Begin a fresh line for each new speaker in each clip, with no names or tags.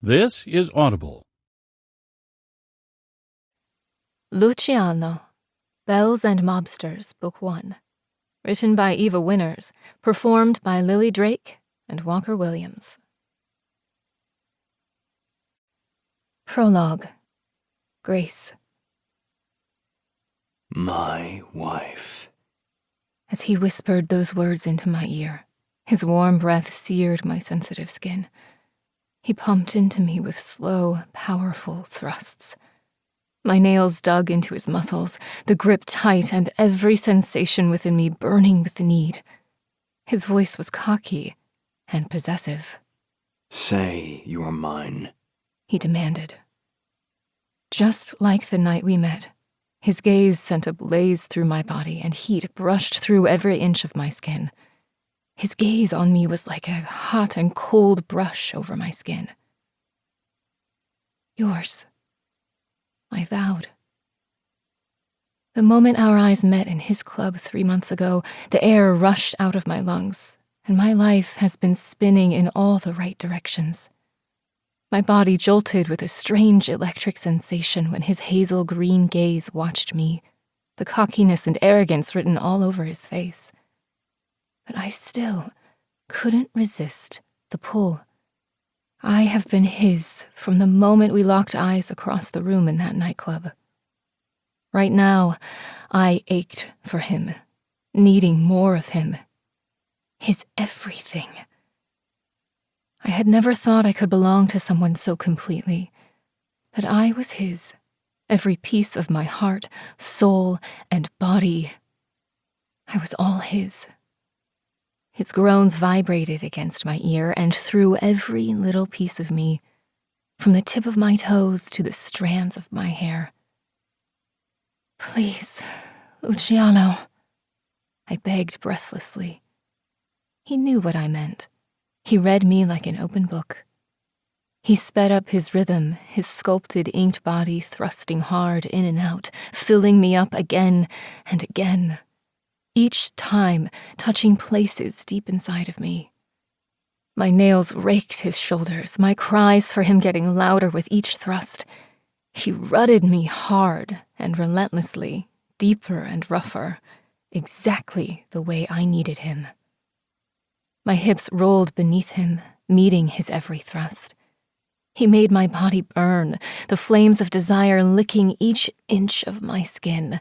This is Audible.
Luciano, Bells and Mobsters, Book 1. Written by Eva Winners, performed by Lily Drake and Walker Williams. Prologue. Grace.
My wife.
As he whispered those words into my ear, his warm breath seared my sensitive skin. He pumped into me with slow, powerful thrusts. My nails dug into his muscles, the grip tight and every sensation within me burning with need. His voice was cocky and possessive.
Say you are mine,
he demanded. Just like the night we met, his gaze sent a blaze through my body and heat brushed through every inch of my skin. His gaze on me was like a hot and cold brush over my skin. Yours, I vowed. The moment our eyes met in his club 3 months ago, the air rushed out of my lungs, and my life has been spinning in all the right directions. My body jolted with a strange electric sensation when his hazel green gaze watched me, the cockiness and arrogance written all over his face. But I still couldn't resist the pull. I have been his from the moment we locked eyes across the room in that nightclub. Right now, I ached for him, needing more of him. His everything. I had never thought I could belong to someone so completely, but I was his, every piece of my heart, soul, and body. I was all his. His groans vibrated against my ear and through every little piece of me, from the tip of my toes to the strands of my hair. Please, Luciano, I begged breathlessly. He knew what I meant. He read me like an open book. He sped up his rhythm, his sculpted inked body thrusting hard in and out, filling me up again and again, each time touching places deep inside of me. My nails raked his shoulders, my cries for him getting louder with each thrust. He rutted me hard and relentlessly, deeper and rougher, exactly the way I needed him. My hips rolled beneath him, meeting his every thrust. He made my body burn, the flames of desire licking each inch of my skin.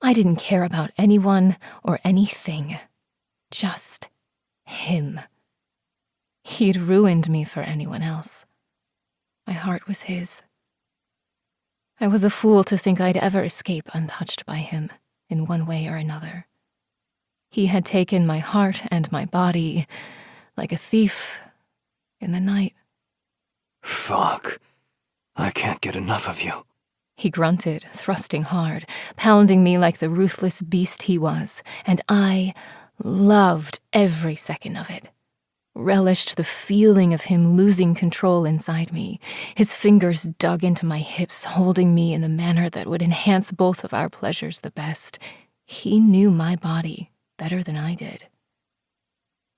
I didn't care about anyone or anything, just him. He'd ruined me for anyone else. My heart was his. I was a fool to think I'd ever escape untouched by him, in one way or another. He had taken my heart and my body like a thief in the night.
Fuck. I can't get enough of you.
He grunted, thrusting hard, pounding me like the ruthless beast he was, and I loved every second of it. Relished the feeling of him losing control inside me. His fingers dug into my hips, holding me in the manner that would enhance both of our pleasures the best. He knew my body better than I did.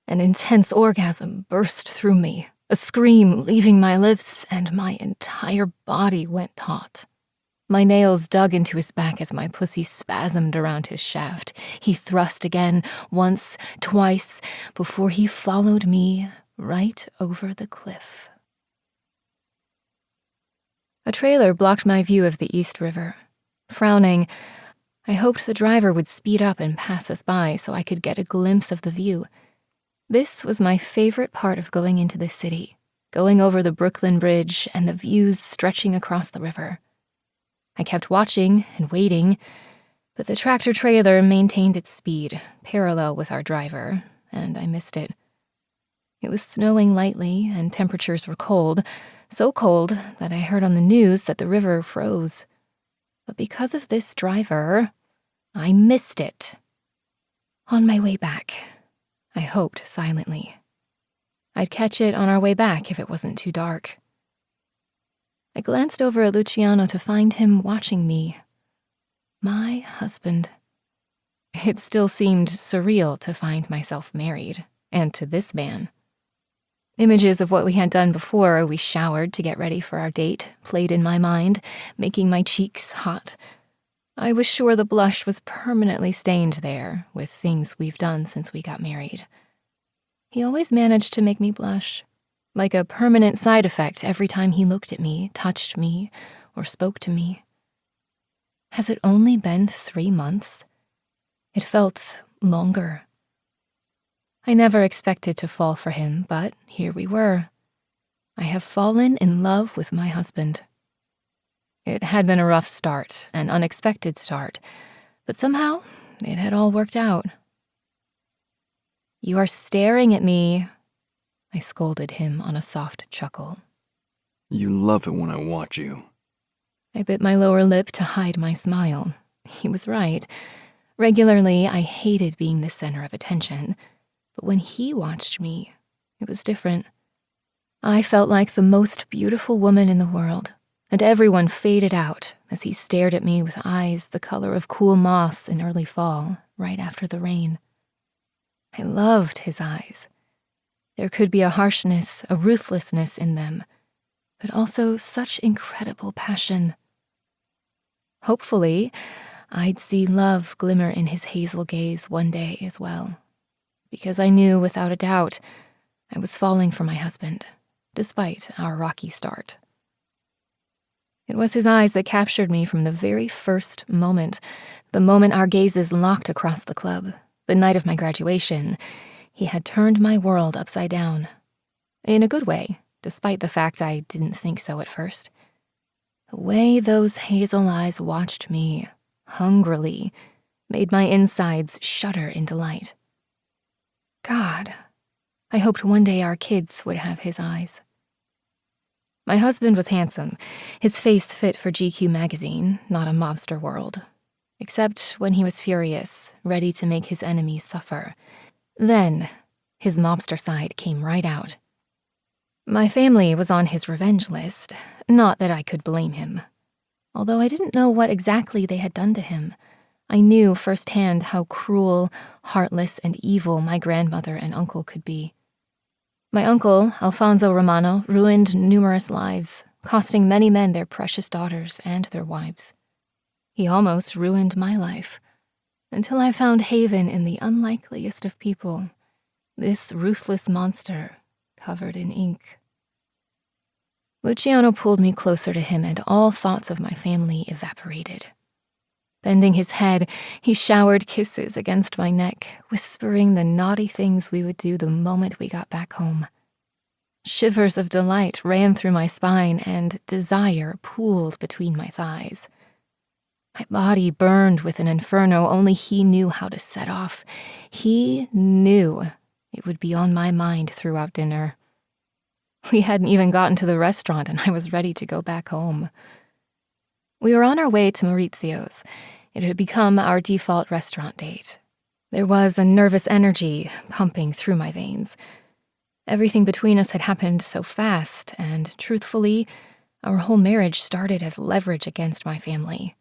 An intense orgasm burst through me, a scream leaving my lips, and my entire body went taut. My nails dug into his back as my pussy spasmed around his shaft. He thrust again, once, twice, before he followed me right over the cliff. A trailer blocked my view of the East River. Frowning, I hoped the driver would speed up and pass us by so I could get a glimpse of the view. This was my favorite part of going into the city, going over the Brooklyn Bridge and the views stretching across the river. I kept watching and waiting, but the tractor-trailer maintained its speed, parallel with our driver, and I missed it. It was snowing lightly, and temperatures were cold, so cold that I heard on the news that the river froze. But because of this driver, I missed it. On my way back, I hoped silently. I'd catch it on our way back if it wasn't too dark. I glanced over at Luciano to find him watching me. My husband. It still seemed surreal to find myself married, and to this man. Images of what we had done before we showered to get ready for our date played in my mind, making my cheeks hot. I was sure the blush was permanently stained there with things we've done since we got married. He always managed to make me blush, like a permanent side effect every time he looked at me, touched me, or spoke to me. Has it only been 3 months? It felt longer. I never expected to fall for him, but here we were. I have fallen in love with my husband. It had been a rough start, an unexpected start, but somehow it had all worked out. "You are staring at me," I scolded him on a soft chuckle.
You love it when I watch you.
I bit my lower lip to hide my smile. He was right. Regularly, I hated being the center of attention. But when he watched me, it was different. I felt like the most beautiful woman in the world, and everyone faded out as he stared at me with eyes the color of cool moss in early fall, right after the rain. I loved his eyes. There could be a harshness, a ruthlessness in them, but also such incredible passion. Hopefully, I'd see love glimmer in his hazel gaze one day as well. Because I knew without a doubt I was falling for my husband, despite our rocky start. It was his eyes that captured me from the very first moment, the moment our gazes locked across the club, the night of my graduation. He had turned my world upside down. In a good way, despite the fact I didn't think so at first. The way those hazel eyes watched me, hungrily, made my insides shudder in delight. God, I hoped one day our kids would have his eyes. My husband was handsome, his face fit for GQ magazine, not a mobster world. Except when he was furious, ready to make his enemies suffer. Then, his mobster side came right out. My family was on his revenge list, not that I could blame him. Although I didn't know what exactly they had done to him, I knew firsthand how cruel, heartless, and evil my grandmother and uncle could be. My uncle, Alfonso Romano, ruined numerous lives, costing many men their precious daughters and their wives. He almost ruined my life, until I found haven in the unlikeliest of people, this ruthless monster covered in ink. Luciano pulled me closer to him, and all thoughts of my family evaporated. Bending his head, he showered kisses against my neck, whispering the naughty things we would do the moment we got back home. Shivers of delight ran through my spine, and desire pooled between my thighs. My body burned with an inferno only he knew how to set off. He knew it would be on my mind throughout dinner. We hadn't even gotten to the restaurant, and I was ready to go back home. We were on our way to Maurizio's. It had become our default restaurant date. There was a nervous energy pumping through my veins. Everything between us had happened so fast, and truthfully, our whole marriage started as leverage against my family.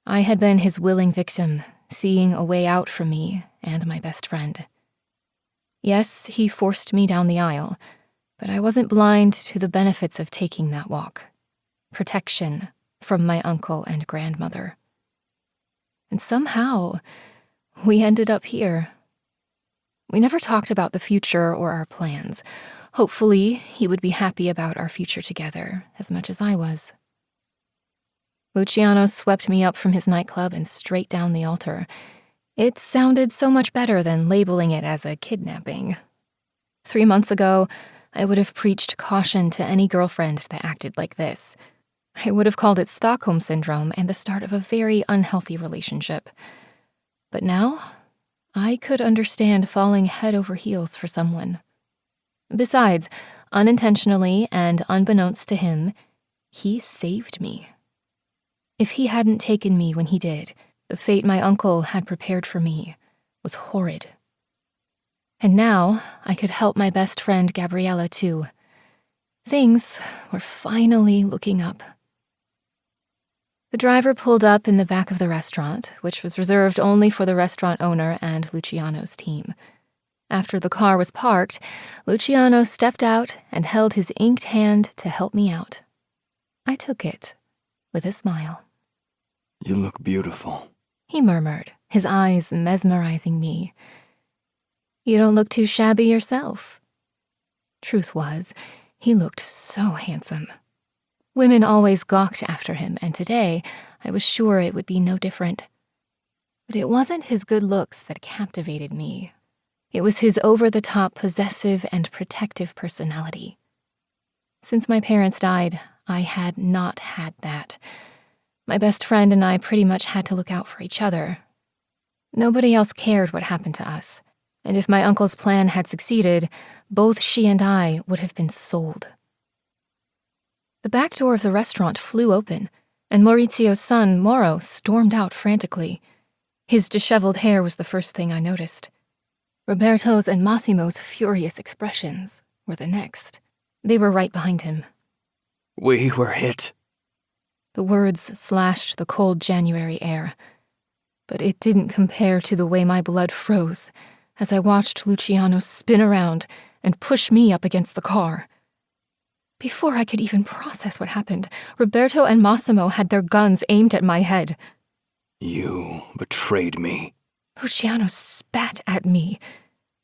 I had been his willing victim, seeing a way out for me and my best friend. Yes, he forced me down the aisle, but I wasn't blind to the benefits of taking that walk. Protection from my uncle and grandmother. And somehow, we ended up here. We never talked about the future or our plans. Hopefully, he would be happy about our future together as much as I was. Luciano swept me up from his nightclub and straight down the altar. It sounded so much better than labeling it as a kidnapping. 3 months ago, I would have preached caution to any girlfriend that acted like this. I would have called it Stockholm Syndrome and the start of a very unhealthy relationship. But now, I could understand falling head over heels for someone. Besides, unintentionally and unbeknownst to him, he saved me. If he hadn't taken me when he did, the fate my uncle had prepared for me was horrid. And now I could help my best friend Gabriella too. Things were finally looking up. The driver pulled up in the back of the restaurant, which was reserved only for the restaurant owner and Luciano's team. After the car was parked, Luciano stepped out and held his inked hand to help me out. I took it with a smile.
You look beautiful,
He murmured, his eyes mesmerizing me. You don't look too shabby yourself. Truth was, he looked so handsome. Women always gawked after him, and today I was sure it would be no different. But it wasn't his good looks that captivated me. It was his over-the-top possessive and protective personality. Since my parents died, I had not had that. My best friend and I pretty much had to look out for each other. Nobody else cared what happened to us, and if my uncle's plan had succeeded, both she and I would have been sold. The back door of the restaurant flew open, and Maurizio's son, Moro, stormed out frantically. His disheveled hair was the first thing I noticed. Roberto's and Massimo's furious expressions were the next. They were right behind him.
We were hit.
The words slashed the cold January air, but it didn't compare to the way my blood froze as I watched Luciano spin around and push me up against the car. Before I could even process what happened, Roberto and Massimo had their guns aimed at my head.
You betrayed me.
Luciano spat at me,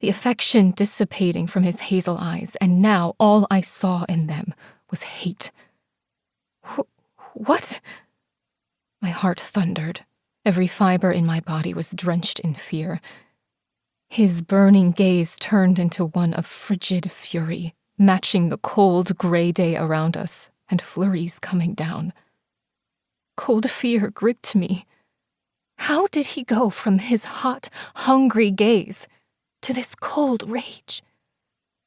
the affection dissipating from his hazel eyes, and now all I saw in them was hate. What? My heart thundered. Every fiber in my body was drenched in fear. His burning gaze turned into one of frigid fury, matching the cold gray day around us and flurries coming down. Cold fear gripped me. How did he go from his hot, hungry gaze to this cold rage?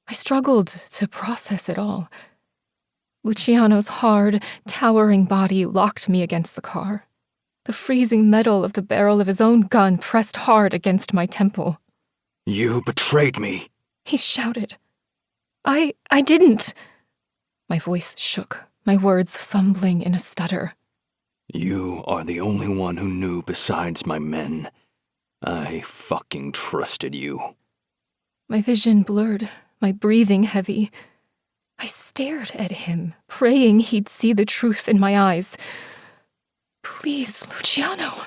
I struggled to process it all. Luciano's hard, towering body locked me against the car. The freezing metal of the barrel of his own gun pressed hard against my temple.
You betrayed me.
He shouted. I didn't. My voice shook, my words fumbling in a stutter.
You are the only one who knew besides my men. I fucking trusted you.
My vision blurred, my breathing heavy. I stared at him, praying he'd see the truth in my eyes. Please, Luciano,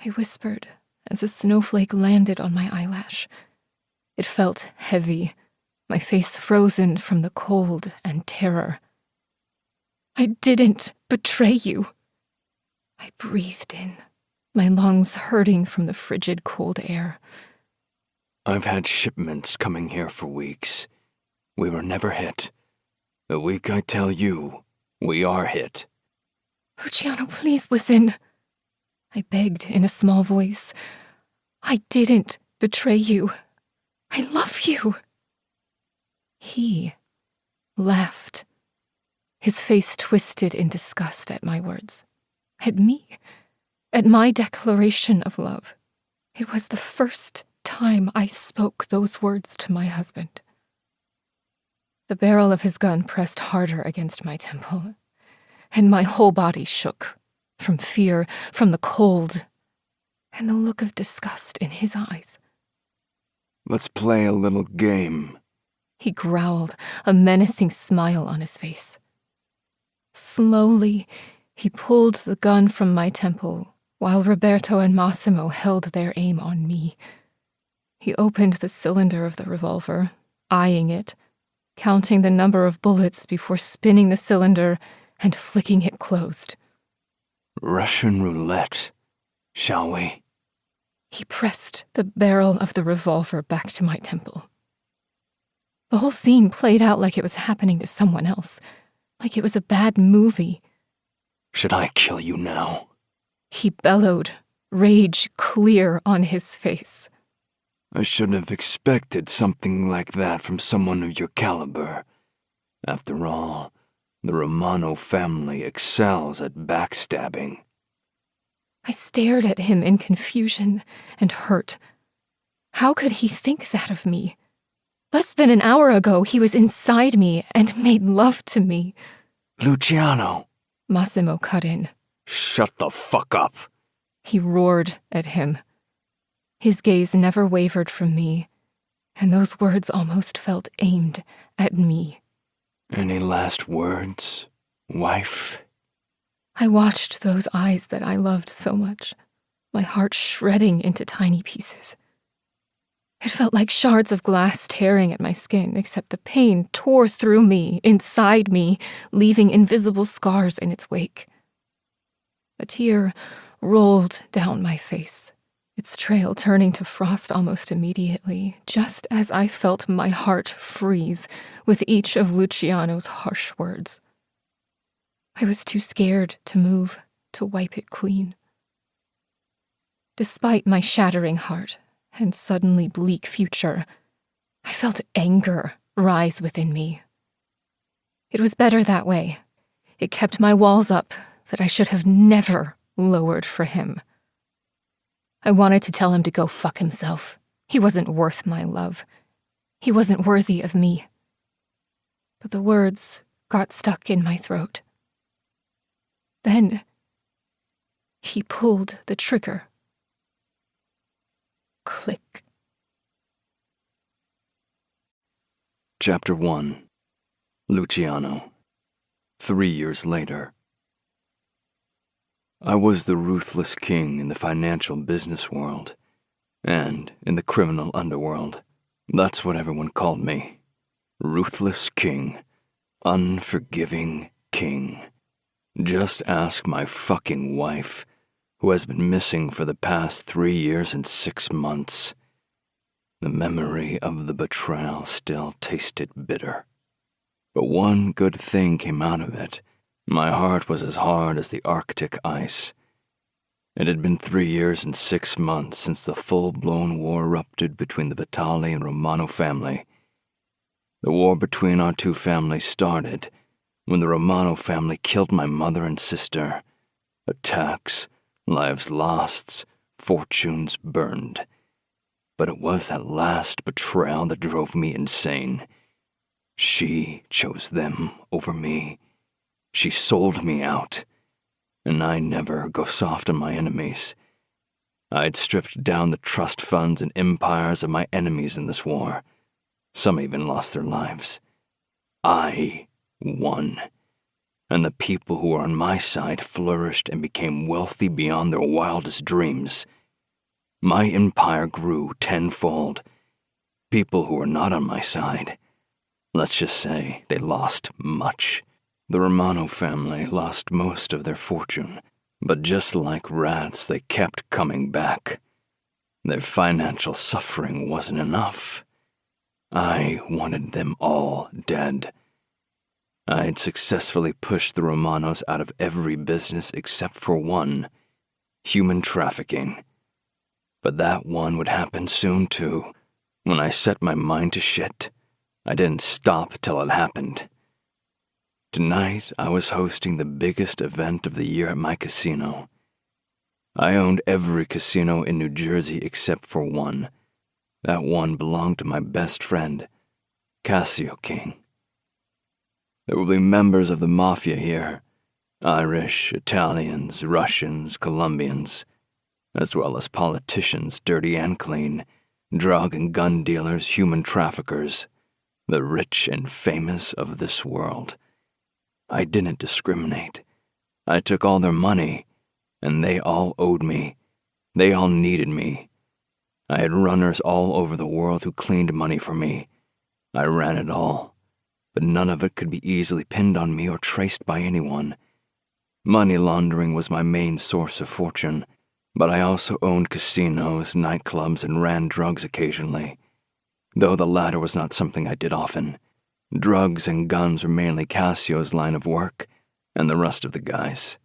I whispered as a snowflake landed on my eyelash. It felt heavy, my face frozen from the cold and terror. I didn't betray you. I breathed in, my lungs hurting from the frigid cold air.
I've had shipments coming here for weeks. We were never hit. The week I tell you, we are hit.
Luciano, please listen. I begged in a small voice. I didn't betray you. I love you. He laughed. His face twisted in disgust at my words. At me. At my declaration of love. It was the first time I spoke those words to my husband. The barrel of his gun pressed harder against my temple, and my whole body shook, from fear, from the cold, and the look of disgust in his eyes.
Let's play a little game.
He growled, a menacing smile on his face. Slowly, he pulled the gun from my temple, while Roberto and Massimo held their aim on me. He opened the cylinder of the revolver, eyeing it, counting the number of bullets before spinning the cylinder and flicking it closed.
Russian roulette, shall we?
He pressed the barrel of the revolver back to my temple. The whole scene played out like it was happening to someone else, like it was a bad movie.
Should I kill you now?
He bellowed, rage clear on his face.
I shouldn't have expected something like that from someone of your caliber. After all, the Romano family excels at backstabbing.
I stared at him in confusion and hurt. How could he think that of me? Less than an hour ago, he was inside me and made love to me.
Luciano!
Massimo cut in.
Shut the fuck up!
He roared at him. His gaze never wavered from me, and those words almost felt aimed at me.
Any last words, wife?
I watched those eyes that I loved so much, my heart shredding into tiny pieces. It felt like shards of glass tearing at my skin, except the pain tore through me, inside me, leaving invisible scars in its wake. A tear rolled down my face, its trail turning to frost almost immediately, just as I felt my heart freeze with each of Luciano's harsh words. I was too scared to move, to wipe it clean. Despite my shattering heart and suddenly bleak future, I felt anger rise within me. It was better that way. It kept my walls up that I should have never lowered for him. I wanted to tell him to go fuck himself. He wasn't worth my love. He wasn't worthy of me. But the words got stuck in my throat. Then he pulled the trigger. Click.
Chapter 1. Luciano. 3 years later. I was the ruthless king in the financial business world, and in the criminal underworld. That's what everyone called me. Ruthless king. Unforgiving king. Just ask my fucking wife, who has been missing for the past 3 years and 6 months. The memory of the betrayal still tasted bitter. But one good thing came out of it. My heart was as hard as the Arctic ice. It had been 3 years and 6 months since the full-blown war erupted between the Vitale and Romano family. The war between our two families started when the Romano family killed my mother and sister. Attacks, lives lost, fortunes burned. But it was that last betrayal that drove me insane. She chose them over me. She sold me out. And I never go soft on my enemies. I'd stripped down the trust funds and empires of my enemies in this war. Some even lost their lives. I won. And the people who were on my side flourished and became wealthy beyond their wildest dreams. My empire grew tenfold. People who were not on my side, let's just say they lost much. The Romano family lost most of their fortune, but just like rats, they kept coming back. Their financial suffering wasn't enough. I wanted them all dead. I'd successfully pushed the Romanos out of every business except for one, human trafficking. But that one would happen soon too. When I set my mind to shit, I didn't stop till it happened. Tonight, I was hosting the biggest event of the year at my casino. I owned every casino in New Jersey except for one. That one belonged to my best friend, Cassio King. There will be members of the Mafia here, Irish, Italians, Russians, Colombians, as well as politicians, dirty and clean, drug and gun dealers, human traffickers, the rich and famous of this world. I didn't discriminate. I took all their money, and they all owed me. They all needed me. I had runners all over the world who cleaned money for me. I ran it all, but none of it could be easily pinned on me or traced by anyone. Money laundering was my main source of fortune, but I also owned casinos, nightclubs, and ran drugs occasionally, though the latter was not something I did often. Drugs and guns were mainly Cassio's line of work, and the rest of the guys.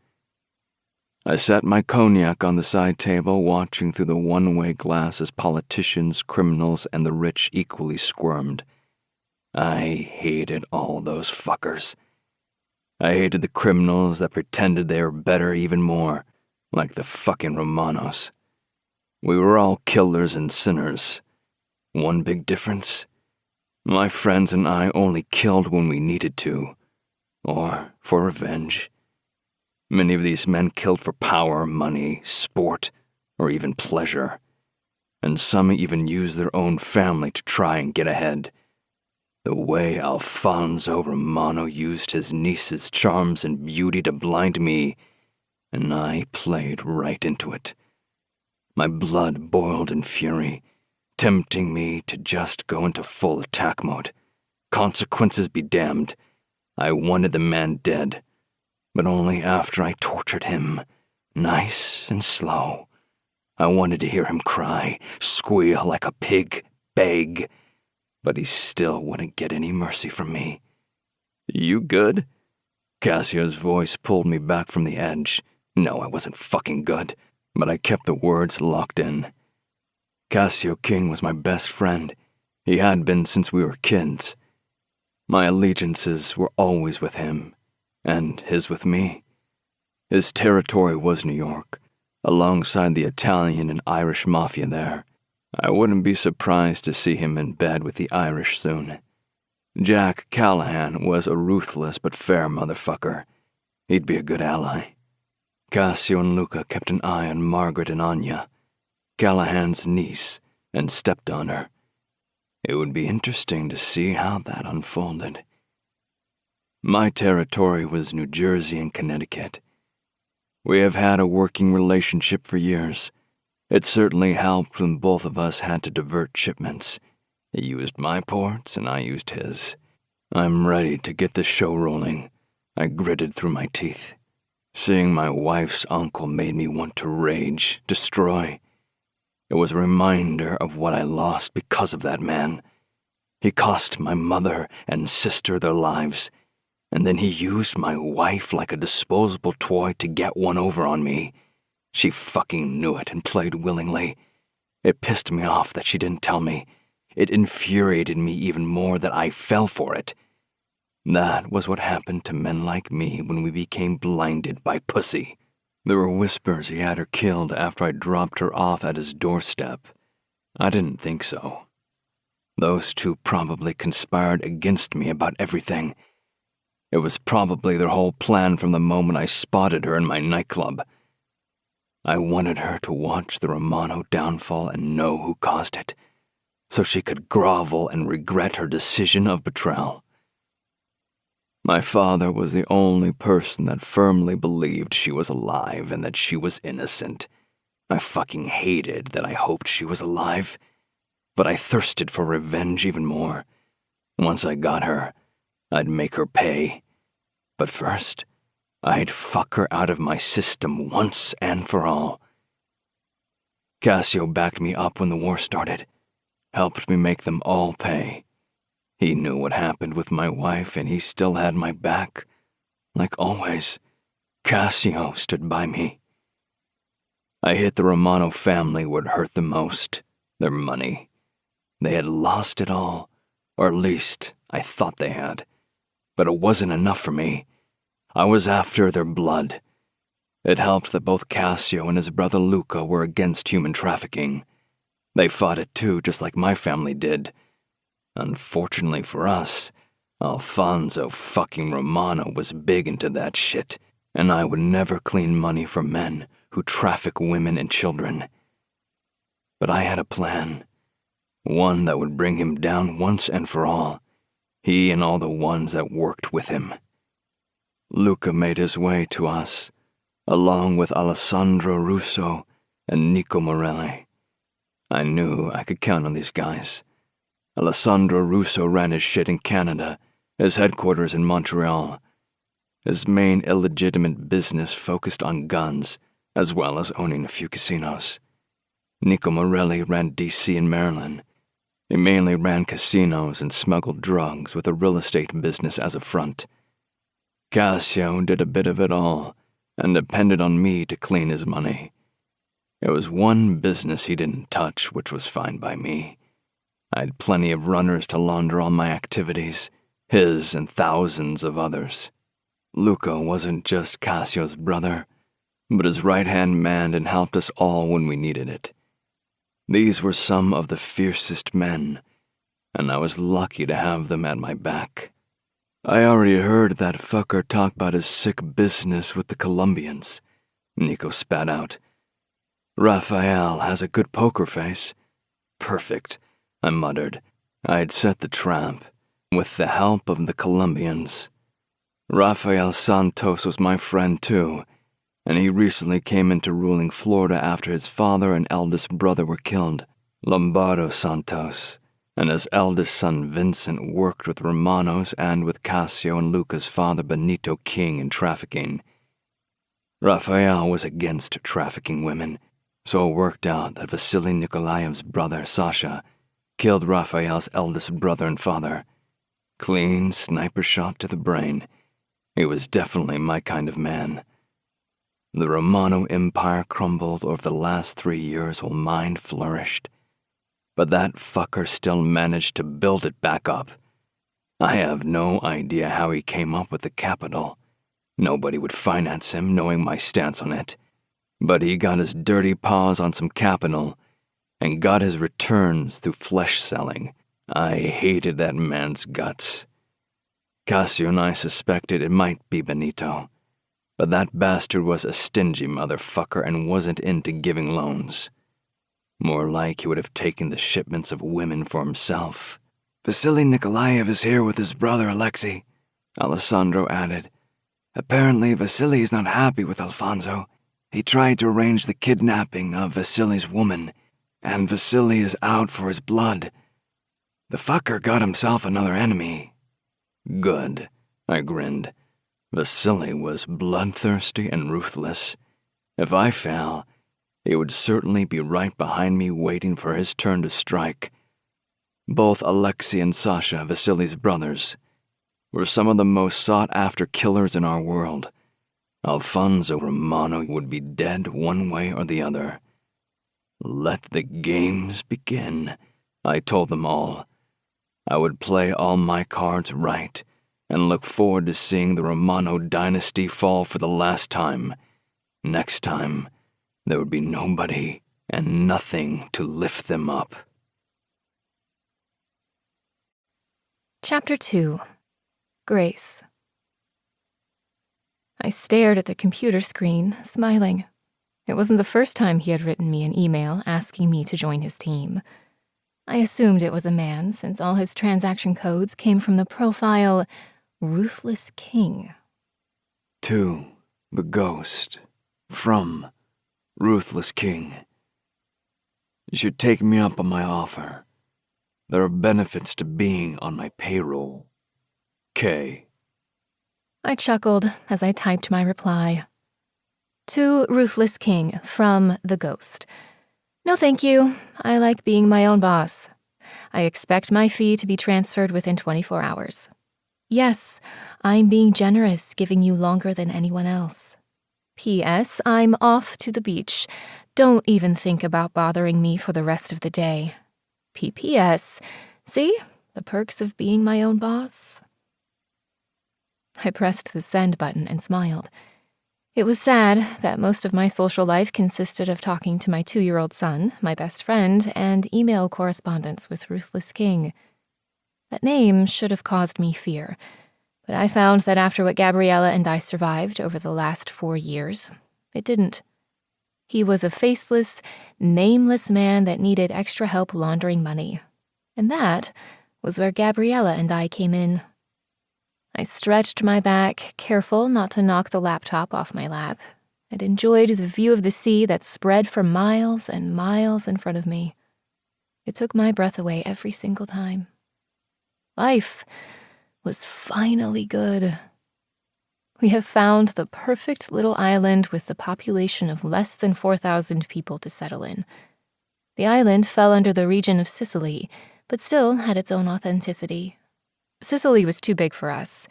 I sat my cognac on the side table, watching through the one-way glass as politicians, criminals, and the rich equally squirmed. I hated all those fuckers. I hated the criminals that pretended they were better even more, like the fucking Romanos. We were all killers and sinners. One big difference? My friends and I only killed when we needed to, or for revenge. Many of these men killed for power, money, sport, or even pleasure. and some even use their own family to try and get ahead. The way Alfonso Romano used his niece's charms and beauty to blind me, and I played right into it. My blood boiled in fury, tempting me to just go into full attack mode. Consequences be damned. I wanted the man dead, but only after I tortured him, nice and slow. I wanted to hear him cry, squeal like a pig, beg, but he still wouldn't get any mercy from me. "You good?" Cassio's voice pulled me back from the edge. No, I wasn't fucking good, but I kept the words locked in. Cassio King was my best friend. He had been since we were kids. My allegiances were always with him, and his with me. His territory was New York, alongside the Italian and Irish Mafia there. I wouldn't be surprised to see him in bed with the Irish soon. Jack Callahan was a ruthless but fair motherfucker. He'd be a good ally. Cassio and Luca kept an eye on Margaret and Anya, Callahan's niece and stepdaughter. It would be interesting to see how that unfolded. My territory was New Jersey and Connecticut. We have had a working relationship for years. It certainly helped when both of us had to divert shipments. He used my ports and I used his. "I'm ready to get the show rolling," I gritted through my teeth. Seeing my wife's uncle made me want to rage, destroy. It was a reminder of what I lost because of that man. He cost my mother and sister their lives, and then he used my wife like a disposable toy to get one over on me. She fucking knew it and played willingly. It pissed me off that she didn't tell me. It infuriated me even more that I fell for it. That was what happened to men like me when we became blinded by pussy. There were whispers he had her killed after I dropped her off at his doorstep. I didn't think so. Those two probably conspired against me about everything. It was probably their whole plan from the moment I spotted her in my nightclub. I wanted her to watch the Romano downfall and know who caused it, so she could grovel and regret her decision of betrayal. My father was the only person that firmly believed she was alive and that she was innocent. I fucking hated that I hoped she was alive, but I thirsted for revenge even more. Once I got her, I'd make her pay. But first, I'd fuck her out of my system once and for all. Cassio backed me up when the war started, helped me make them all pay. He knew what happened with my wife, and he still had my back. Like always, Cassio stood by me. I hit the Romano family where it hurt the most, their money. They had lost it all, or at least I thought they had. But it wasn't enough for me. I was after their blood. It helped that both Cassio and his brother Luca were against human trafficking. They fought it too, just like my family did. Unfortunately for us, Alfonso fucking Romano was big into that shit, and I would never clean money for men who traffic women and children. But I had a plan, one that would bring him down once and for all, he and all the ones that worked with him. Luca made his way to us, along with Alessandro Russo and Nico Morelli. I knew I could count on these guys. Alessandro Russo ran his shit in Canada, his headquarters in Montreal. His main illegitimate business focused on guns, as well as owning a few casinos. Nico Morelli ran DC and Maryland. He mainly ran casinos and smuggled drugs with a real estate business as a front. Cassio did a bit of it all, and depended on me to clean his money. There was one business he didn't touch, which was fine by me. I had plenty of runners to launder all my activities, his and thousands of others. Luca wasn't just Cassio's brother, but his right-hand man and helped us all when we needed it. These were some of the fiercest men, and I was lucky to have them at my back. I already heard that fucker talk about his sick business with the Colombians, Nico spat out. Raphael has a good poker face, perfect, I muttered. I had set the trap, with the help of the Colombians. Rafael Santos was my friend too, and he recently came into ruling Florida after his father and eldest brother were killed, Lombardo Santos, and his eldest son Vincent worked with Romanos and with Cassio and Luca's father Benito King in trafficking. Rafael was against trafficking women, so it worked out that Vasily Nikolaev's brother Sasha killed Rafael's eldest brother and father. Clean sniper shot to the brain. He was definitely my kind of man. The Romano Empire crumbled over the last 3 years while mine flourished. But that fucker still managed to build it back up. I have no idea how he came up with the capital. Nobody would finance him, knowing my stance on it. But he got his dirty paws on some capital and got his returns through flesh selling. I hated that man's guts. Cassio and I suspected it might be Benito, but that bastard was a stingy motherfucker and wasn't into giving loans. More like he would have taken the shipments of women for himself. "Vasily Nikolaev is here with his brother Alexei," Alessandro added. "Apparently Vasily is not happy with Alfonso. He tried to arrange the kidnapping of Vasily's woman, and Vasily is out for his blood. The fucker got himself another enemy." Good, I grinned. Vasily was bloodthirsty and ruthless. If I fell, he would certainly be right behind me waiting for his turn to strike. Both Alexei and Sasha, Vasily's brothers, were some of the most sought-after killers in our world. Alfonso Romano would be dead one way or the other. Let the games begin, I told them all. I would play all my cards right and look forward to seeing the Romano dynasty fall for the last time. Next time, there would be nobody and nothing to lift them up.
Chapter 2. Grace. I stared at the computer screen, smiling. It wasn't the first time he had written me an email asking me to join his team. I assumed it was a man, since all his transaction codes came from the profile Ruthless King.
To the ghost, from Ruthless King. You should take me up on my offer. There are benefits to being on my payroll. K.
I chuckled as I typed my reply. To Ruthless King, from the ghost. No thank you. I like being my own boss. I expect my fee to be transferred within 24 hours. Yes, I'm being generous, giving you longer than anyone else. P.S. I'm off to the beach. Don't even think about bothering me for the rest of the day. P.P.S. See? The perks of being my own boss. I pressed the send button and smiled. It was sad that most of my social life consisted of talking to my 2-year-old son, my best friend, and email correspondence with Ruthless King. That name should have caused me fear, but I found that after what Gabriella and I survived over the last 4 years, it didn't. He was a faceless, nameless man that needed extra help laundering money, and that was where Gabriella and I came in. I stretched my back, careful not to knock the laptop off my lap, and enjoyed the view of the sea that spread for miles and miles in front of me. It took my breath away every single time. Life was finally good. We have found the perfect little island with the population of less than 4,000 people to settle in. The island fell under the region of Sicily, but still had its own authenticity. Sicily was too big for us.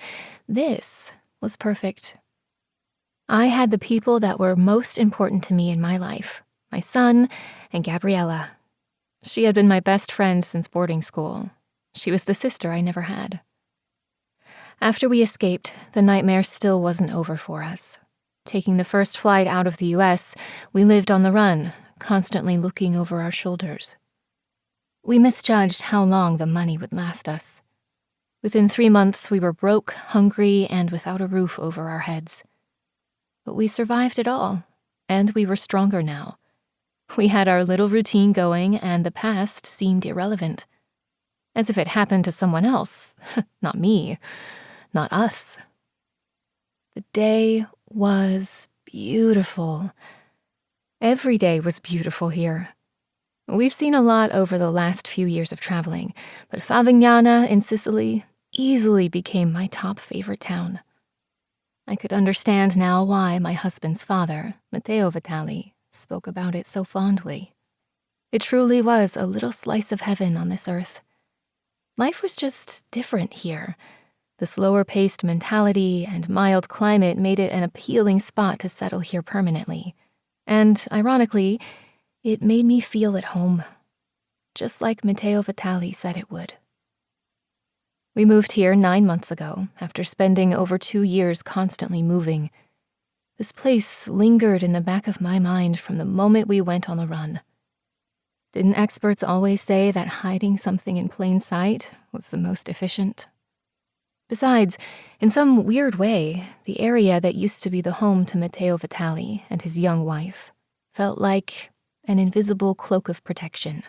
This was perfect. I had the people that were most important to me in my life, my son and Gabriella. She had been my best friend since boarding school. She was the sister I never had. After we escaped, the nightmare still wasn't over for us. Taking the first flight out of the U.S., we lived on the run, constantly looking over our shoulders. We misjudged how long the money would last us. Within 3 months, we were broke, hungry, and without a roof over our heads. But we survived it all, and we were stronger now. We had our little routine going, and the past seemed irrelevant. As if it happened to someone else. Not me. Not us. The day was beautiful. Every day was beautiful here. We've seen a lot over the last few years of traveling, but Favignana in Sicily easily became my top favorite town. I could understand now why my husband's father, Matteo Vitale, spoke about it so fondly. It truly was a little slice of heaven on this earth. Life was just different here. The slower-paced mentality and mild climate made it an appealing spot to settle here permanently. And, ironically, it made me feel at home, just like Matteo Vitale said it would. We moved here 9 months ago, after spending over 2 years constantly moving. This place lingered in the back of my mind from the moment we went on the run. Didn't experts always say that hiding something in plain sight was the most efficient? Besides, in some weird way, the area that used to be the home to Matteo Vitale and his young wife felt like an invisible cloak of protection.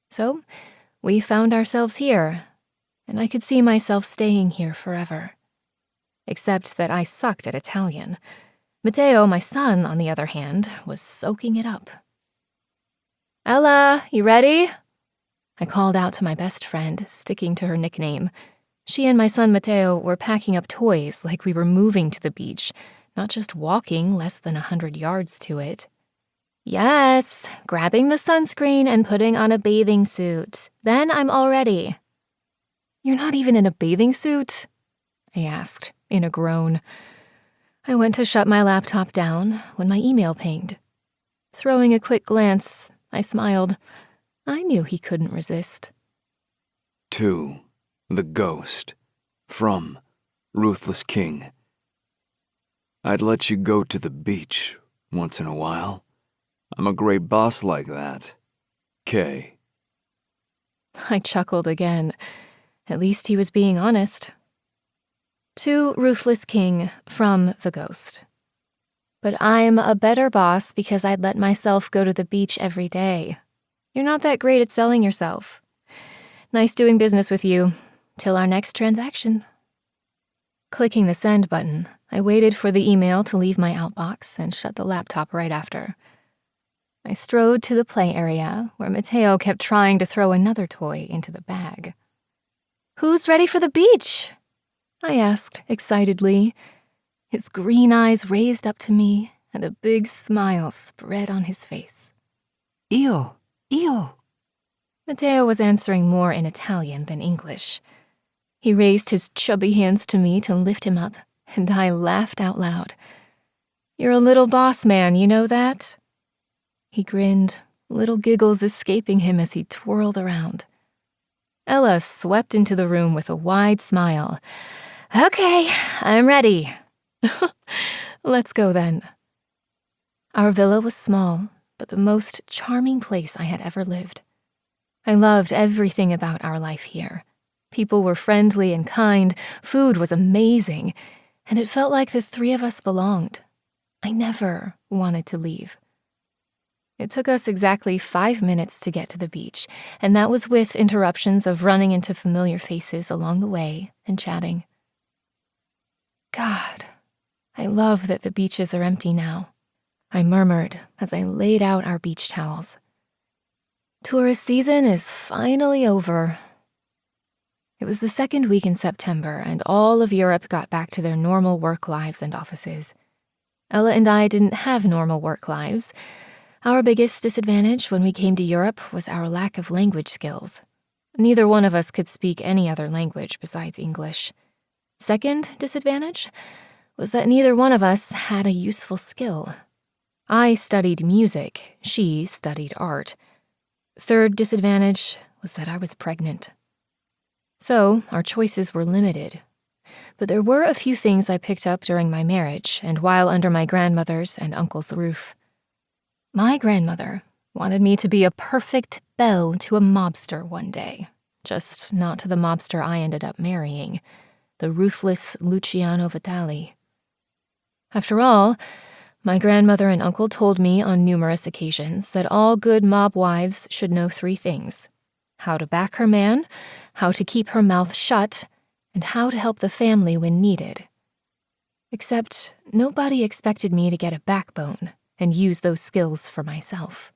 So, we found ourselves here, and I could see myself staying here forever. Except that I sucked at Italian. Matteo, my son, on the other hand, was soaking it up. "Ella, you ready?" I called out to my best friend, sticking to her nickname. She and my son Matteo were packing up toys like we were moving to the beach, not just walking less than 100 yards to it. "Yes, grabbing the sunscreen and putting on a bathing suit. Then I'm all ready." "You're not even in a bathing suit?" I asked, in a groan. I went to shut my laptop down when my email pinged. Throwing a quick glance, I smiled. I knew he couldn't resist.
To the ghost. From Ruthless King. I'd let you go to the beach once in a while. I'm a great boss like that. K.
I chuckled again. At least he was being honest. To Ruthless King, from the ghost. But I'm a better boss because I'd let myself go to the beach every day. You're not that great at selling yourself. Nice doing business with you. Till our next transaction. Clicking the send button, I waited for the email to leave my outbox and shut the laptop right after. I strode to the play area, where Matteo kept trying to throw another toy into the bag. "Who's ready for the beach?" I asked excitedly. His green eyes raised up to me, and a big smile spread on his face.
Io.
Matteo was answering more in Italian than English. He raised his chubby hands to me to lift him up, and I laughed out loud. "You're a little boss man, you know that?" He grinned, little giggles escaping him as he twirled around. Ella swept into the room with a wide smile. "Okay, I'm ready." "Let's go then." Our villa was small, but the most charming place I had ever lived. I loved everything about our life here. People were friendly and kind, food was amazing, and it felt like the three of us belonged. I never wanted to leave. It took us exactly 5 minutes to get to the beach, and that was with interruptions of running into familiar faces along the way and chatting. God, I love that the beaches are empty now, I murmured as I laid out our beach towels. Tourist season is finally over. It was the second week in September, and all of Europe got back to their normal work lives and offices. Ella and I didn't have normal work lives. Our biggest disadvantage when we came to Europe was our lack of language skills. Neither one of us could speak any other language besides English. Second disadvantage was that neither one of us had a useful skill. I studied music, she studied art. Third disadvantage was that I was pregnant. So, our choices were limited. But there were a few things I picked up during my marriage and while under my grandmother's and uncle's roof. My grandmother wanted me to be a perfect belle to a mobster one day, just not to the mobster I ended up marrying, the ruthless Luciano Vitale. After all, My grandmother and uncle told me on numerous occasions that all good mob wives should know 3 things: how to back her man, how to keep her mouth shut, and how to help the family when needed. Except nobody expected me to get a backbone and use those skills for myself.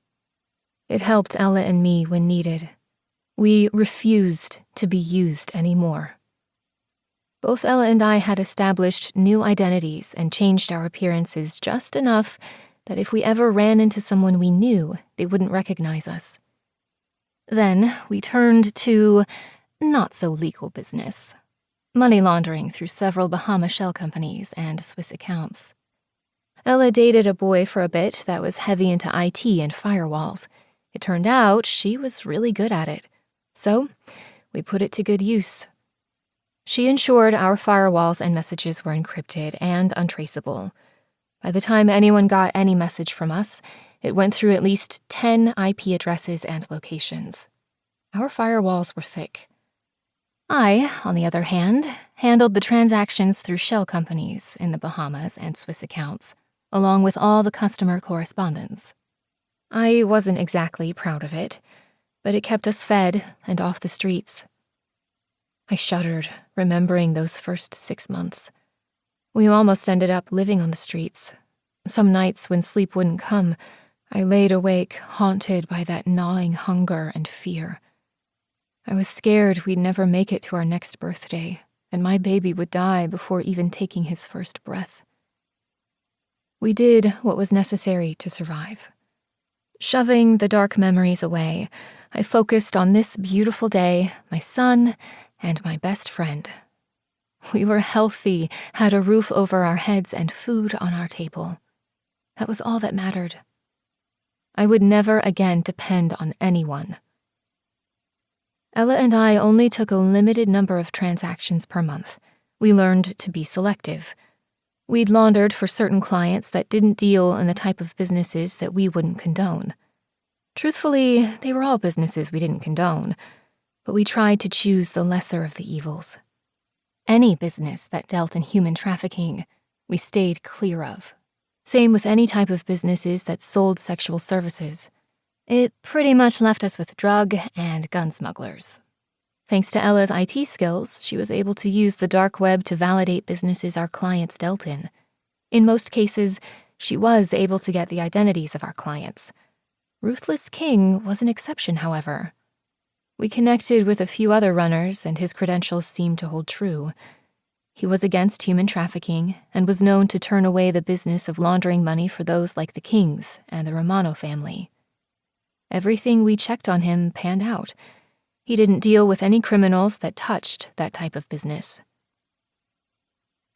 It helped Ella and me when needed. We refused to be used anymore. Both Ella and I had established new identities and changed our appearances just enough that if we ever ran into someone we knew, they wouldn't recognize us. Then we turned to not-so-legal business. Money laundering through several Bahama shell companies and Swiss accounts. Ella dated a boy for a bit that was heavy into IT and firewalls. It turned out she was really good at it. So we put it to good use. She ensured our firewalls and messages were encrypted and untraceable. By the time anyone got any message from us, it went through at least 10 IP addresses and locations. Our firewalls were thick. I, on the other hand, handled the transactions through shell companies in the Bahamas and Swiss accounts, along with all the customer correspondence. I wasn't exactly proud of it, but it kept us fed and off the streets. I shuddered, remembering those first 6 months. We almost ended up living on the streets. Some nights when sleep wouldn't come, I laid awake, haunted by that gnawing hunger and fear. I was scared we'd never make it to our next birthday, and my baby would die before even taking his first breath. We did what was necessary to survive. Shoving the dark memories away, I focused on this beautiful day, my son, and my best friend. We were healthy, had a roof over our heads, and food on our table. That was all that mattered. I would never again depend on anyone. Ella and I only took a limited number of transactions per month. We learned to be selective. We'd laundered for certain clients that didn't deal in the type of businesses that we wouldn't condone. Truthfully, they were all businesses we didn't condone, but we tried to choose the lesser of the evils. Any business that dealt in human trafficking, we stayed clear of. Same with any type of businesses that sold sexual services. It pretty much left us with drug and gun smugglers. Thanks to Ella's IT skills, she was able to use the dark web to validate businesses our clients dealt in. In most cases, she was able to get the identities of our clients. Ruthless King was an exception, however. We connected with a few other runners, and his credentials seemed to hold true. He was against human trafficking and was known to turn away the business of laundering money for those like the Kings and the Romano family. Everything we checked on him panned out. He didn't deal with any criminals that touched that type of business.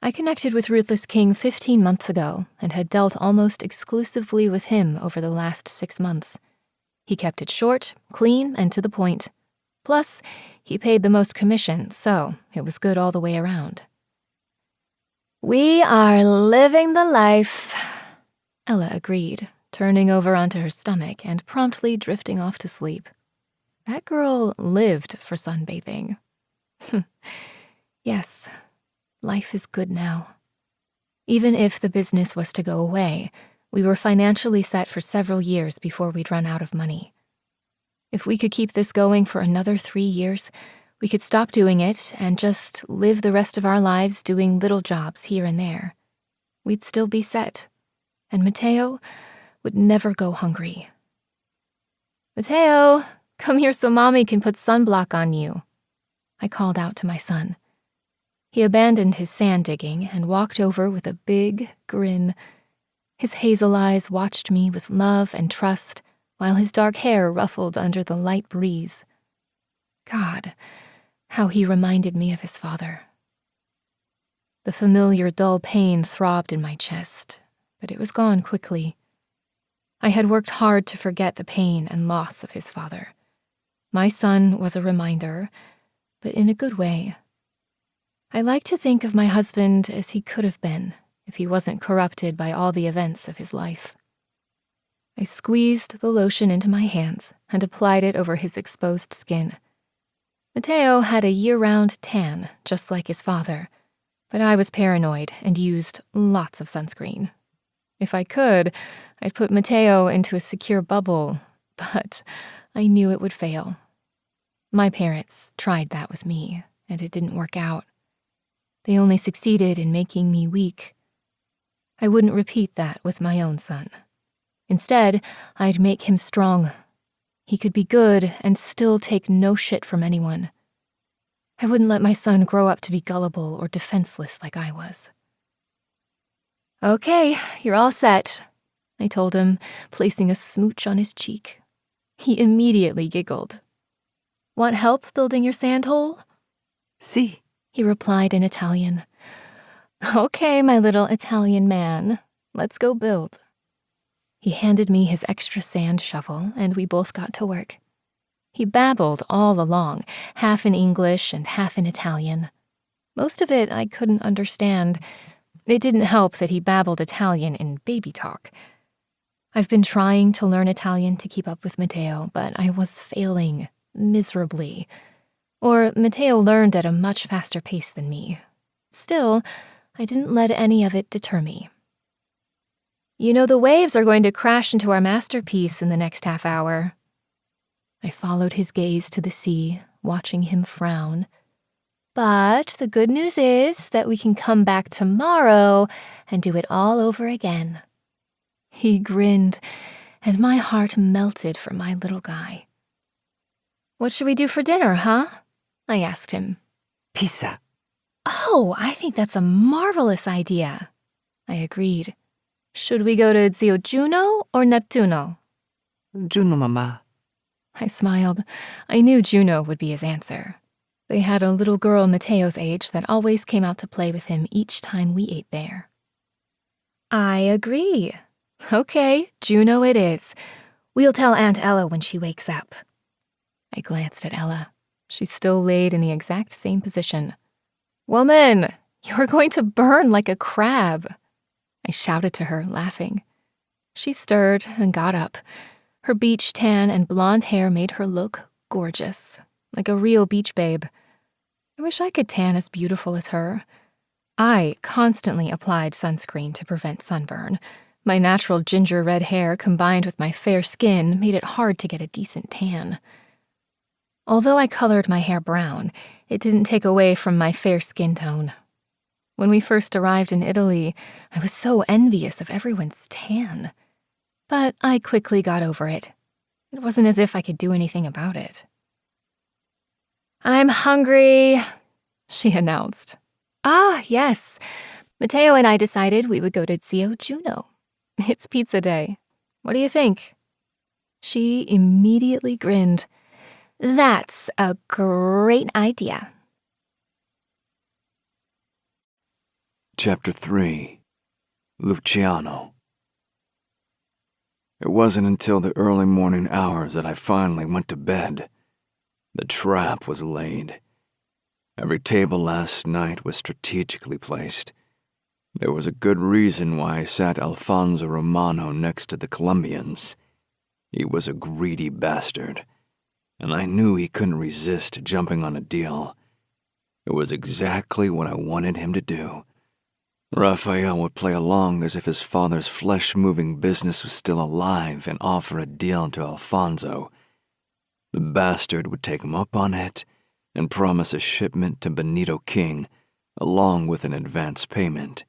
I connected with Ruthless King 15 months ago and had dealt almost exclusively with him over the last 6 months. He kept it short, clean, and to the point. Plus, he paid the most commission, so it was good all the way around. "We are living the life," Ella agreed, turning over onto her stomach and promptly drifting off to sleep. That girl lived for sunbathing. Yes, life is good now. Even if the business was to go away, we were financially set for several years before we'd run out of money. If we could keep this going for another 3 years, we could stop doing it and just live the rest of our lives doing little jobs here and there. We'd still be set, and Mateo would never go hungry. "Mateo, come here so Mommy can put sunblock on you," I called out to my son. He abandoned his sand digging and walked over with a big grin. His hazel eyes watched me with love and trust, while his dark hair ruffled under the light breeze. God, how he reminded me of his father. The familiar dull pain throbbed in my chest, but it was gone quickly. I had worked hard to forget the pain and loss of his father. My son was a reminder, but in a good way. I like to think of my husband as he could have been if he wasn't corrupted by all the events of his life. I squeezed the lotion into my hands and applied it over his exposed skin. Mateo had a year-round tan, just like his father, but I was paranoid and used lots of sunscreen. If I could, I'd put Matteo into a secure bubble, but I knew it would fail. My parents tried that with me, and it didn't work out. They only succeeded in making me weak. I wouldn't repeat that with my own son. Instead, I'd make him strong. He could be good and still take no shit from anyone. I wouldn't let my son grow up to be gullible or defenseless like I was. "Okay, you're all set," I told him, placing a smooch on his cheek. He immediately giggled. "Want help building your sand hole?"
Sí,
he replied in Italian. "Okay, my little Italian man, let's go build." He handed me his extra sand shovel, and we both got to work. He babbled all along, half in English and half in Italian. Most of it I couldn't understand. It didn't help that he babbled Italian in baby talk. I've been trying to learn Italian to keep up with Matteo, but I was failing miserably. Or Matteo learned at a much faster pace than me. Still, I didn't let any of it deter me. "You know the waves are going to crash into our masterpiece in the next half hour." I followed his gaze to the sea, watching him frown. "But the good news is that we can come back tomorrow and do it all over again." He grinned, and my heart melted for my little guy. "What should we do for dinner, huh?" I asked him.
pizza.
"Oh, I think that's a marvelous idea," I agreed. "Should we go to Zio Juno or Neptuno?"
Juno, mamá.
I smiled. I knew Juno would be his answer. They had a little girl Matteo's age that always came out to play with him each time we ate there. "I agree. Okay, Juno it is. We'll tell Aunt Ella when she wakes up." I glanced at Ella. She still laid in the exact same position. "Woman, you're going to burn like a crab," I shouted to her, laughing. She stirred and got up. Her beach tan and blonde hair made her look gorgeous, like a real beach babe. I wish I could tan as beautiful as her. I constantly applied sunscreen to prevent sunburn. My natural ginger red hair combined with my fair skin made it hard to get a decent tan. Although I colored my hair brown, it didn't take away from my fair skin tone. When we first arrived in Italy, I was so envious of everyone's tan. But I quickly got over it. It wasn't as if I could do anything about it. "I'm hungry," she announced. "Ah, yes. Matteo and I decided we would go to Zio Juno. It's pizza day. What do you think?" She immediately grinned. "That's a great idea."
Chapter 3. Luciano. It wasn't until the early morning hours that I finally went to bed. The trap was laid. Every table last night was strategically placed. There was a good reason why I sat Alfonso Romano next to the Colombians. He was a greedy bastard, and I knew he couldn't resist jumping on a deal. It was exactly what I wanted him to do. Raphael would play along as if his father's flesh-moving business was still alive and offer a deal to Alfonso. The bastard would take him up on it and promise a shipment to Benito King, along with an advance payment.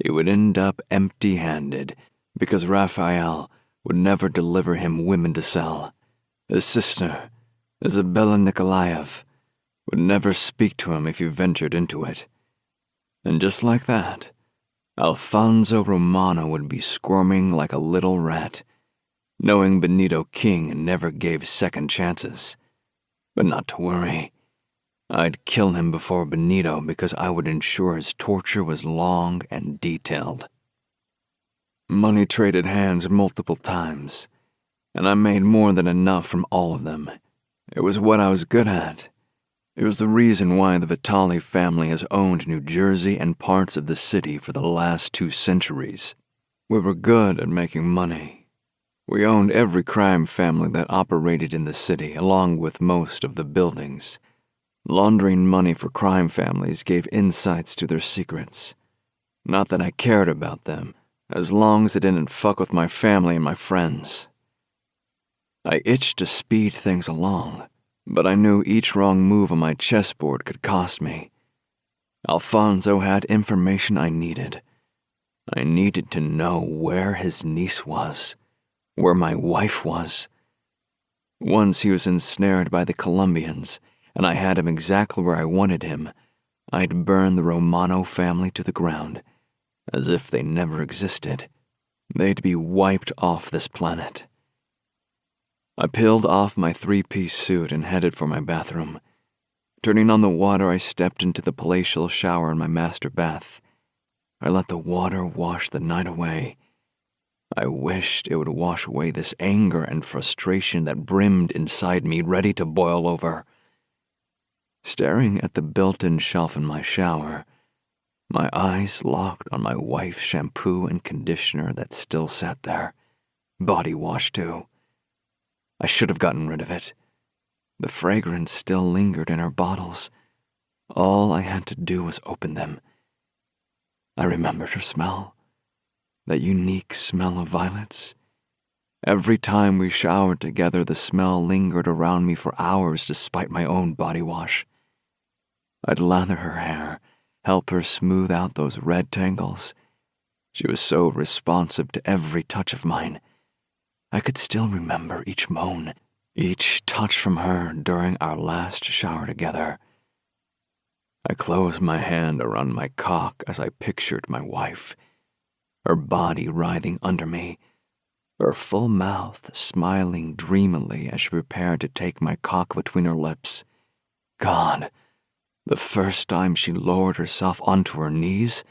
He would end up empty-handed because Raphael would never deliver him women to sell. His sister, Isabella Nikolaev, would never speak to him if he ventured into it. And just like that, Alfonso Romano would be squirming like a little rat, knowing Benito King never gave second chances. But not to worry. I'd kill him before Benito because I would ensure his torture was long and detailed. Money traded hands multiple times, and I made more than enough from all of them. It was what I was good at. It was the reason why the Vitale family has owned New Jersey and parts of the city for the last 2 centuries. We were good at making money. We owned every crime family that operated in the city, along with most of the buildings. Laundering money for crime families gave insights to their secrets. Not that I cared about them. as long as it didn't fuck with my family and my friends. I itched to speed things along, but I knew each wrong move on my chessboard could cost me. Alfonso had information I needed. I needed to know where his niece was, where my wife was. Once he was ensnared by the Colombians, and I had him exactly where I wanted him, I'd burn the Romano family to the ground, as if they never existed. They'd be wiped off this planet. I peeled off my three-piece suit and headed for my bathroom. Turning on the water, I stepped into the palatial shower in my master bath. I let the water wash the night away. I wished it would wash away this anger and frustration that brimmed inside me, ready to boil over. Staring at the built-in shelf in my shower, my eyes locked on my wife's shampoo and conditioner that still sat there. Body wash, too. I should have gotten rid of it. The fragrance still lingered in her bottles. All I had to do was open them. I remembered her smell, that unique smell of violets. Every time we showered together, the smell lingered around me for hours despite my own body wash. I'd lather her hair, help her smooth out those red tangles. She was so responsive to every touch of mine. I could still remember each moan, each touch from her during our last shower together. I closed my hand around my cock as I pictured my wife, her body writhing under me, her full mouth smiling dreamily as she prepared to take my cock between her lips. God, the first time she lowered herself onto her knees,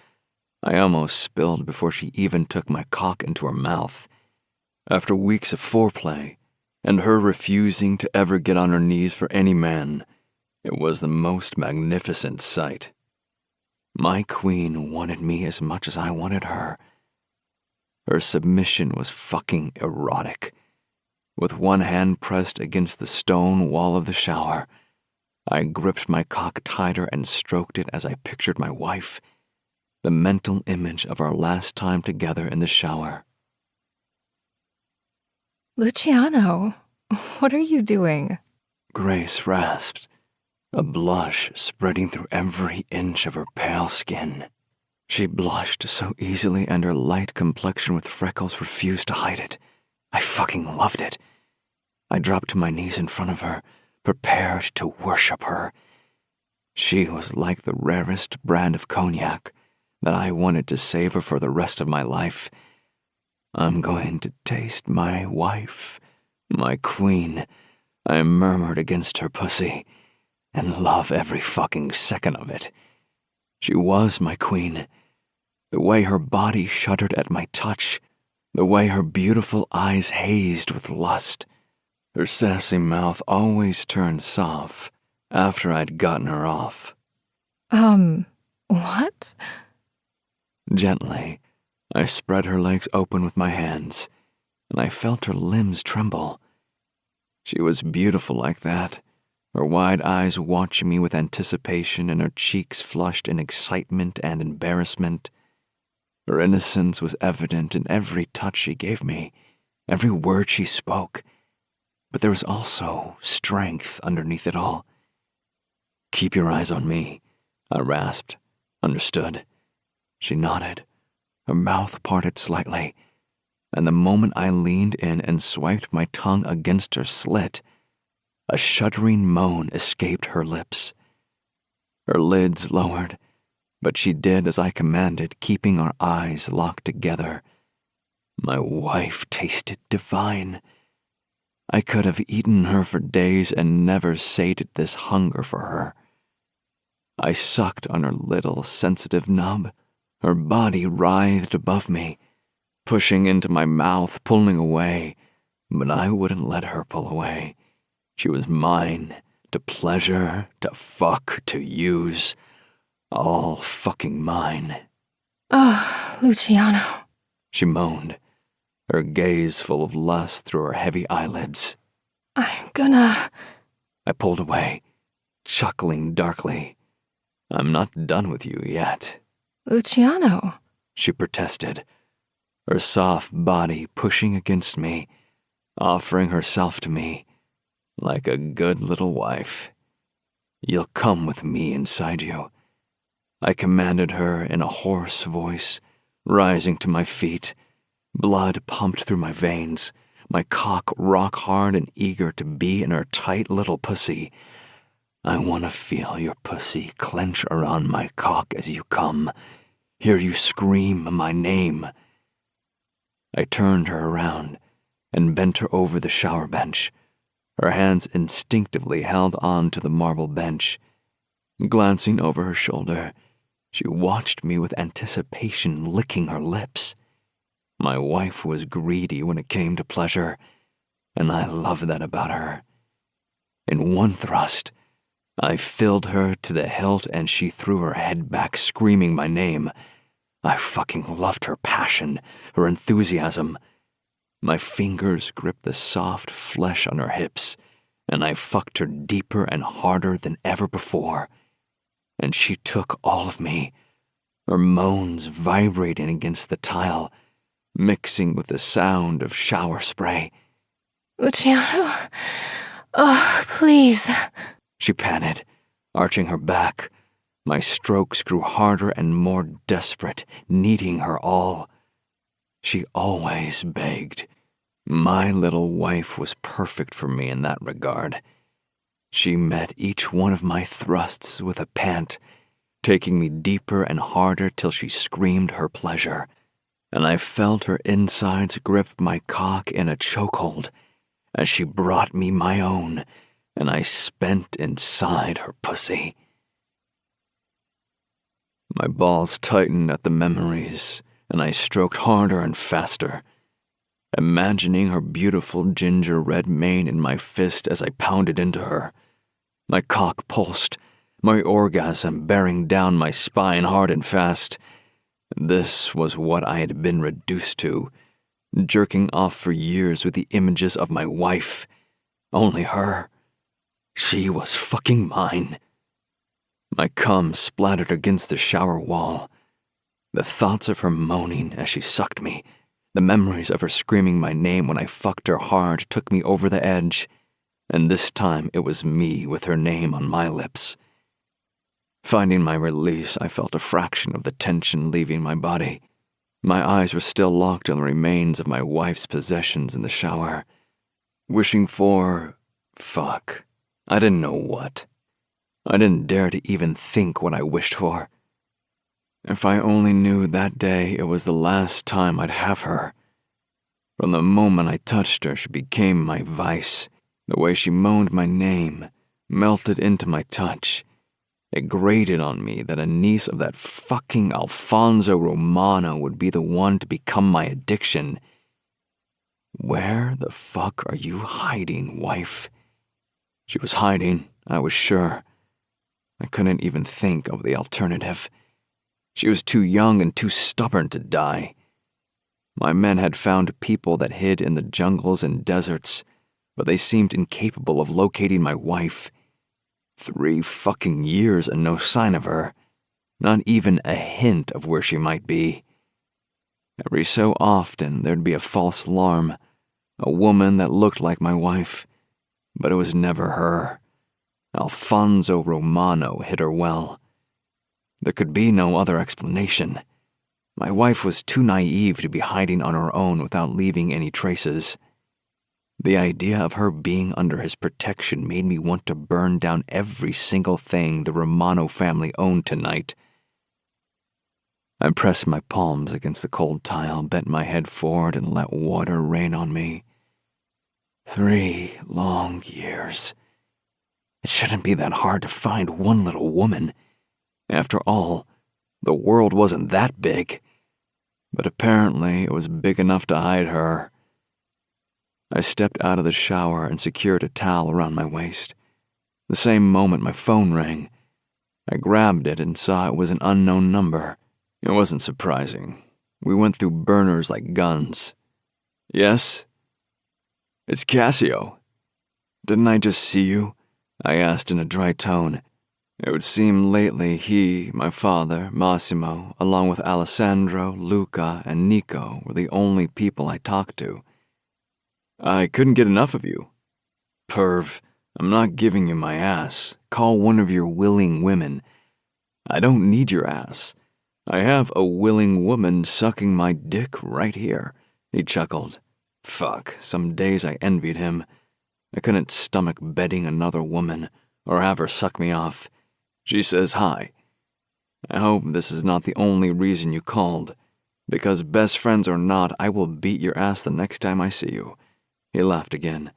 I almost spilled before she even took my cock into her mouth. After weeks of foreplay, and her refusing to ever get on her knees for any man, it was the most magnificent sight. My queen wanted me as much as I wanted her. Her submission was fucking erotic. With one hand pressed against the stone wall of the shower, I gripped my cock tighter and stroked it as I pictured my wife, the mental image of our last time together in the shower.
Luciano, what are you doing?
Grace rasped, a blush spreading through every inch of her pale skin. She blushed so easily, and her light complexion with freckles refused to hide it. I fucking loved it. I dropped to my knees in front of her, prepared to worship her. She was like the rarest brand of cognac that I wanted to savor for the rest of my life. I'm going to taste my wife, my queen, I murmured against her pussy, and love every fucking second of it. She was my queen. The way her body shuddered at my touch, the way her beautiful eyes hazed with lust. Her sassy mouth always turned soft after I'd gotten her off.
What?
Gently, I spread her legs open with my hands, and I felt her limbs tremble. She was beautiful like that, her wide eyes watching me with anticipation and her cheeks flushed in excitement and embarrassment. Her innocence was evident in every touch she gave me, every word she spoke, but there was also strength underneath it all. "Keep your eyes on me," I rasped. "Understood." She nodded. Her mouth parted slightly, and the moment I leaned in and swiped my tongue against her slit, a shuddering moan escaped her lips. Her lids lowered, but she did as I commanded, keeping our eyes locked together. My wife tasted divine. I could have eaten her for days and never sated this hunger for her. I sucked on her little sensitive nub. Her body writhed above me, pushing into my mouth, pulling away, but I wouldn't let her pull away. She was mine, to pleasure, to fuck, to use, all fucking mine.
Luciano.
She moaned, her gaze full of lust through her heavy eyelids.
I'm gonna...
I pulled away, chuckling darkly. "I'm not done with you yet."
Luciano.
She protested. her soft body pushing against me, offering herself to me like a good little wife. "You'll come with me inside you," I commanded her in a hoarse voice, rising to my feet, blood pumped through my veins, my cock rock hard and eager to be in her tight little pussy. "I want to feel your pussy clench around my cock as you come, hear you scream my name." I turned her around and bent her over the shower bench. Her hands instinctively held on to the marble bench. Glancing over her shoulder, she watched me with anticipation, licking her lips. My wife was greedy when it came to pleasure, and I loved that about her. In one thrust, I filled her to the hilt and she threw her head back, screaming my name. I fucking loved her passion, her enthusiasm. My fingers gripped the soft flesh on her hips, and I fucked her deeper and harder than ever before. And she took all of me, her moans vibrating against the tile, mixing with the sound of shower spray.
"Luciano, oh, please,"
she panted, arching her back. My strokes grew harder and more desperate, needing her all. She always begged. My little wife was perfect for me in that regard. She met each one of my thrusts with a pant, taking me deeper and harder till she screamed her pleasure, and I felt her insides grip my cock in a chokehold as she brought me my own, and I spent inside her pussy. My balls tightened at the memories, and I stroked harder and faster, imagining her beautiful ginger red mane in my fist as I pounded into her. My cock pulsed, my orgasm bearing down my spine hard and fast. This was what I had been reduced to, jerking off for years with the images of my wife. Only her. She was fucking mine. My cum splattered against the shower wall. The thoughts of her moaning as she sucked me, the memories of her screaming my name when I fucked her hard took me over the edge, and this time it was me with her name on my lips. Finding my release, I felt a fraction of the tension leaving my body. My eyes were still locked on the remains of my wife's possessions in the shower, wishing for... fuck. I didn't know what. I didn't dare to even think what I wished for. If I only knew that day it was the last time I'd have her. From the moment I touched her, she became my vice. The way she moaned my name melted into my touch. It grated on me that a niece of that fucking Alfonso Romano would be the one to become my addiction. Where the fuck are you hiding, wife? She was hiding, I was sure. I couldn't even think of the alternative. She was too young and too stubborn to die. My men had found people that hid in the jungles and deserts, but they seemed incapable of locating my wife. 3 fucking years and no sign of her. Not even a hint of where she might be. Every so often there'd be a false alarm, a woman that looked like my wife, but it was never her. Alfonso Romano hit her well. There could be no other explanation. My wife was too naive to be hiding on her own without leaving any traces. The idea of her being under his protection made me want to burn down every single thing the Romano family owned tonight. I pressed my palms against the cold tile, bent my head forward, and let water rain on me. 3 long years. It shouldn't be that hard to find one little woman. After all, the world wasn't that big. But apparently it was big enough to hide her. I stepped out of the shower and secured a towel around my waist. The same moment my phone rang. I grabbed it and saw it was an unknown number. It wasn't surprising. We went through burners like guns. "Yes? It's Cassio. Didn't I just see you?" I asked in a dry tone, It would seem lately he, my father, Massimo, along with Alessandro, Luca, and Nico were the only people I talked to. I couldn't get enough of you. Perv, I'm not giving you my ass. Call one of your willing women. I don't need your ass. I have a willing woman sucking my dick right here. He chuckled. Fuck, some days I envied him. I couldn't stomach bedding another woman or have her suck me off. She says hi. I hope this is not the only reason you called, because best friends or not, I will beat your ass the next time I see you. He laughed again.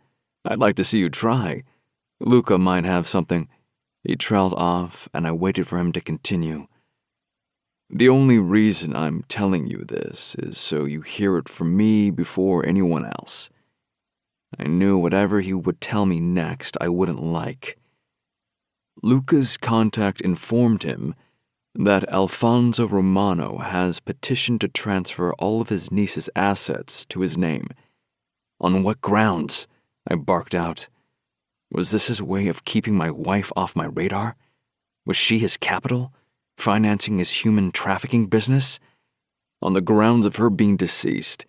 I'd like to see you try. Luca might have something. He trailed off, and I waited for him to continue. The only reason I'm telling you this is so you hear it from me before anyone else. I knew whatever he would tell me next I wouldn't like. Luca's contact informed him that Alfonso Romano has petitioned to transfer all of his niece's assets to his name. On what grounds? I barked out. Was this his way of keeping my wife off my radar? Was she his capital, financing his human trafficking business? On the grounds of her being deceased,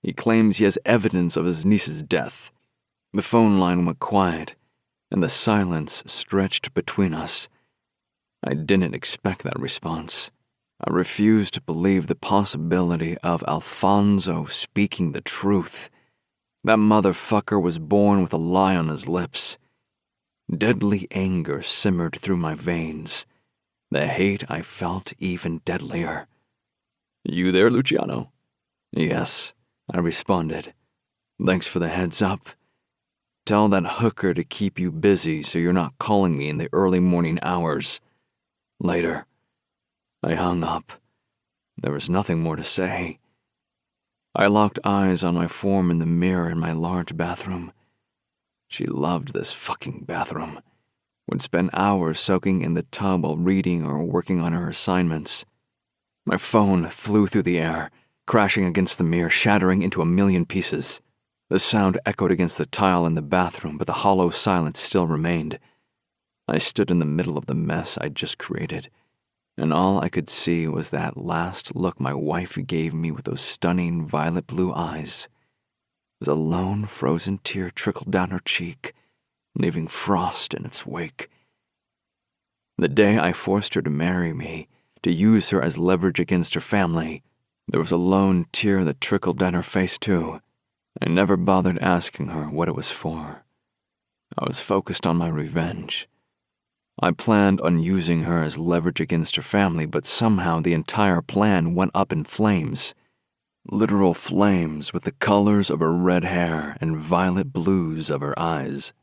he claims he has evidence of his niece's death. The phone line went quiet, and the silence stretched between us. I didn't expect that response. I refused to believe the possibility of Alfonso speaking the truth. That motherfucker was born with a lie on his lips. Deadly anger simmered through my veins. The hate I felt even deadlier. You there, Luciano? Yes, I responded. Thanks for the heads up. Tell that hooker to keep you busy so you're not calling me in the early morning hours. Later. I hung up. There was nothing more to say. I locked eyes on my form in the mirror in my large bathroom. She loved this fucking bathroom. Would spend hours soaking in the tub while reading or working on her assignments. My phone flew through the air, crashing against the mirror, shattering into a million pieces. The sound echoed against the tile in the bathroom, but the hollow silence still remained. I stood in the middle of the mess I'd just created, and all I could see was that last look my wife gave me with those stunning violet blue eyes. As a lone frozen tear trickled down her cheek, leaving frost in its wake. The day I forced her to marry me, to use her as leverage against her family, there was a lone tear that trickled down her face too. I never bothered asking her what it was for. I was focused on my revenge. I planned on using her as leverage against her family, but somehow the entire plan went up in flames. Literal flames with the colors of her red hair and violet blues of her eyes.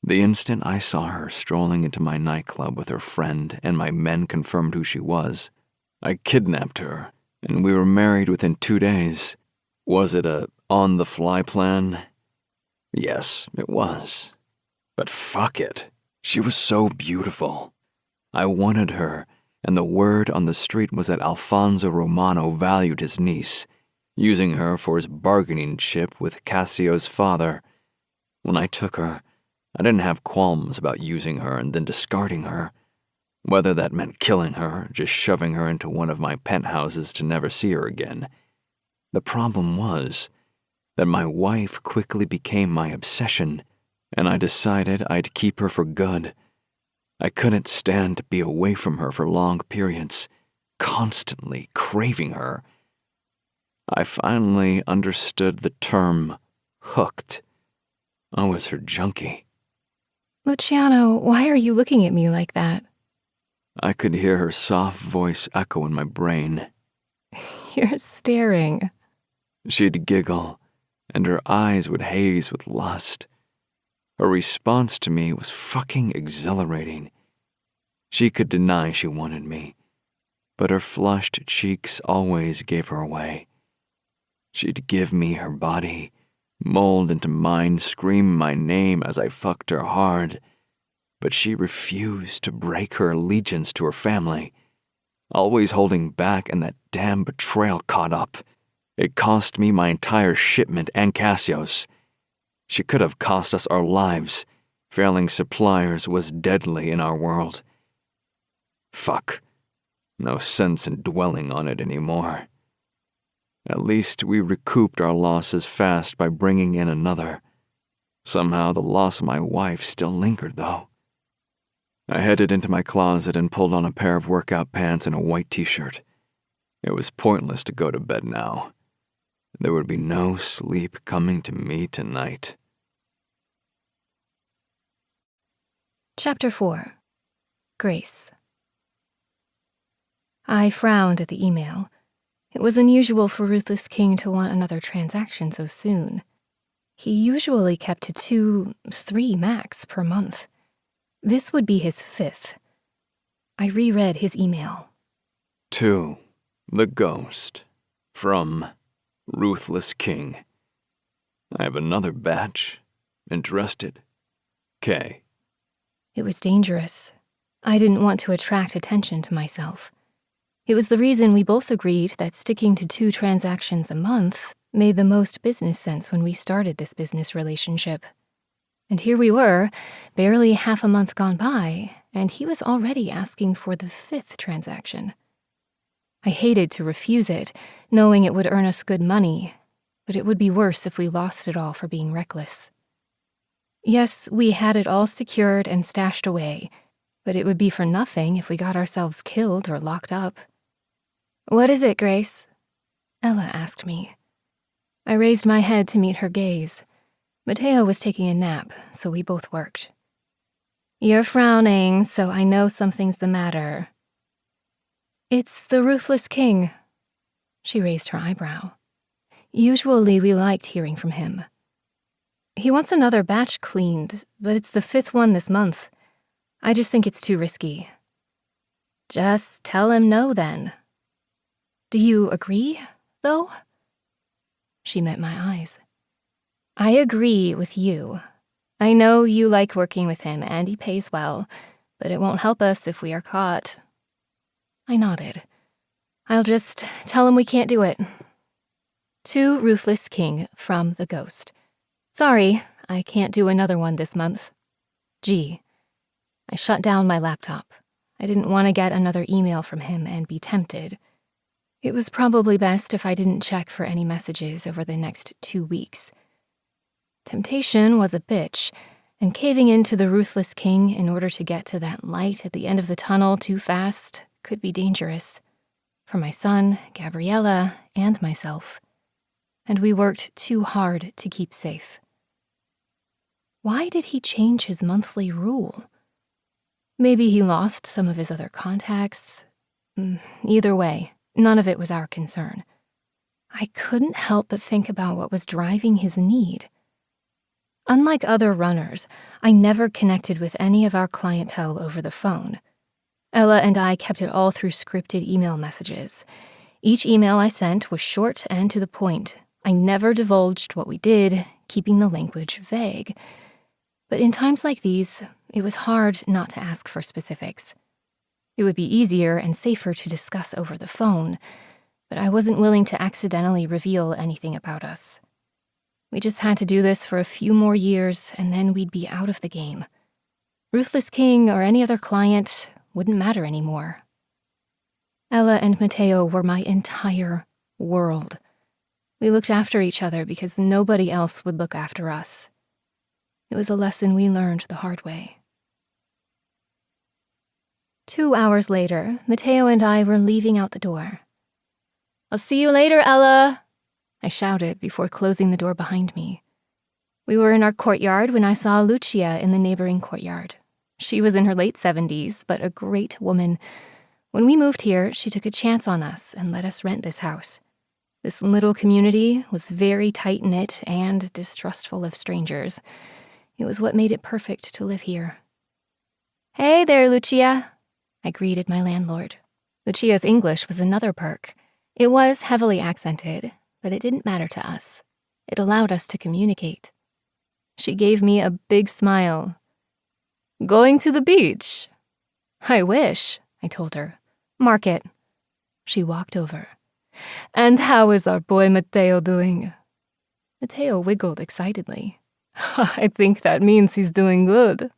The instant I saw her strolling into my nightclub with her friend and my men confirmed who she was, I kidnapped her, and we were married within 2 days. Was it a on-the-fly plan? Yes, it was. But fuck it. She was so beautiful. I wanted her, and the word on the street was that Alfonso Romano valued his niece, using her for his bargaining chip with Cassio's father. When I took her, I didn't have qualms about using her and then discarding her. Whether that meant killing her or just shoving her into one of my penthouses to never see her again. The problem was that my wife quickly became my obsession, and I decided I'd keep her for good. I couldn't stand to be away from her for long periods, constantly craving her. I finally understood the term hooked. I was her junkie.
Luciano, why are you looking at me like that?
I could hear her soft voice echo in my brain.
You're staring.
She'd giggle, and her eyes would haze with lust. Her response to me was fucking exhilarating. She could deny she wanted me, but her flushed cheeks always gave her away. She'd give me her body, mold into mine, scream my name as I fucked her hard, but she refused to break her allegiance to her family, always holding back, and that damn betrayal caught up. It cost me my entire shipment and Cassio's. She could have cost us our lives. Failing suppliers was deadly in our world. Fuck. No sense in dwelling on it anymore. At least we recouped our losses fast by bringing in another. Somehow the loss of my wife still lingered, though. I headed into my closet and pulled on a pair of workout pants and a white t-shirt. It was pointless to go to bed now. There would be no sleep coming to me tonight.
Chapter 4. Grace. I frowned at the email. It was unusual for Ruthless King to want another transaction so soon. He usually kept to 2, 3 max per month. This would be his 5th. I reread his email.
To the Ghost. From Ruthless King. I have another batch. Interested. K.
It was dangerous. I didn't want to attract attention to myself. It was the reason we both agreed that sticking to 2 transactions a month made the most business sense when we started this business relationship. And here we were, barely half a month gone by, and he was already asking for the 5th transaction. I hated to refuse it, knowing it would earn us good money, but it would be worse if we lost it all for being reckless. Yes, we had it all secured and stashed away, but it would be for nothing if we got ourselves killed or locked up. "What is it, Grace?" Ella asked me. I raised my head to meet her gaze. Mateo was taking a nap, so we both worked. "You're frowning, so I know something's the matter." "It's the Ruthless King." She raised her eyebrow. Usually we liked hearing from him. "He wants another batch cleaned, but it's the 5th one this month. I just think it's too risky." "Just tell him no, then." "Do you agree, though?" She met my eyes. "I agree with you. I know you like working with him and he pays well, but it won't help us if we are caught." I nodded. "I'll just tell him we can't do it." To Ruthless King from the Ghost. "Sorry, I can't do another one this month. G." I shut down my laptop. I didn't want to get another email from him and be tempted. It was probably best if I didn't check for any messages over the next 2 weeks. Temptation was a bitch, and caving in to the Ruthless King in order to get to that light at the end of the tunnel too fast could be dangerous. For my son, Gabriella, and myself. And we worked too hard to keep safe. Why did he change his monthly rule? Maybe he lost some of his other contacts. Either way, none of it was our concern. I couldn't help but think about what was driving his need. Unlike other runners, I never connected with any of our clientele over the phone. Ella and I kept it all through scripted email messages. Each email I sent was short and to the point. I never divulged what we did, keeping the language vague. But in times like these, it was hard not to ask for specifics. It would be easier and safer to discuss over the phone, but I wasn't willing to accidentally reveal anything about us. We just had to do this for a few more years, and then we'd be out of the game. Ruthless King or any other client wouldn't matter anymore. Ella and Mateo were my entire world. We looked after each other because nobody else would look after us. It was a lesson we learned the hard way. 2 hours later, Mateo and I were leaving out the door. "I'll see you later, Ella," I shouted before closing the door behind me. We were in our courtyard when I saw Lucia in the neighboring courtyard. She was in her late 70s, but a great woman. When we moved here, she took a chance on us and let us rent this house. This little community was very tight-knit and distrustful of strangers. It was what made it perfect to live here. "Hey there, Lucia," I greeted my landlord. Lucia's English was another perk. It was heavily accented, but it didn't matter to us. It allowed us to communicate. She gave me a big smile. "Going to the beach?" "I wish," I told her. "Mark it." She walked over. "And how is our boy Mateo doing?" Mateo wiggled excitedly. I think that means he's doing good.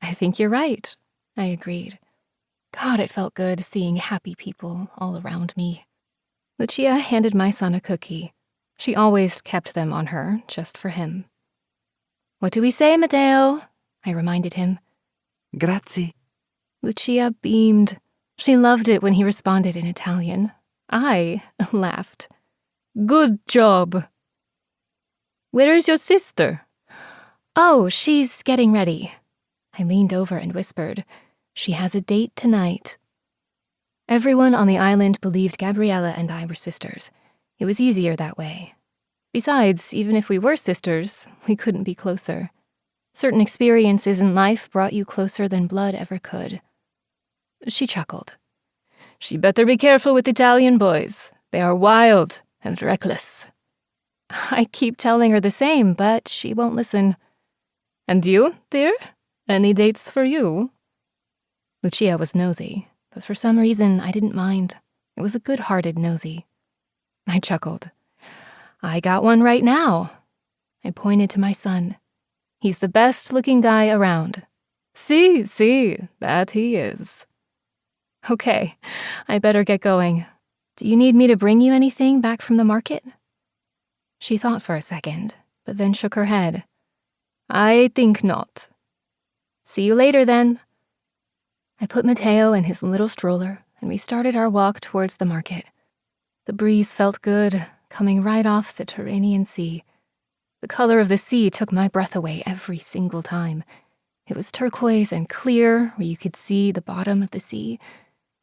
I think you're right, I agreed. God, it felt good seeing happy people all around me. Lucia handed my son a cookie. She always kept them on her, just for him. What do we say, Matteo? I reminded him.
Grazie.
Lucia beamed. She loved it when he responded in Italian. I laughed. Good job. Where is your sister? Oh, she's getting ready. I leaned over and whispered, she has a date tonight. Everyone on the island believed Gabriella and I were sisters. It was easier that way. Besides, even if we were sisters, we couldn't be closer. Certain experiences in life brought you closer than blood ever could. She chuckled. She better be careful with Italian boys. They are wild and reckless. I keep telling her the same, but she won't listen. And you, dear? Any dates for you? Lucia was nosy, but for some reason I didn't mind. It was a good-hearted nosy. I chuckled. I got one right now. I pointed to my son. He's the best-looking guy around. See, that he is. Okay, I better get going. Do you need me to bring you anything back from the market? She thought for a second, but then shook her head. I think not. See you later, then. I put Matteo in his little stroller, and we started our walk towards the market. The breeze felt good, coming right off the Tyrrhenian Sea. The color of the sea took my breath away every single time. It was turquoise and clear, where you could see the bottom of the sea,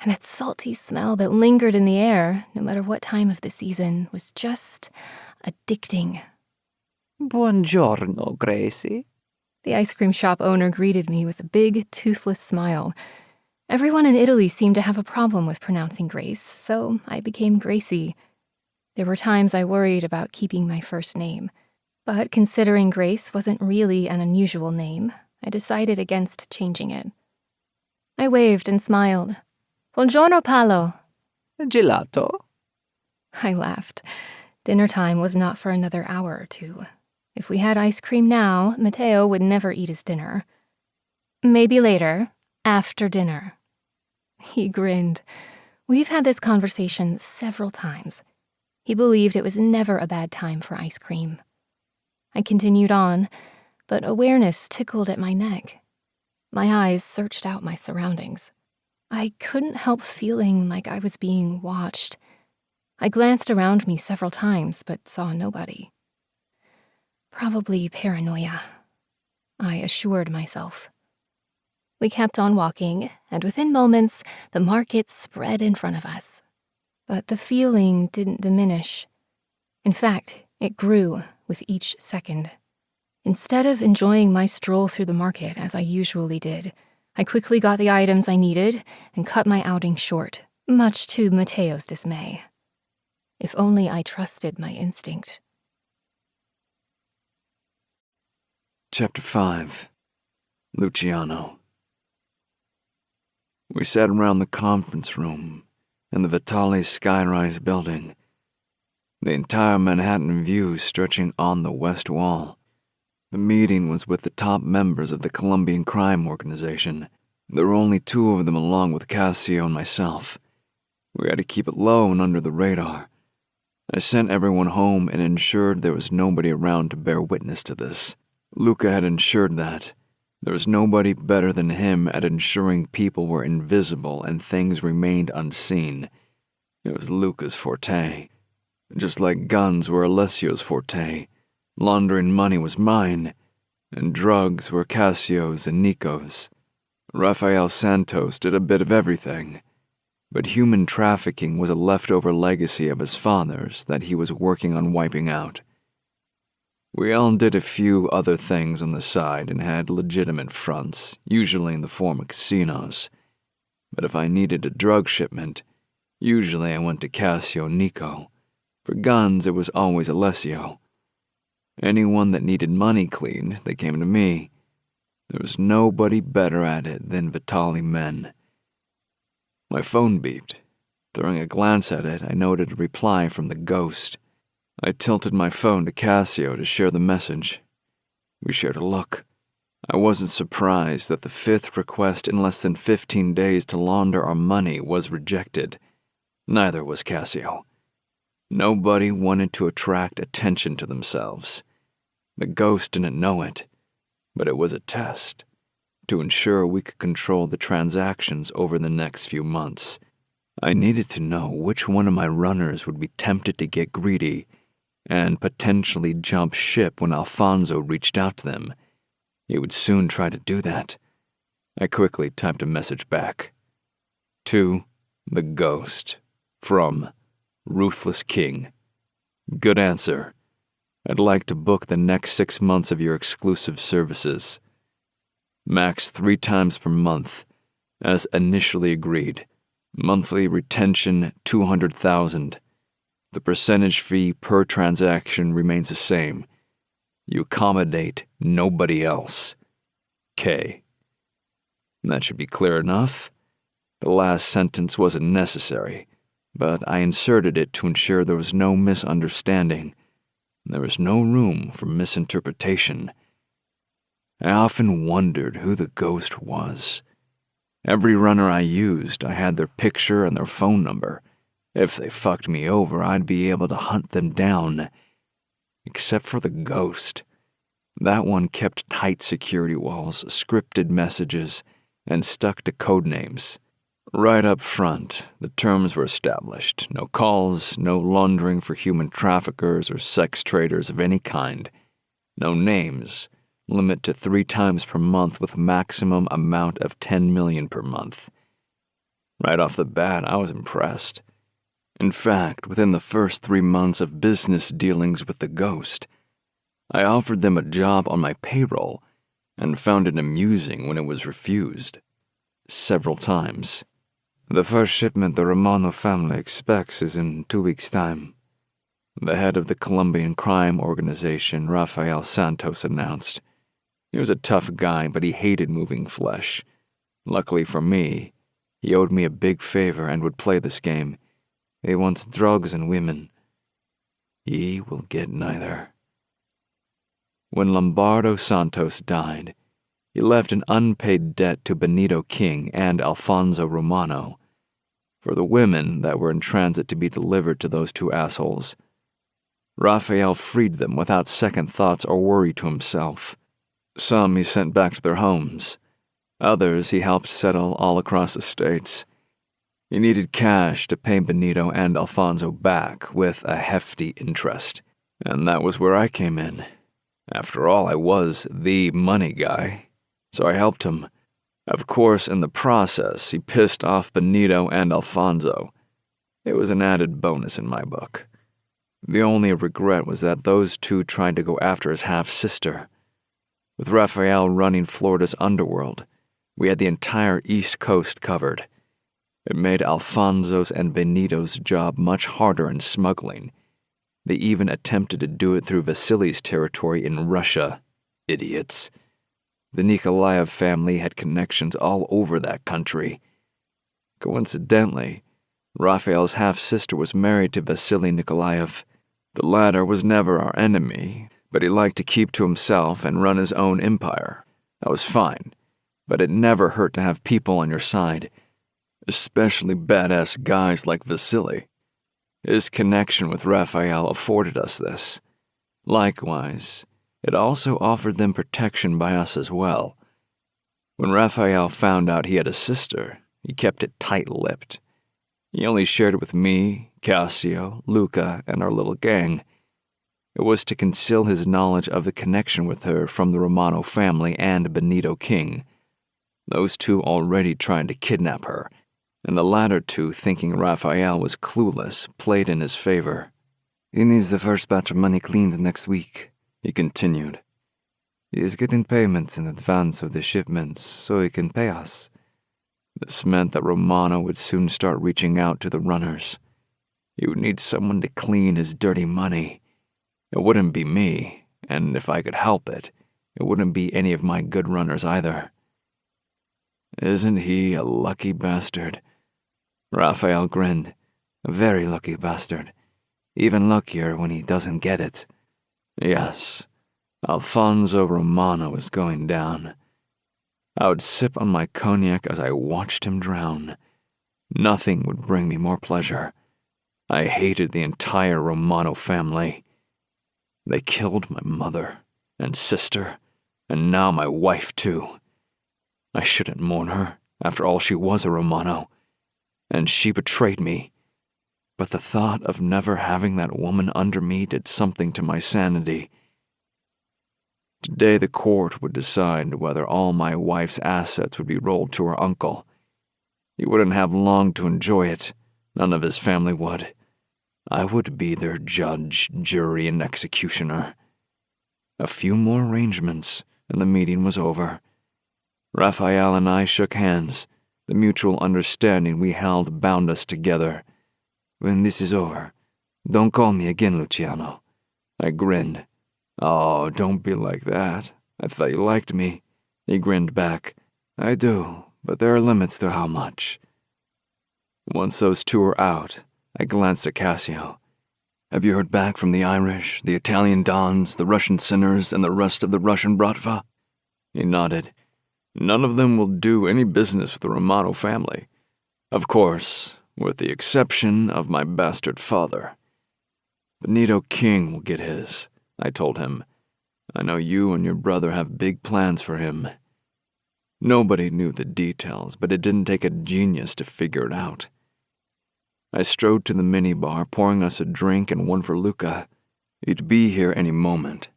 and that salty smell that lingered in the air, no matter what time of the season, was just addicting.
Buongiorno, Gracie.
The ice cream shop owner greeted me with a big, toothless smile. Everyone in Italy seemed to have a problem with pronouncing Grace, so I became Gracie. There were times I worried about keeping my first name, but considering Grace wasn't really an unusual name, I decided against changing it. I waved and smiled. Buongiorno, Paolo.
Gelato?
I laughed. Dinner time was not for another hour or two. If we had ice cream now, Matteo would never eat his dinner. Maybe later, after dinner. He grinned. We've had this conversation several times. He believed it was never a bad time for ice cream. I continued on, but awareness tickled at my neck. My eyes searched out my surroundings. I couldn't help feeling like I was being watched. I glanced around me several times, but saw nobody. Probably paranoia, I assured myself. We kept on walking, and within moments, the market spread in front of us. But the feeling didn't diminish. In fact, it grew with each second. Instead of enjoying my stroll through the market as I usually did, I quickly got the items I needed and cut my outing short, much to Matteo's dismay. If only I trusted my instinct.
Chapter 5. Luciano. We sat around the conference room in the Vitale skyrise building, the entire Manhattan view stretching on the west wall. The meeting was with the top members of the Colombian crime organization. There were only two of them along with Cassio and myself. We had to keep it low and under the radar. I sent everyone home and ensured there was nobody around to bear witness to this. Luca had ensured that. There was nobody better than him at ensuring people were invisible and things remained unseen. It was Luca's forte. Just like guns were Alessio's forte, laundering money was mine, and drugs were Cassio's and Nico's. Rafael Santos did a bit of everything, but human trafficking was a leftover legacy of his father's that he was working on wiping out. We all did a few other things on the side and had legitimate fronts, usually in the form of casinos. But if I needed a drug shipment, usually I went to Cassio Nico. For guns, it was always Alessio. Anyone that needed money cleaned, they came to me. There was nobody better at it than Vitale men. My phone beeped. Throwing a glance at it, I noted a reply from the ghost. I tilted my phone to Cassio to share the message. We shared a look. I wasn't surprised that the fifth request in less than 15 days to launder our money was rejected. Neither was Cassio. Nobody wanted to attract attention to themselves. The ghost didn't know it, but it was a test to ensure we could control the transactions over the next few months. I needed to know which one of my runners would be tempted to get greedy and potentially jump ship when Alfonso reached out to them. He would soon try to do that. I quickly typed a message back. To the ghost. From Ruthless King. Good answer. I'd like to book the next 6 months of your exclusive services. Max 3 times per month, as initially agreed. Monthly retention 200,000. The percentage fee per transaction remains the same. You accommodate nobody else. K. That should be clear enough. The last sentence wasn't necessary, but I inserted it to ensure there was no misunderstanding. There was no room for misinterpretation. I often wondered who the ghost was. Every runner I used, I had their picture and their phone number. If they fucked me over, I'd be able to hunt them down. Except for the ghost. That one kept tight security walls, scripted messages, and stuck to code names. Right up front, the terms were established. No calls, no laundering for human traffickers or sex traders of any kind. No names. Limit to 3 times per month with maximum amount of 10 million per month. Right off the bat, I was impressed. In fact, within the first 3 months of business dealings with the ghost, I offered them a job on my payroll and found it amusing when it was refused. Several times.
The first shipment the Romano family expects is in 2 weeks' time,
the head of the Colombian crime organization, Rafael Santos, announced. He was a tough guy, but he hated moving flesh. Luckily for me, he owed me a big favor and would play this game.
He wants drugs and women.
He will get neither. When Lombardo Santos died, he left an unpaid debt to Benito King and Alfonso Romano for the women that were in transit to be delivered to those 2 assholes. Rafael freed them without second thoughts or worry to himself. Some he sent back to their homes. Others he helped settle all across the states. He needed cash to pay Benito and Alfonso back with a hefty interest, and that was where I came in. After all, I was the money guy, so I helped him. Of course, in the process, he pissed off Benito and Alfonso. It was an added bonus in my book. The only regret was that those 2 tried to go after his half-sister. With Rafael running Florida's underworld, we had the entire East Coast covered. It made Alfonso's and Benito's job much harder in smuggling. They even attempted to do it through Vasili's territory in Russia. Idiots. The Nikolaev family had connections all over that country. Coincidentally, Rafael's half-sister was married to Vasily Nikolaev. The latter was never our enemy, but he liked to keep to himself and run his own empire. That was fine, but it never hurt to have people on your side, especially badass guys like Vasily. His connection with Rafael afforded us this. Likewise, it also offered them protection by us as well. When Rafael found out he had a sister, he kept it tight-lipped. He only shared it with me, Cassio, Luca, and our little gang. It was to conceal his knowledge of the connection with her from the Romano family and Benito King. Those 2 already tried to kidnap her, and the latter 2, thinking Rafael was clueless, played in his favor.
He needs the first batch of money cleaned next week,
he continued.
He is getting payments in advance of the shipments so he can pay us.
This meant that Romano would soon start reaching out to the runners. He would need someone to clean his dirty money. It wouldn't be me, and if I could help it, it wouldn't be any of my good runners either. Isn't he a lucky bastard? Rafael grinned.
A very lucky bastard. Even luckier when he doesn't get it.
Yes.
Alfonso Romano was going down. I would sip on my cognac as I watched him drown. Nothing would bring me more pleasure. I hated the entire Romano family. They killed my mother and sister, and now my wife too. I shouldn't mourn her. After all, she was a Romano, and she betrayed me. But the thought of never having that woman under me did something to my sanity. Today the court would decide whether all my wife's assets would be rolled to her uncle. He wouldn't have long to enjoy it. None of his family would. I would be their judge, jury, and executioner. A few more arrangements, and the meeting was over. Raphael and I shook hands. The mutual understanding we held bound us together. When this is over, don't call me again, Luciano. I grinned. Oh, don't be like that. I thought you liked me. He grinned back. I do, but there are limits to how much. Once those two were out, I glanced at Cassio. Have you heard back from the Irish, the Italian Dons, the Russian sinners, and the rest of the Russian bratva? He nodded. None of them will do any business with the Romano family. Of course, with the exception of my bastard father. Benito King will get his, I told him. I know you and your brother have big plans for him. Nobody knew the details, but it didn't take a genius to figure it out. I strode to the minibar, pouring us a drink and one for Luca. He'd be here any moment.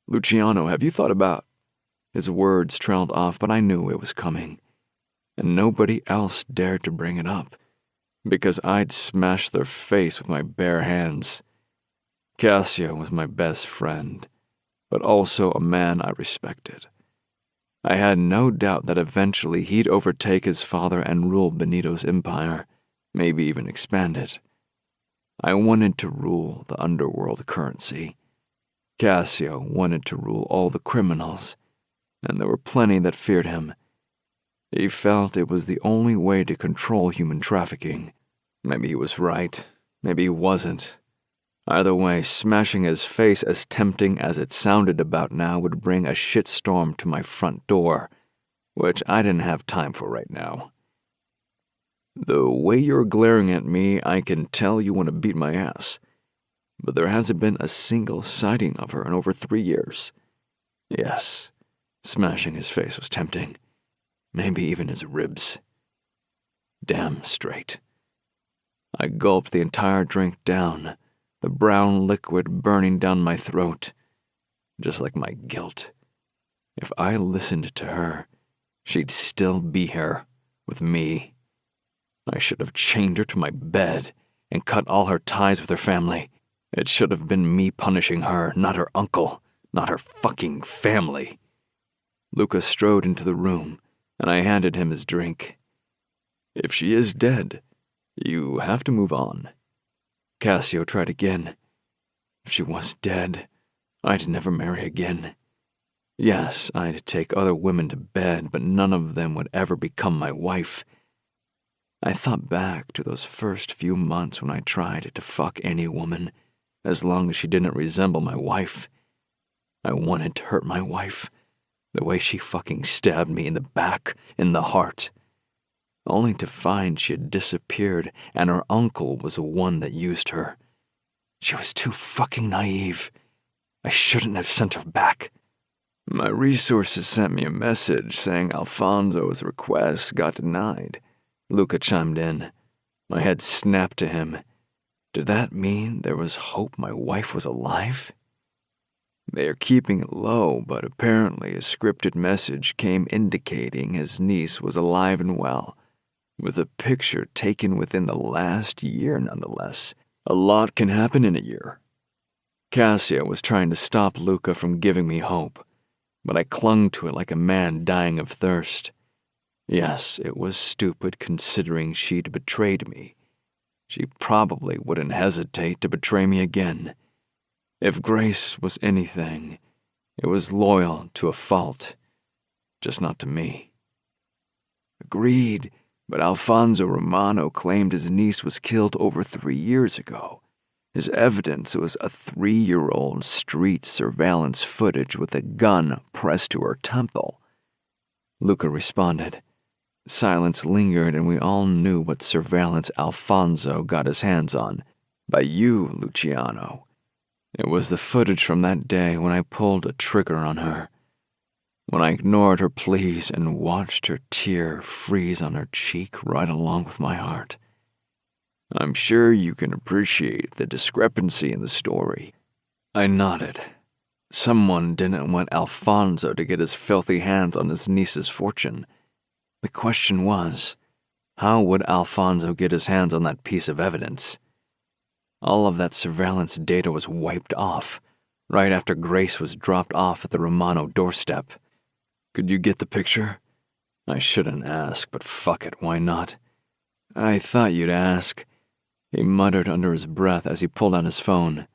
Luciano, have you thought about... His words trailed off, but I knew it was coming. And nobody else dared to bring it up, because I'd smash their face with my bare hands. Cassio was my best friend, but also a man I respected. I had no doubt that eventually he'd overtake his father and rule Benito's empire, maybe even expand it. I wanted to rule the underworld currency. Cassio wanted to rule all the criminals, and there were plenty that feared him. He felt it was the only way to control human trafficking. Maybe he was right, maybe he wasn't. Either way, smashing his face, as tempting as it sounded about now, would bring a shitstorm to my front door, which I didn't have time for right now. The way you're glaring at me, I can tell you want to beat my ass. But there hasn't been a single sighting of her in over 3 years. Yes, smashing his face was tempting. Maybe even his ribs. Damn straight. I gulped the entire drink down, the brown liquid burning down my throat, just like my guilt. If I listened to her, she'd still be here, with me. I should have chained her to my bed and cut all her ties with her family. It should have been me punishing her, not her uncle, not her fucking family. Luca strode into the room, and I handed him his drink. If she is dead, you have to move on. Cassio tried again. If she was dead, I'd never marry again. Yes, I'd take other women to bed, but none of them would ever become my wife. I thought back to those first few months when I tried to fuck any woman, as long as she didn't resemble my wife. I wanted to hurt my wife, the way she fucking stabbed me in the back, in the heart, only to find she had disappeared and her uncle was the one that used her. She was too fucking naive. I shouldn't have sent her back. My resources sent me a message saying Alfonso's request got denied. Luca chimed in. My head snapped to him. Did that mean there was hope my wife was alive? They are keeping it low, but apparently a scripted message came indicating his niece was alive and well, with a picture taken within the last year nonetheless. A lot can happen in a year. Cassio was trying to stop Luca from giving me hope, but I clung to it like a man dying of thirst. Yes, it was stupid considering she'd betrayed me. She probably wouldn't hesitate to betray me again. If Grace was anything, it was loyal to a fault, just not to me. Agreed, but Alfonso Romano claimed his niece was killed over 3 years ago. His evidence was a 3-year-old street surveillance footage with a gun pressed to her temple. Luca responded. Silence lingered, and we all knew what surveillance Alfonso got his hands on. By you, Luciano. It was the footage from that day when I pulled a trigger on her. When I ignored her pleas and watched her tear freeze on her cheek right along with my heart. I'm sure you can appreciate the discrepancy in the story. I nodded. Someone didn't want Alfonso to get his filthy hands on his niece's fortune. The question was, how would Alfonso get his hands on that piece of evidence? All of that surveillance data was wiped off, right after Grace was dropped off at the Romano doorstep. Could you get the picture? I shouldn't ask, but fuck it, why not? I thought you'd ask, he muttered under his breath as he pulled out his phone.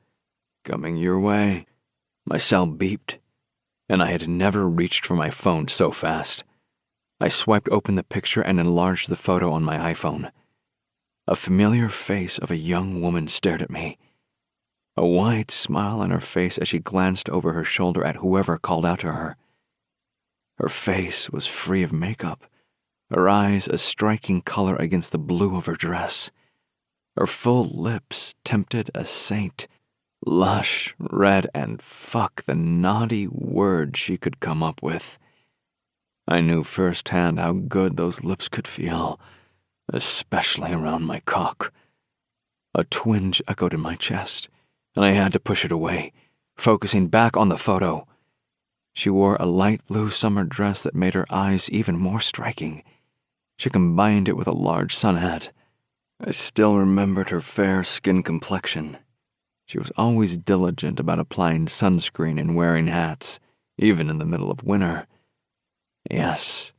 Coming your way. My cell beeped, and I had never reached for my phone so fast. I swiped open the picture and enlarged the photo on my iPhone. A familiar face of a young woman stared at me. A wide smile on her face as she glanced over her shoulder at whoever called out to her. Her face was free of makeup, her eyes a striking color against the blue of her dress. Her full lips tempted a saint, lush, red, and fuck the naughty words she could come up with. I knew firsthand how good those lips could feel, especially around my cock. A twinge echoed in my chest, and I had to push it away, focusing back on the photo. She wore a light blue summer dress that made her eyes even more striking. She combined it with a large sun hat. I still remembered her fair skin complexion. She was always diligent about applying sunscreen and wearing hats, even in the middle of winter. Yes,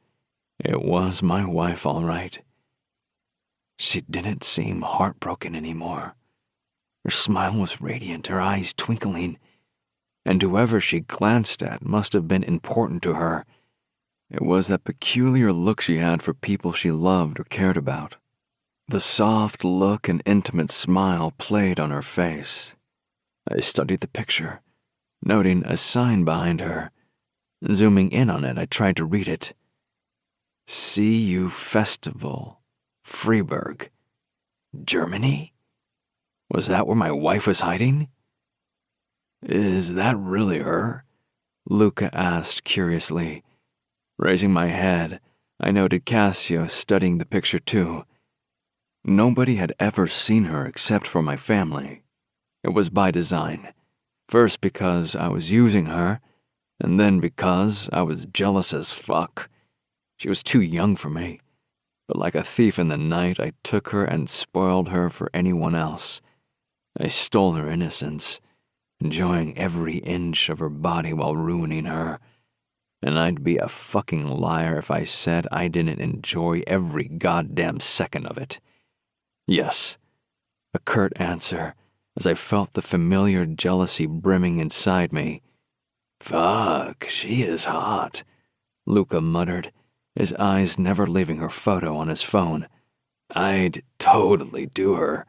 it was my wife, all right. She didn't seem heartbroken anymore. Her smile was radiant, her eyes twinkling, and whoever she glanced at must have been important to her. It was that peculiar look she had for people she loved or cared about. The soft look and intimate smile played on her face. I studied the picture, noting a sign behind her. Zooming in on it, I tried to read it. CU Festival, Freiburg, Germany? Was that where my wife was hiding? Is that really her? Luca asked curiously. Raising my head, I noted Cassio studying the picture too. Nobody had ever seen her except for my family. It was by design. First because I was using her, and then because I was jealous as fuck. She was too young for me, but like a thief in the night, I took her and spoiled her for anyone else. I stole her innocence, enjoying every inch of her body while ruining her. And I'd be a fucking liar if I said I didn't enjoy every goddamn second of it. Yes, a curt answer, as I felt the familiar jealousy brimming inside me. Fuck, she is hot, Luca muttered, his eyes never leaving her photo on his phone. I'd totally do her.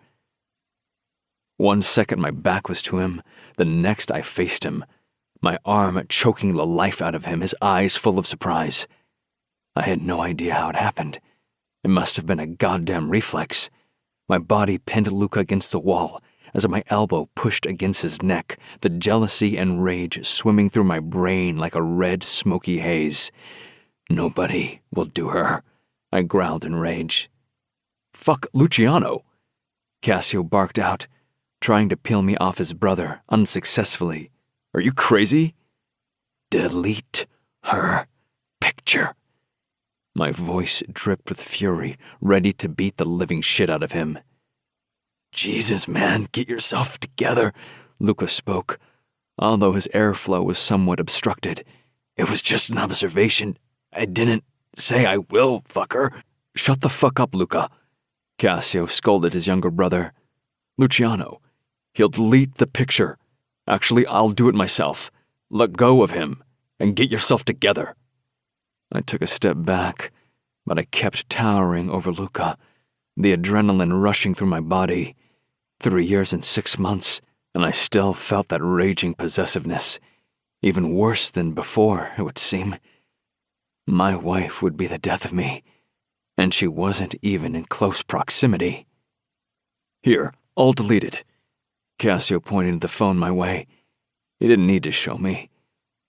1 second my back was to him, the next I faced him, my arm choking the life out of him, his eyes full of surprise. I had no idea how it happened. It must have been a goddamn reflex. My body pinned Luca against the wall, as my elbow pushed against his neck, the jealousy and rage swimming through my brain like a red, smoky haze. Nobody will do her, I growled in rage. Fuck Luciano, Cassio barked out, trying to peel me off his brother, unsuccessfully. Are you crazy? Delete her picture. My voice dripped with fury, ready to beat the living shit out of him. Jesus, man, get yourself together, Luca spoke, although his airflow was somewhat obstructed. It was just an observation. I didn't say I will, fucker. Shut the fuck up, Luca, Cassio scolded his younger brother. Luciano, he'll delete the picture. Actually, I'll do it myself. Let go of him, and get yourself together. I took a step back, but I kept towering over Luca, the adrenaline rushing through my body.
3 years and 6 months, and I still felt that raging possessiveness, even worse than before, it would seem. My wife would be the death of me, and she wasn't even in close proximity. Here, I'll delete it. Cassio pointed the phone my way. He didn't need to show me.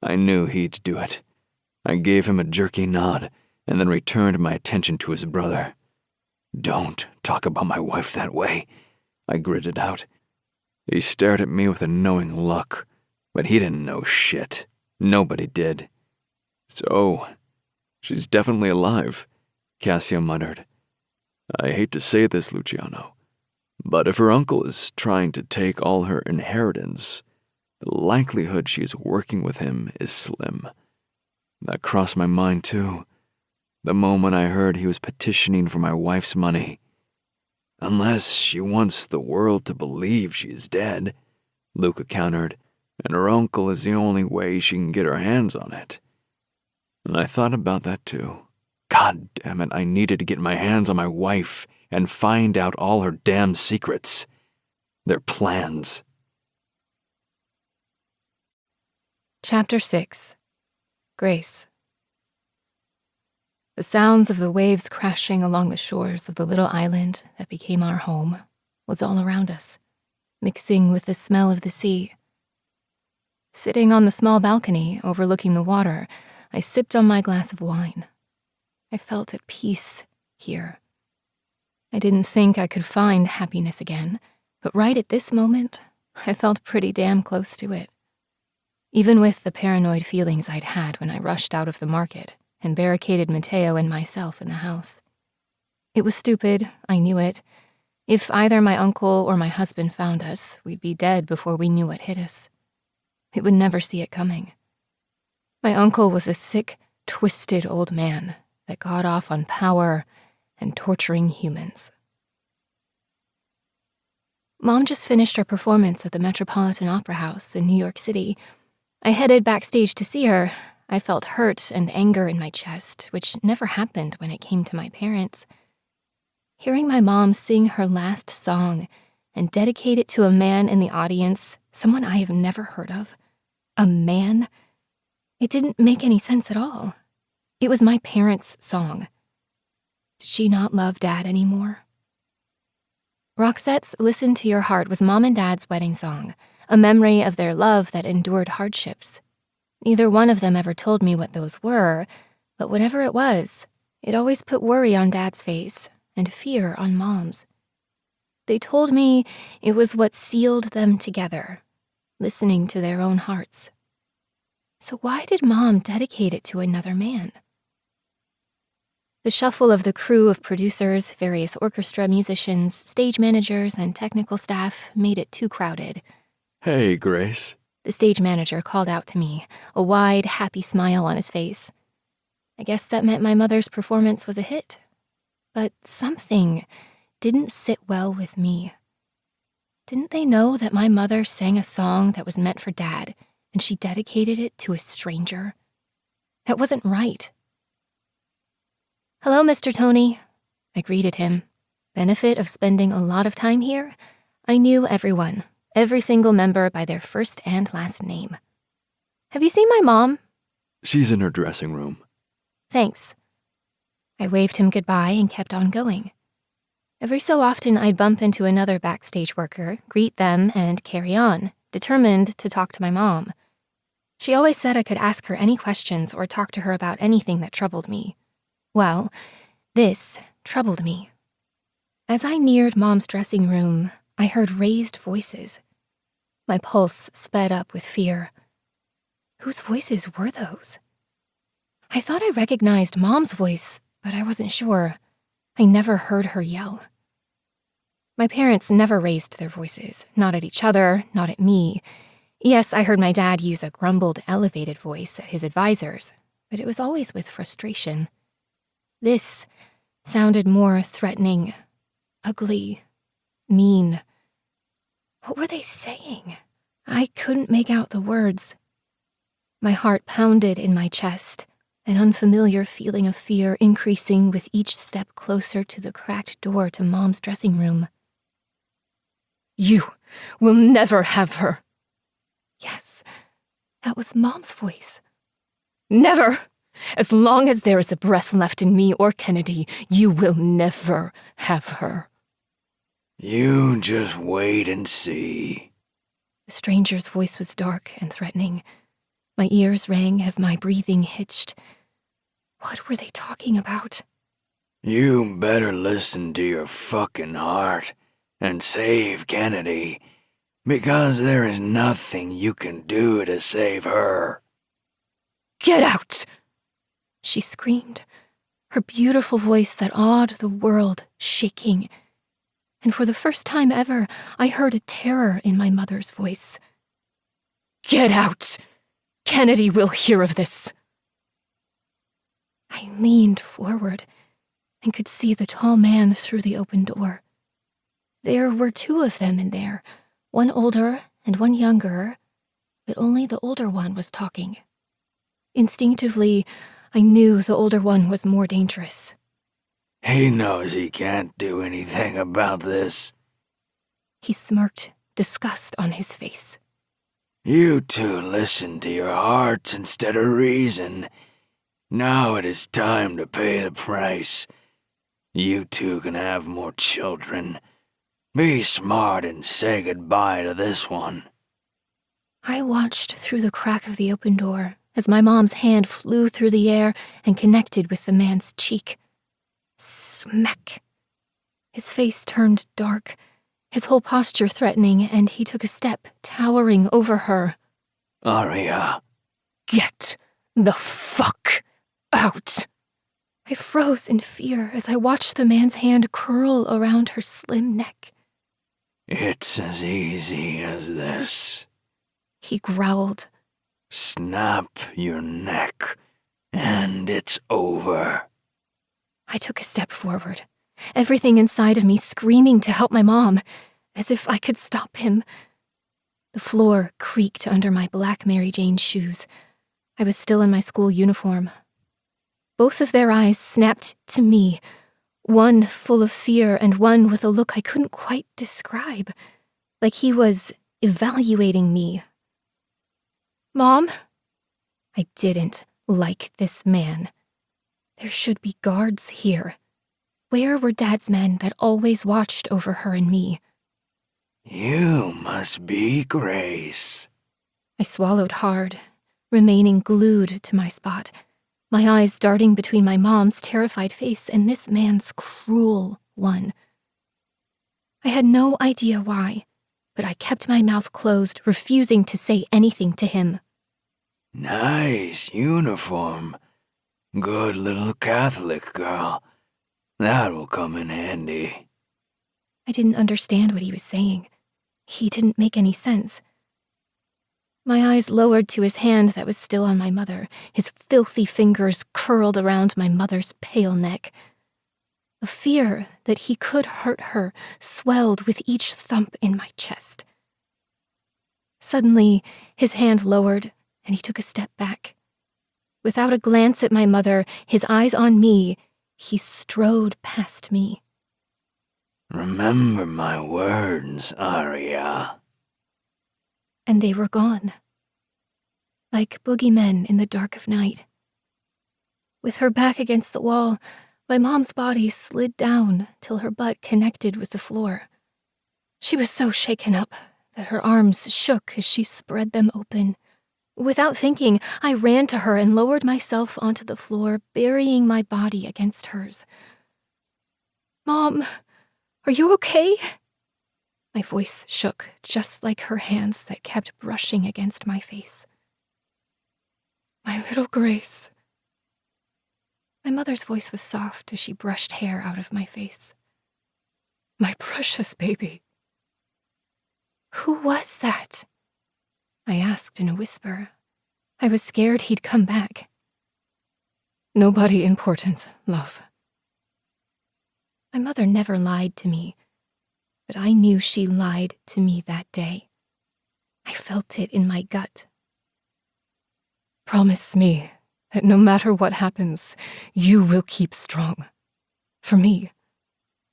I knew he'd do it. I gave him a jerky nod and then returned my attention to his brother. Don't talk about my wife that way, I gritted out. He stared at me with a knowing look, but he didn't know shit. Nobody did. So, she's definitely alive, Cassio muttered. I hate to say this, Luciano, but if her uncle is trying to take all her inheritance, the likelihood she is working with him is slim. That crossed my mind, too, the moment I heard he was petitioning for my wife's money. Unless she wants the world to believe she's dead, Luca countered, and her uncle is the only way she can get her hands on it. And I thought about that, too. God damn it, I needed to get my hands on my wife and find out all her damn secrets. Their plans.
Chapter 6. Grace. The sounds of the waves crashing along the shores of the little island that became our home was all around us, mixing with the smell of the sea. Sitting on the small balcony overlooking the water, I sipped on my glass of wine. I felt at peace here. I didn't think I could find happiness again, but right at this moment, I felt pretty damn close to it. Even with the paranoid feelings I'd had when I rushed out of the market and barricaded Matteo and myself in the house. It was stupid, I knew it. If either my uncle or my husband found us, we'd be dead before we knew what hit us. We would never see it coming. My uncle was a sick, twisted old man that got off on power and torturing humans. Mom just finished her performance at the Metropolitan Opera House in New York City. I headed backstage to see her. I felt hurt and anger in my chest, which never happened when it came to my parents. Hearing my mom sing her last song and dedicate it to a man in the audience, someone I have never heard of, a man, it didn't make any sense at all. It was my parents' song. Did she not love Dad anymore? Roxette's Listen to Your Heart was Mom and Dad's wedding song, a memory of their love that endured hardships. Neither one of them ever told me what those were, but whatever it was, it always put worry on Dad's face and fear on Mom's. They told me it was what sealed them together, listening to their own hearts. So why did Mom dedicate it to another man? The shuffle of the crew of producers, various orchestra musicians, stage managers, and technical staff made it too crowded.
Hey, Grace.
The stage manager called out to me, a wide, happy smile on his face. I guess that meant my mother's performance was a hit. But something didn't sit well with me. Didn't they know that my mother sang a song that was meant for Dad, and she dedicated it to a stranger? That wasn't right. "Hello, Mr. Tony," I greeted him. Benefit of spending a lot of time here? I knew everyone. Every single member by their first and last name. "Have you seen my mom?"
She's in her dressing room.
"Thanks." I waved him goodbye and kept on going. Every so often I'd bump into another backstage worker, greet them, and carry on, determined to talk to my mom. She always said I could ask her any questions or talk to her about anything that troubled me. Well, this troubled me. As I neared Mom's dressing room, I heard raised voices. My pulse sped up with fear. Whose voices were those? I thought I recognized Mom's voice, but I wasn't sure. I never heard her yell. My parents never raised their voices, not at each other, not at me. Yes, I heard my dad use a grumbled, elevated voice at his advisors, but it was always with frustration. This sounded more threatening, ugly, mean. What were they saying? I couldn't make out the words. My heart pounded in my chest, an unfamiliar feeling of fear increasing with each step closer to the cracked door to Mom's dressing room. You will never have her. Yes, that was Mom's voice. Never! As long as there is a breath left in me or Kennedy, you will never have her.
You just wait and see.
The stranger's voice was dark and threatening. My ears rang as my breathing hitched. What were they talking about?
You better listen to your fucking heart and save Kennedy, because there is nothing you can do to save her.
Get out! She screamed, her beautiful voice that awed the world shaking. And for the first time ever, I heard a terror in my mother's voice. Get out! Kennedy will hear of this. I leaned forward and could see the tall man through the open door. There were two of them in there, one older and one younger, but only the older one was talking. Instinctively, I knew the older one was more dangerous.
He knows he can't do anything about this.
He smirked, disgust on his face.
You two listen to your hearts instead of reason. Now it is time to pay the price. You two can have more children. Be smart and say goodbye to this one.
I watched through the crack of the open door as my mom's hand flew through the air and connected with the man's cheek. Smack! His face turned dark, his whole posture threatening, and he took a step, towering over her.
Aria.
Get the fuck out! I froze in fear as I watched the man's hand curl around her slim neck.
It's as easy as this.
He growled.
Snap your neck, and it's over.
I took a step forward, everything inside of me screaming to help my mom, as if I could stop him. The floor creaked under my black Mary Jane shoes. I was still in my school uniform. Both of their eyes snapped to me, one full of fear and one with a look I couldn't quite describe, like he was evaluating me. Mom? I didn't like this man. There should be guards here. Where were Dad's men that always watched over her and me?
You must be Grace.
I swallowed hard, remaining glued to my spot, my eyes darting between my mom's terrified face and this man's cruel one. I had no idea why, but I kept my mouth closed, refusing to say anything to him.
Nice uniform. Good little Catholic girl. That will come in handy.
I didn't understand what he was saying. He didn't make any sense. My eyes lowered to his hand that was still on my mother, his filthy fingers curled around my mother's pale neck. A fear that he could hurt her swelled with each thump in my chest. Suddenly, his hand lowered, and he took a step back. Without a glance at my mother, his eyes on me, he strode past me.
Remember my words, Aria.
And they were gone. Like boogeymen in the dark of night. With her back against the wall, my mom's body slid down till her butt connected with the floor. She was so shaken up that her arms shook as she spread them open. Without thinking, I ran to her and lowered myself onto the floor, burying my body against hers. Mom, are you okay? My voice shook, just like her hands that kept brushing against my face. My little Grace. My mother's voice was soft as she brushed hair out of my face. My precious baby. Who was that? I asked in a whisper. I was scared he'd come back. Nobody important, love. My mother never lied to me, but I knew she lied to me that day. I felt it in my gut. Promise me that no matter what happens, you will keep strong. For me.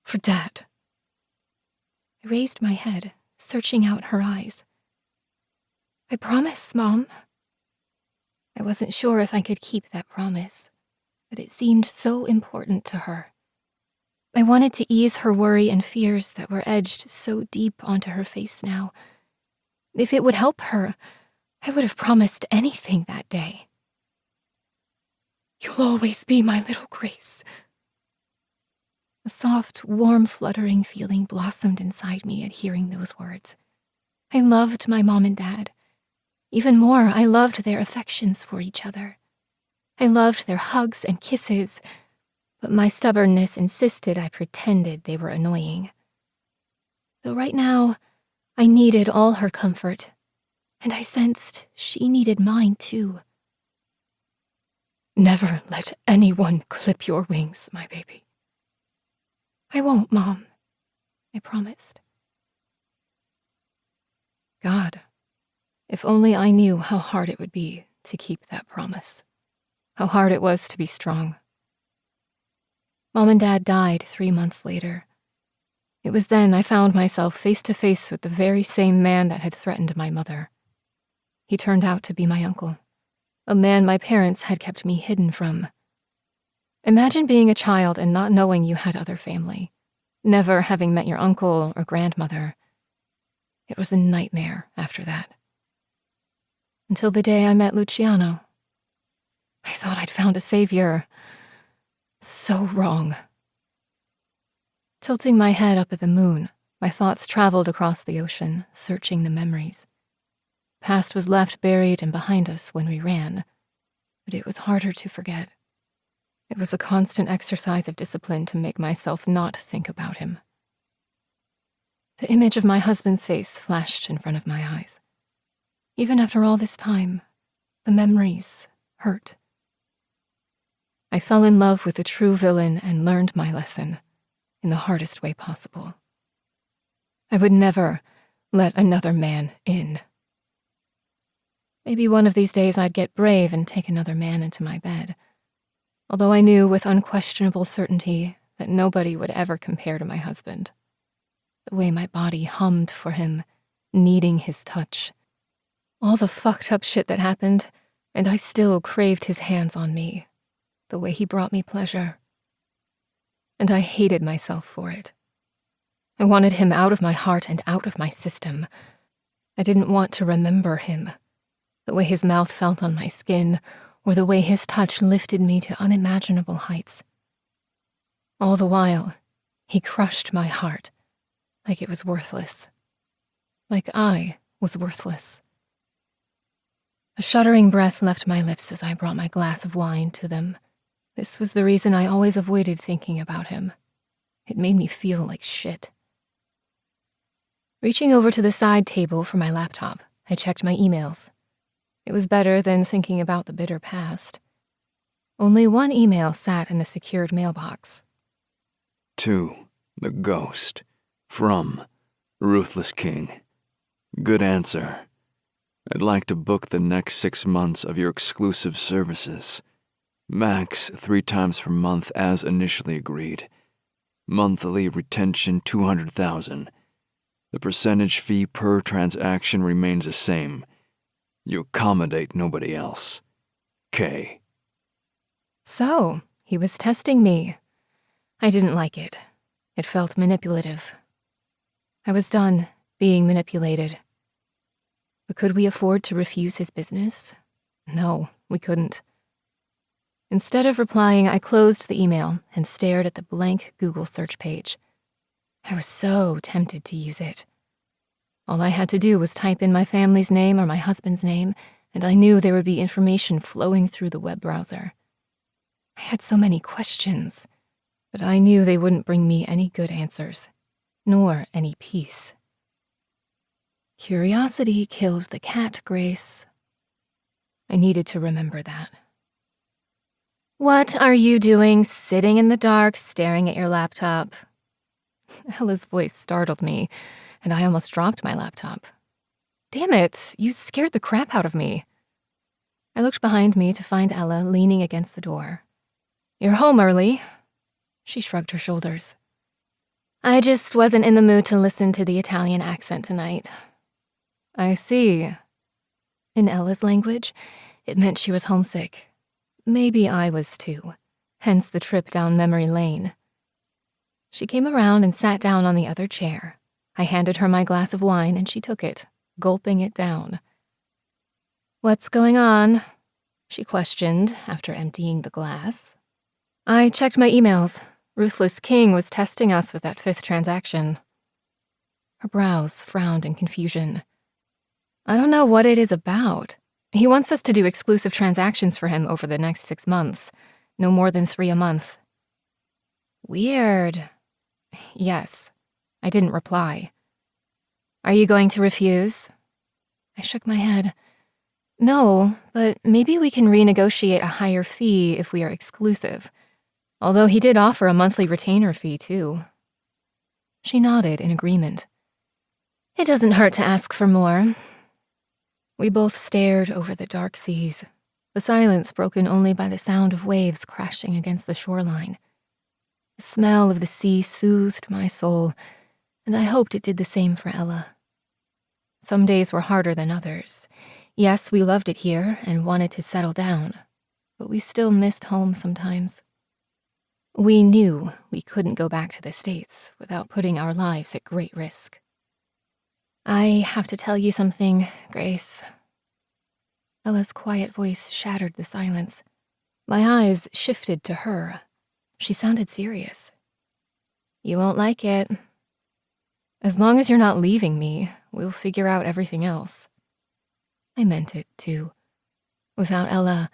For Dad. I raised my head, searching out her eyes. "I promise, Mom." I wasn't sure if I could keep that promise, but it seemed so important to her. I wanted to ease her worry and fears that were edged so deep onto her face now. If it would help her, I would have promised anything that day. "You'll always be my little Grace." A soft, warm, fluttering feeling blossomed inside me at hearing those words. I loved my mom and dad. Even more, I loved their affections for each other. I loved their hugs and kisses, but my stubbornness insisted I pretended they were annoying. Though right now, I needed all her comfort, and I sensed she needed mine too. "Never let anyone clip your wings, my baby." "I won't, Mom," I promised. God, if only I knew how hard it would be to keep that promise. How hard it was to be strong. Mom and Dad died 3 months later. It was then I found myself face to face with the very same man that had threatened my mother. He turned out to be my uncle, a man my parents had kept me hidden from. Imagine being a child and not knowing you had other family, never having met your uncle or grandmother. It was a nightmare after that. Until the day I met Luciano. I thought I'd found a savior. So wrong. Tilting my head up at the moon, my thoughts traveled across the ocean, searching the memories. Past was left buried and behind us when we ran, but it was harder to forget. It was a constant exercise of discipline to make myself not think about him. The image of my husband's face flashed in front of my eyes. Even after all this time, the memories hurt. I fell in love with a true villain and learned my lesson in the hardest way possible. I would never let another man in. Maybe one of these days I'd get brave and take another man into my bed, although I knew with unquestionable certainty that nobody would ever compare to my husband. The way my body hummed for him, needing his touch. All the fucked up shit that happened, and I still craved his hands on me, the way he brought me pleasure. And I hated myself for it. I wanted him out of my heart and out of my system. I didn't want to remember him, the way his mouth felt on my skin, or the way his touch lifted me to unimaginable heights. All the while, he crushed my heart, like it was worthless. Like I was worthless. A shuddering breath left my lips as I brought my glass of wine to them. This was the reason I always avoided thinking about him. It made me feel like shit. Reaching over to the side table for my laptop, I checked my emails. It was better than thinking about the bitter past. Only one email sat in the secured mailbox.
To the ghost. From Ruthless King. Good answer. I'd like to book the next 6 months of your exclusive services. Max 3 times per month as initially agreed. Monthly retention 200,000. The percentage fee per transaction remains the same. You accommodate nobody else. K.
So, he was testing me. I didn't like it. It felt manipulative. I was done being manipulated. But could we afford to refuse his business? No, we couldn't. Instead of replying, I closed the email and stared at the blank Google search page. I was so tempted to use it. All I had to do was type in my family's name or my husband's name, and I knew there would be information flowing through the web browser. I had so many questions, but I knew they wouldn't bring me any good answers, nor any peace. Curiosity killed the cat, Grace. I needed to remember that. "What are you doing, sitting in the dark, staring at your laptop?" Ella's voice startled me, and I almost dropped my laptop. Damn it, you scared the crap out of me. I looked behind me to find Ella leaning against the door. "You're home early." She shrugged her shoulders. I just wasn't in the mood to listen to the Italian accent tonight. I see. In Ella's language, it meant she was homesick. Maybe I was too, hence the trip down memory lane. She came around and sat down on the other chair. I handed her my glass of wine and she took it, gulping it down. "What's going on?" she questioned after emptying the glass. I checked my emails. Ruthless King was testing us with that 5th transaction. Her brows frowned in confusion. I don't know what it is about. He wants us to do exclusive transactions for him over the next 6 months, no more than 3 a month. Weird. Yes. I didn't reply. Are you going to refuse? I shook my head. No, but maybe we can renegotiate a higher fee if we are exclusive. Although he did offer a monthly retainer fee, too. She nodded in agreement. It doesn't hurt to ask for more. We both stared over the dark seas, the silence broken only by the sound of waves crashing against the shoreline. The smell of the sea soothed my soul, and I hoped it did the same for Ella. Some days were harder than others. Yes, we loved it here and wanted to settle down, but we still missed home sometimes. We knew we couldn't go back to the States without putting our lives at great risk. I have to tell you something, Grace. Ella's quiet voice shattered the silence. My eyes shifted to her. She sounded serious. You won't like it. As long as you're not leaving me, we'll figure out everything else. I meant it, too. Without Ella,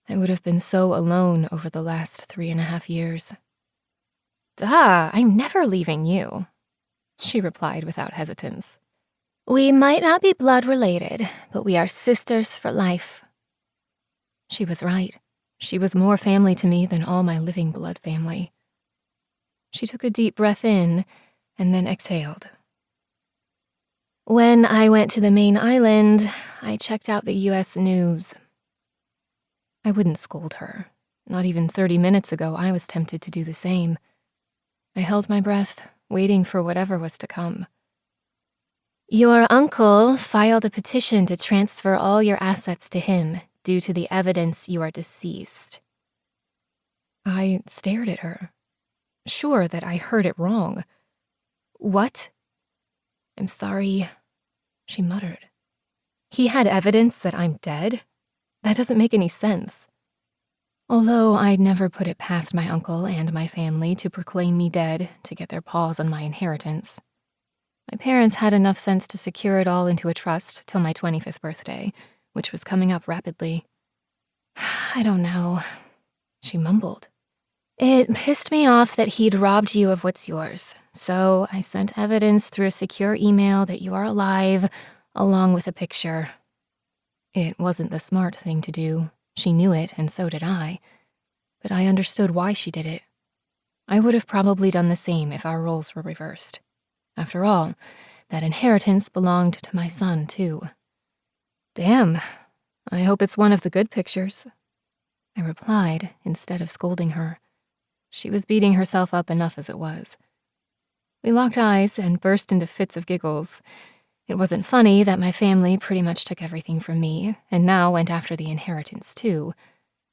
I would have been so alone over the last 3.5 years. Duh, I'm never leaving you, she replied without hesitance. We might not be blood related, but we are sisters for life. She was right. She was more family to me than all my living blood family. She took a deep breath in and then exhaled. When I went to the main island, I checked out the U.S. news. I wouldn't scold her. Not even 30 minutes ago, I was tempted to do the same. I held my breath, waiting for whatever was to come. Your uncle filed a petition to transfer all your assets to him due to the evidence you are deceased. I stared at her, sure that I heard it wrong. What? I'm sorry, she muttered. He had evidence that I'm dead? That doesn't make any sense. Although I'd never put it past my uncle and my family to proclaim me dead to get their paws on my inheritance. My parents had enough sense to secure it all into a trust till my 25th birthday, which was coming up rapidly. I don't know, she mumbled. It pissed me off that he'd robbed you of what's yours, so I sent evidence through a secure email that you are alive, along with a picture. It wasn't the smart thing to do. She knew it, and so did I. But I understood why she did it. I would have probably done the same if our roles were reversed. After all, that inheritance belonged to my son, too. Damn, I hope it's one of the good pictures. I replied, instead of scolding her. She was beating herself up enough as it was. We locked eyes and burst into fits of giggles. It wasn't funny that my family pretty much took everything from me, and now went after the inheritance, too.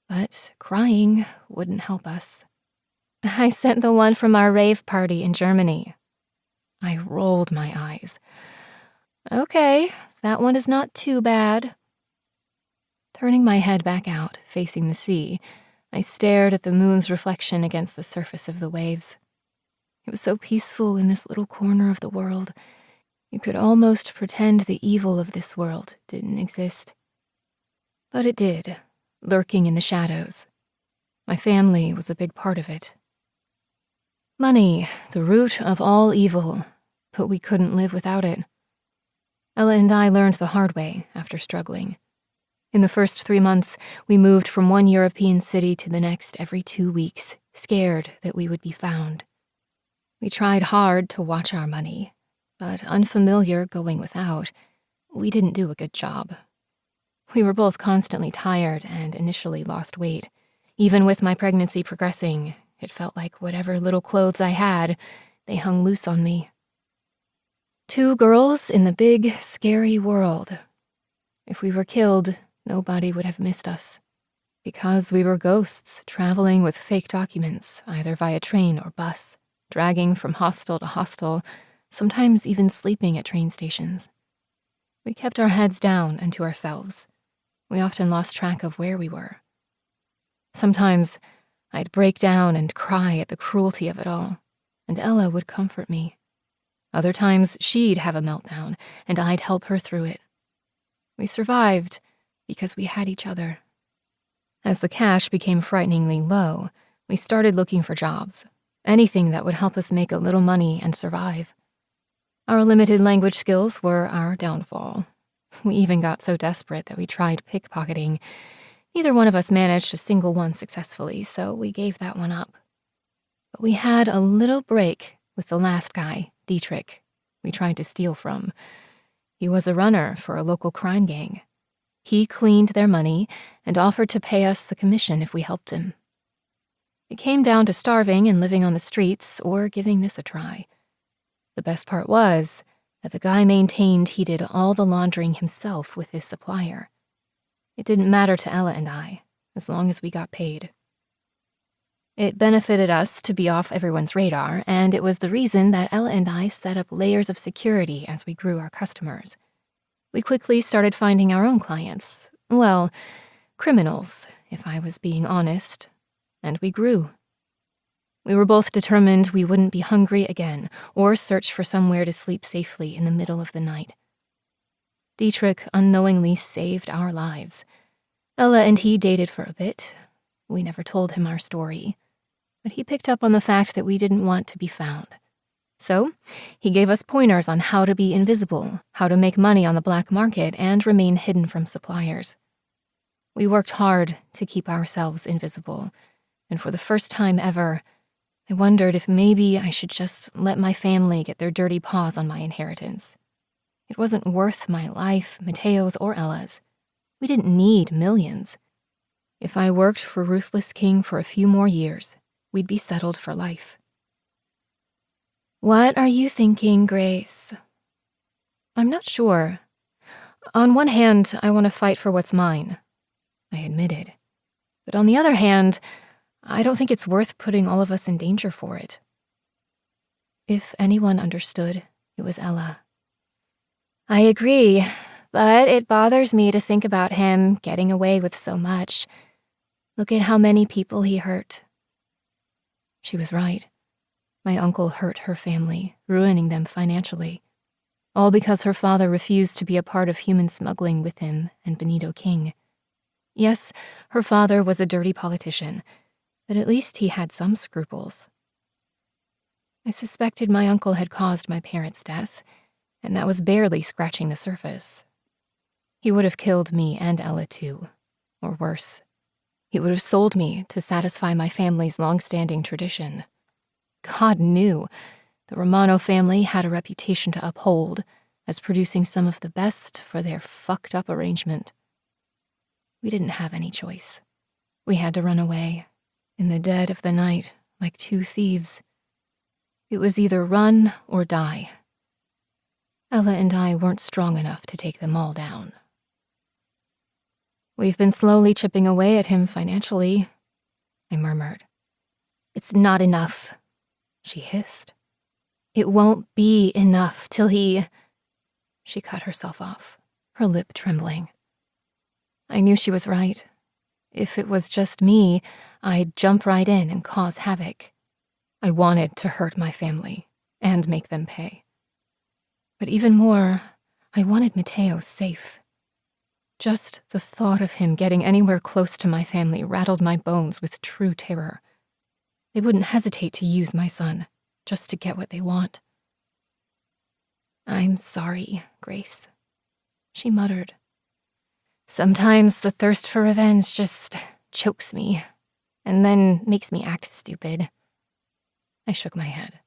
But crying wouldn't help us. I sent the one from our rave party in Germany. I rolled my eyes. Okay, that one is not too bad. Turning my head back out, facing the sea, I stared at the moon's reflection against the surface of the waves. It was so peaceful in this little corner of the world. You could almost pretend the evil of this world didn't exist. But it did, lurking in the shadows. My family was a big part of it. Money, the root of all evil, but we couldn't live without it. Ella and I learned the hard way after struggling. In the first 3 months, we moved from one European city to the next every 2 weeks, scared that we would be found. We tried hard to watch our money, but unfamiliar going without, we didn't do a good job. We were both constantly tired and initially lost weight. Even with my pregnancy progressing, it felt like whatever little clothes I had, They hung loose on me. 2 girls in the big, scary world. If we were killed, nobody would have missed us. Because we were ghosts traveling with fake documents, either via train or bus, dragging from hostel to hostel, sometimes even sleeping at train stations. We kept our heads down and to ourselves. We often lost track of where we were. Sometimes I'd break down and cry at the cruelty of it all, and Ella would comfort me. Other times she'd have a meltdown, and I'd help her through it. We survived because we had each other. As the cash became frighteningly low, we started looking for jobs, anything that would help us make a little money and survive. Our limited language skills were our downfall. We even got so desperate that we tried pickpocketing. Neither one of us managed a single one successfully, so we gave that one up. But we had a little break with the last guy, Dietrich, we tried to steal from. He was a runner for a local crime gang. He cleaned their money and offered to pay us the commission if we helped him. It came down to starving and living on the streets or giving this a try. The best part was that the guy maintained he did all the laundering himself with his supplier. It didn't matter to Ella and I, as long as we got paid. It benefited us to be off everyone's radar, and it was the reason that Ella and I set up layers of security as we grew our customers. We quickly started finding our own clients. Well, criminals, if I was being honest. And we grew. We were both determined we wouldn't be hungry again or search for somewhere to sleep safely in the middle of the night. Dietrich unknowingly saved our lives. Ella and he dated for a bit. We never told him our story. But he picked up on the fact that we didn't want to be found. So, he gave us pointers on how to be invisible, how to make money on the black market, and remain hidden from suppliers. We worked hard to keep ourselves invisible, and for the first time ever, I wondered if maybe I should just let my family get their dirty paws on my inheritance. It wasn't worth my life, Mateo's, or Ella's. We didn't need millions. If I worked for Ruthless King for a few more years, we'd be settled for life. What are you thinking, Grace? I'm not sure. On one hand, I want to fight for what's mine, I admitted. But on the other hand, I don't think it's worth putting all of us in danger for it. If anyone understood, it was Ella. I agree, but it bothers me to think about him getting away with so much. Look at how many people he hurt. She was right. My uncle hurt her family, ruining them financially. All because her father refused to be a part of human smuggling with him and Benito King. Yes, her father was a dirty politician, but at least he had some scruples. I suspected my uncle had caused my parents' death, and that was barely scratching the surface. He would have killed me and Ella too, or worse. He would have sold me to satisfy my family's long-standing tradition. God knew the Romano family had a reputation to uphold as producing some of the best for their fucked-up arrangement. We didn't have any choice. We had to run away, in the dead of the night, like 2 thieves. It was either run or die. Ella and I weren't strong enough to take them all down. We've been slowly chipping away at him financially, I murmured. It's not enough, she hissed. It won't be enough till he... She cut herself off, her lip trembling. I knew she was right. If it was just me, I'd jump right in and cause havoc. I wanted to hurt my family and make them pay. But even more, I wanted Mateo safe. Just the thought of him getting anywhere close to my family rattled my bones with true terror. They wouldn't hesitate to use my son, just to get what they want. I'm sorry, Grace, she muttered. Sometimes the thirst for revenge just chokes me, and then makes me act stupid. I shook my head.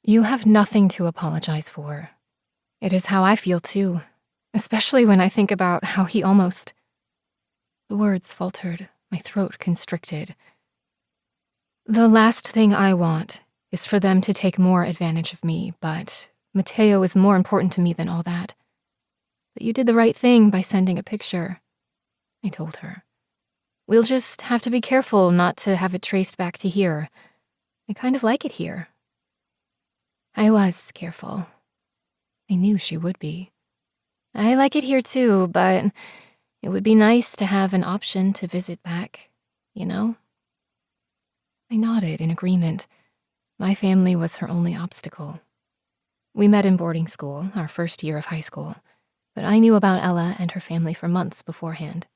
You have nothing to apologize for. It is how I feel too, especially when I think about how he almost... The words faltered, my throat constricted. The last thing I want is for them to take more advantage of me, but Mateo is more important to me than all that. But you did the right thing by sending a picture, I told her. We'll just have to be careful not to have it traced back to here. I kind of like it here. I was careful. I knew she would be. I like it here too, but it would be nice to have an option to visit back, you know? I nodded in agreement. My family was her only obstacle. We met in boarding school, our first year of high school, but I knew about Ella and her family for months beforehand.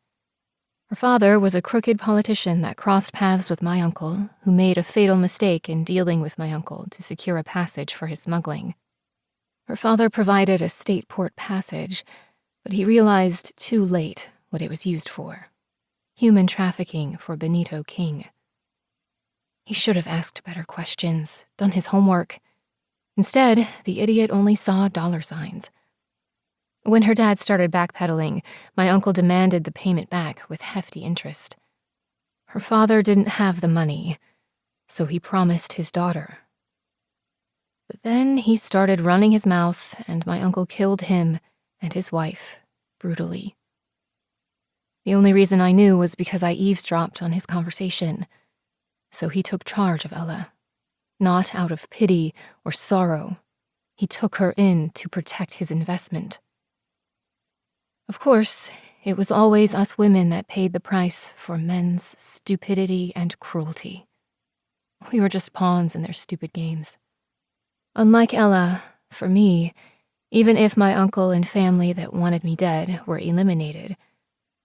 Her father was a crooked politician that crossed paths with my uncle, who made a fatal mistake in dealing with my uncle to secure a passage for his smuggling. Her father provided a state port passage, but he realized too late what it was used for: human trafficking for Benito King. He should have asked better questions, done his homework. Instead, the idiot only saw dollar signs. When her dad started backpedaling, my uncle demanded the payment back with hefty interest. Her father didn't have the money, so he promised his daughter. But then he started running his mouth, and my uncle killed him and his wife brutally. The only reason I knew was because I eavesdropped on his conversation. So he took charge of Ella. Not out of pity or sorrow. He took her in to protect his investment. Of course, it was always us women that paid the price for men's stupidity and cruelty. We were just pawns in their stupid games. Unlike Ella, for me, even if my uncle and family that wanted me dead were eliminated,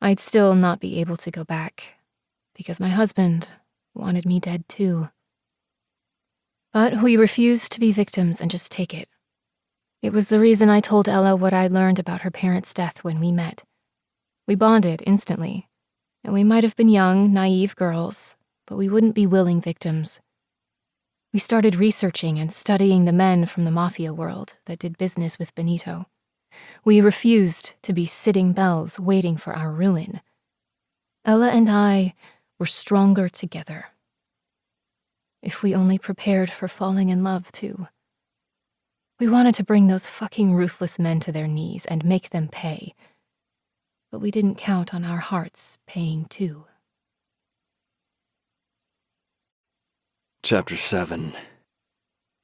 I'd still not be able to go back, because my husband wanted me dead too. But we refused to be victims and just take it. It was the reason I told Ella what I learned about her parents' death when we met. We bonded instantly, and we might have been young, naive girls, but we wouldn't be willing victims. We started researching and studying the men from the Mafia world that did business with Benito. We refused to be sitting bells waiting for our ruin. Ella and I were stronger together. If we only prepared for falling in love, too. We wanted to bring those fucking ruthless men to their knees and make them pay. But we didn't count on our hearts paying too.
Chapter 7.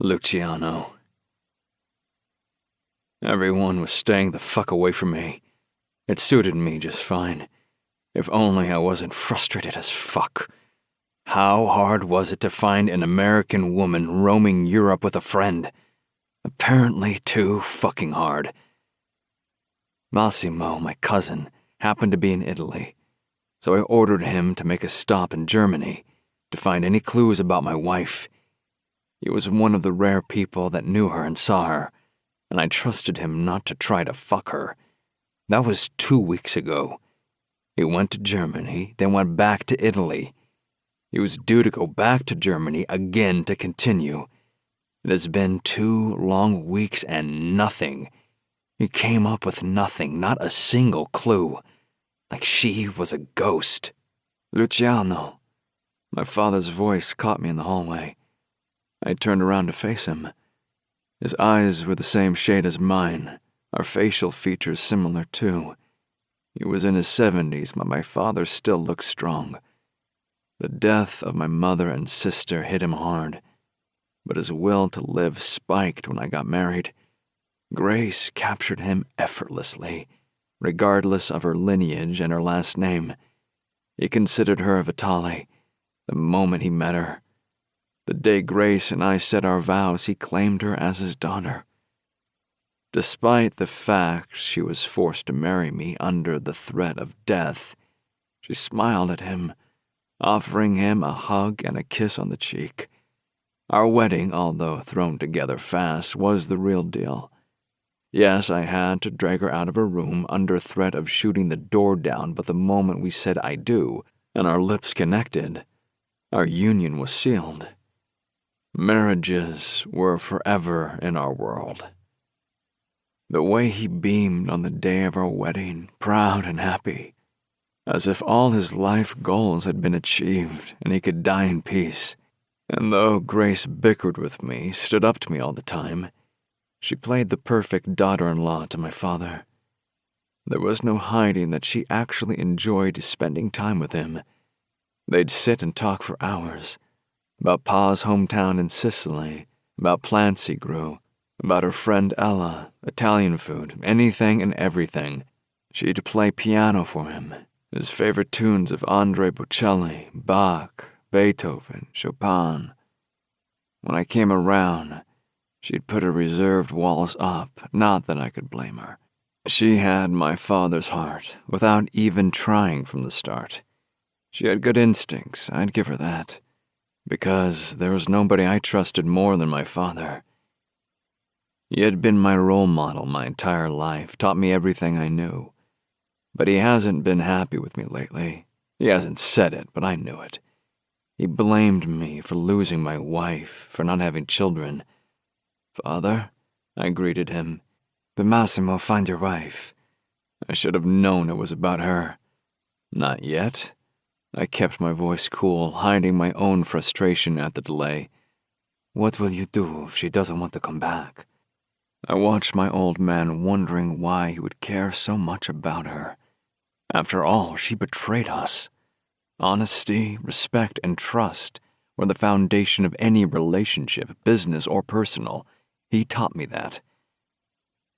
Luciano. Everyone was staying the fuck away from me. It suited me just fine. If only I wasn't frustrated as fuck. How hard was it to find an American woman roaming Europe with a friend? Apparently too fucking hard. Massimo, my cousin, happened to be in Italy, so I ordered him to make a stop in Germany to find any clues about my wife. He was one of the rare people that knew her and saw her, and I trusted him not to try to fuck her. That was 2 weeks ago. He went to Germany, then went back to Italy. He was due to go back to Germany again to continue. It has been 2 long weeks and nothing. He came up with nothing, not a single clue. Like she was a ghost. Luciano. My father's voice caught me in the hallway. I turned around to face him. His eyes were the same shade as mine, our facial features similar too. He was in his 70s, but my father still looked strong. The death of my mother and sister hit him hard, but his will to live spiked when I got married. Grace captured him effortlessly, regardless of her lineage and her last name. He considered her Vitale the moment he met her. The day Grace and I said our vows, he claimed her as his daughter. Despite the fact she was forced to marry me under the threat of death, she smiled at him, offering him a hug and a kiss on the cheek. Our wedding, although thrown together fast, was the real deal. Yes, I had to drag her out of her room under threat of shooting the door down, but the moment we said I do, and our lips connected, our union was sealed. Marriages were forever in our world. The way he beamed on the day of our wedding, proud and happy, as if all his life goals had been achieved and he could die in peace.
And though Grace bickered with me, stood up to me all the time, she played the perfect daughter-in-law to my father. There was no hiding that she actually enjoyed spending time with him. They'd sit and talk for hours, about Pa's hometown in Sicily, about plants he grew, about her friend Ella, Italian food, anything and everything. She'd play piano for him, his favorite tunes of André Bocelli, Bach, Beethoven, Chopin. When I came around, she'd put her reserved walls up, not that I could blame her. She had my father's heart, without even trying from the start. She had good instincts, I'd give her that, because there was nobody I trusted more than my father. He had been my role model my entire life, taught me everything I knew. But he hasn't been happy with me lately. He hasn't said it, but I knew it. He blamed me for losing my wife, for not having children. "Father," I greeted him, "the Massimo find your wife." I should have known it was about her. "Not yet." I kept my voice cool, hiding my own frustration at the delay. "What will you do if she doesn't want to come back?" I watched my old man, wondering why he would care so much about her. After all, she betrayed us. Honesty, respect, and trust were the foundation of any relationship, business or personal. He taught me that.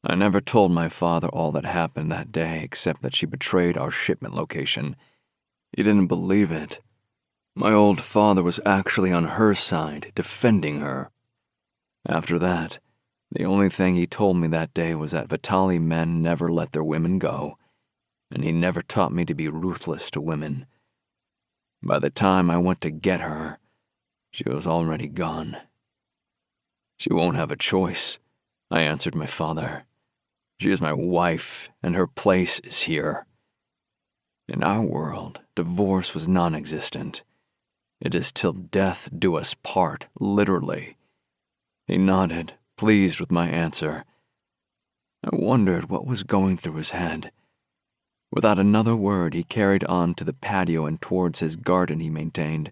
I never told my father all that happened that day except that she betrayed our shipment location. He didn't believe it. My old father was actually on her side, defending her. After that, the only thing he told me that day was that Vitale men never let their women go, and he never taught me to be ruthless to women. By the time I went to get her, she was already gone. "She won't have a choice," I answered my father. "She is my wife, and her place is here." In our world, divorce was non-existent. It is till death do us part, literally. He nodded, pleased with my answer. I wondered what was going through his head. Without another word, he carried on to the patio and towards his garden he maintained.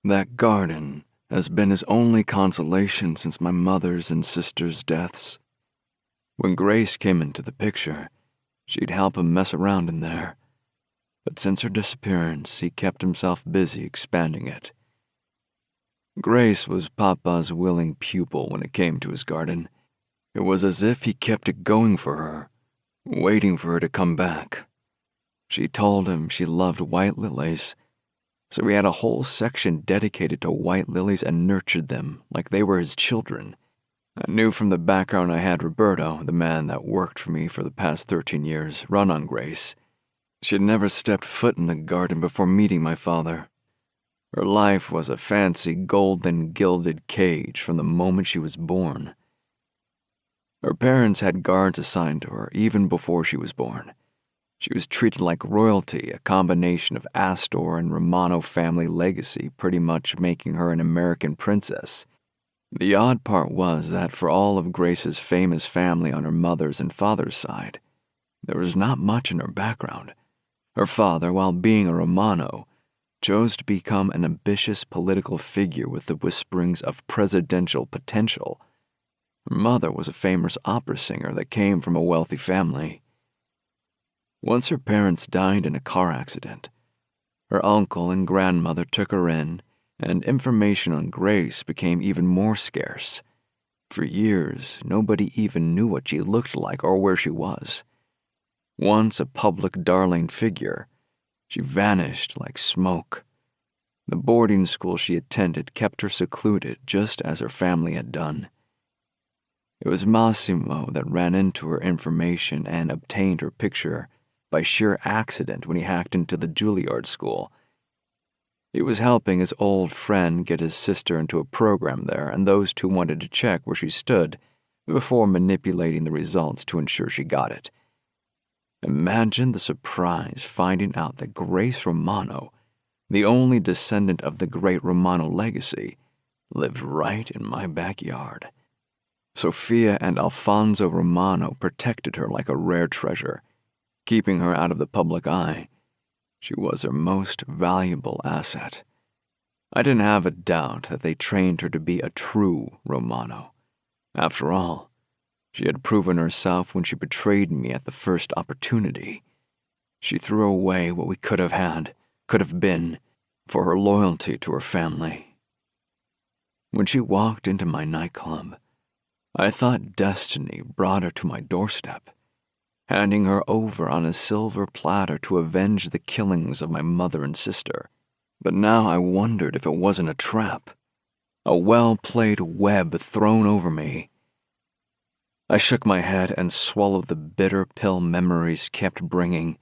That garden has been his only consolation since my mother's and sister's deaths. When Grace came into the picture, she'd help him mess around in there. But since her disappearance, he kept himself busy expanding it. Grace was Papa's willing pupil when it came to his garden. It was as if he kept it going for her, waiting for her to come back. She told him she loved white lilies, so he had a whole section dedicated to white lilies and nurtured them like they were his children. I knew from the background I had Roberto, the man that worked for me for the past 13 years, run on Grace. She'd never stepped foot in the garden before meeting my father. Her life was a fancy golden gilded cage from the moment she was born. Her parents had guards assigned to her even before she was born. She was treated like royalty, a combination of Astor and Romano family legacy, pretty much making her an American princess. The odd part was that for all of Grace's famous family on her mother's and father's side, there was not much in her background. Her father, while being a Romano, chose to become an ambitious political figure with the whisperings of presidential potential. Her mother was a famous opera singer that came from a wealthy family. Once her parents died in a car accident, her uncle and grandmother took her in, and information on Grace became even more scarce. For years, nobody even knew what she looked like or where she was. Once a public darling figure, she vanished like smoke. The boarding school she attended kept her secluded, just as her family had done. It was Massimo that ran into her information and obtained her picture by sheer accident when he hacked into the Juilliard school. He was helping his old friend get his sister into a program there, and those two wanted to check where she stood before manipulating the results to ensure she got it. Imagine the surprise finding out that Grace Romano, the only descendant of the great Romano legacy, lived right in my backyard. Sofia and Alfonso Romano protected her like a rare treasure, keeping her out of the public eye. She was their most valuable asset. I didn't have a doubt that they trained her to be a true Romano. After all, she had proven herself when she betrayed me at the first opportunity. She threw away what we could have had, could have been, for her loyalty to her family. When she walked into my nightclub, I thought destiny brought her to my doorstep, handing her over on a silver platter to avenge the killings of my mother and sister. But now I wondered if it wasn't a trap, a well-played web thrown over me. I shook my head and swallowed the bitter pill memories kept bringing,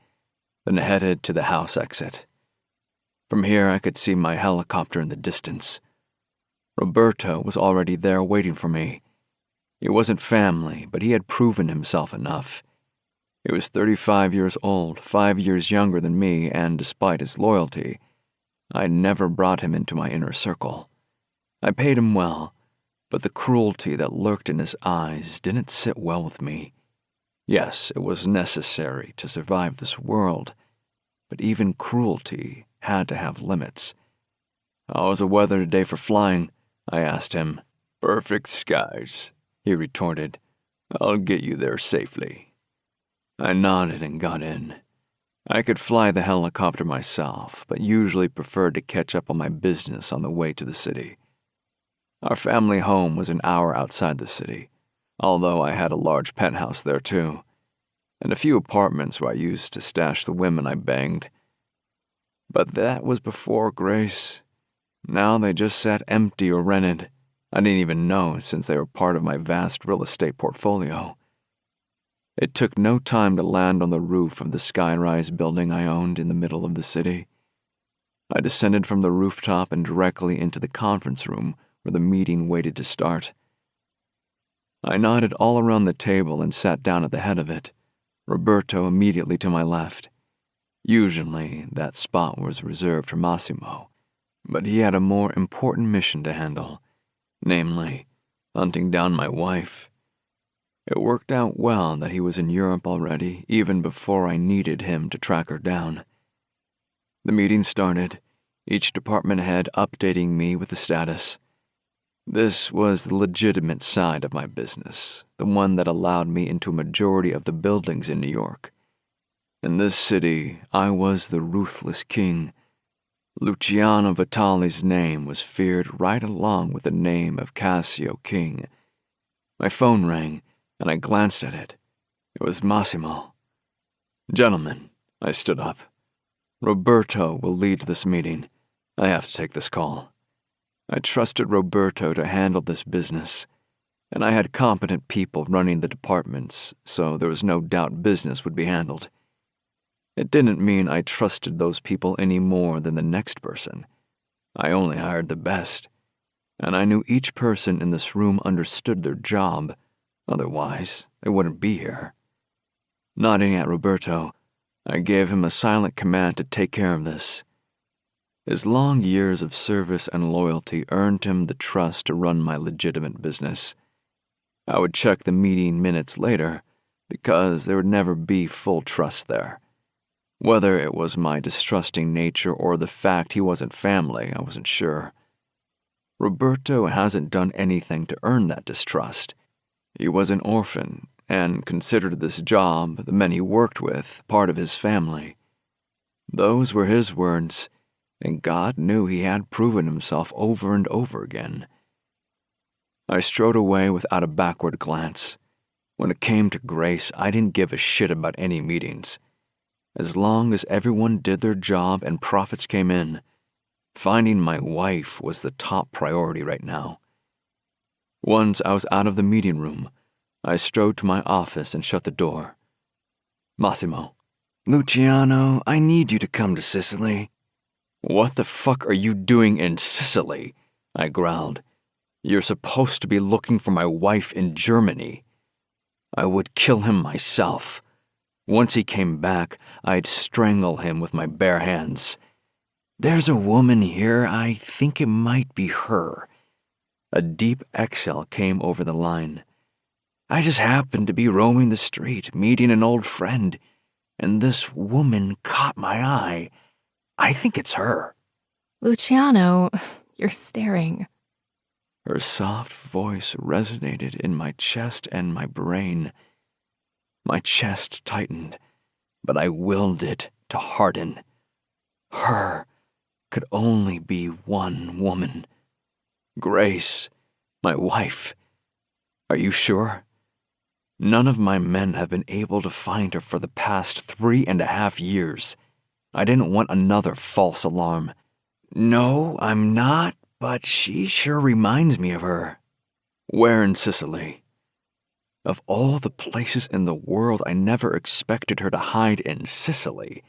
then headed to the house exit. From here I could see my helicopter in the distance. Roberto was already there waiting for me. He wasn't family, but he had proven himself enough. He was 35 years old, 5 years younger than me, and despite his loyalty, I never brought him into my inner circle. I paid him well, but the cruelty that lurked in his eyes didn't sit well with me. Yes, it was necessary to survive this world, but even cruelty had to have limits. "How was the weather today for flying?" I asked him. "Perfect skies," he retorted. "I'll get you there safely." I nodded and got in. I could fly the helicopter myself, but usually preferred to catch up on my business on the way to the city. Our family home was an hour outside the city, although I had a large penthouse there too, and a few apartments where I used to stash the women I banged. But that was before Grace. Now they just sat empty or rented. I didn't even know, since they were part of my vast real estate portfolio. It took no time to land on the roof of the skyrise building I owned in the middle of the city. I descended from the rooftop and directly into the conference room where the meeting waited to start. I nodded all around the table and sat down at the head of it, Roberto immediately to my left. Usually, that spot was reserved for Massimo, but he had a more important mission to handle, namely, hunting down my wife. It worked out well that he was in Europe already, even before I needed him to track her down. The meeting started, each department head updating me with the status. This was the legitimate side of my business, the one that allowed me into a majority of the buildings in New York. In this city, I was the ruthless king. Luciano Vitale's name was feared right along with the name of Cassio King. My phone rang, and I glanced at it. It was Massimo. "Gentlemen," I stood up. "Roberto will lead this meeting. I have to take this call." I trusted Roberto to handle this business, and I had competent people running the departments, so there was no doubt business would be handled. It didn't mean I trusted those people any more than the next person. I only hired the best, and I knew each person in this room understood their job. Otherwise, they wouldn't be here. Nodding at Roberto, I gave him a silent command to take care of this. His long years of service and loyalty earned him the trust to run my legitimate business. I would check the meeting minutes later, because there would never be full trust there. Whether it was my distrusting nature or the fact he wasn't family, I wasn't sure. Roberto hasn't done anything to earn that distrust. He was an orphan and considered this job, the men he worked with, part of his family. Those were his words, and God knew he had proven himself over and over again. I strode away without a backward glance. When it came to Grace, I didn't give a shit about any meetings. As long as everyone did their job and profits came in, finding my wife was the top priority right now. Once I was out of the meeting room, I strode to my office and shut the door. "Massimo." "Luciano, I need you to come to Sicily." "What the fuck are you doing in Sicily?" I growled. "You're supposed to be looking for my wife in Germany." I would kill him myself. Once he came back, I'd strangle him with my bare hands. "There's a woman here. I think it might be her." A deep exhale came over the line. "I just happened to be roaming the street, meeting an old friend, and this woman caught my eye. I think it's her."
Luciano, You're staring.
Her soft voice resonated in my chest and my brain. My chest tightened, but I willed it to harden. Her could only be one woman. Grace, my wife. Are you sure? None of my men have been able to find her for the past 3.5 years. I didn't want another false alarm. No, I'm not, but she sure reminds me of her. Where in Sicily? Of all the places in the world, I never expected her to hide in Sicily.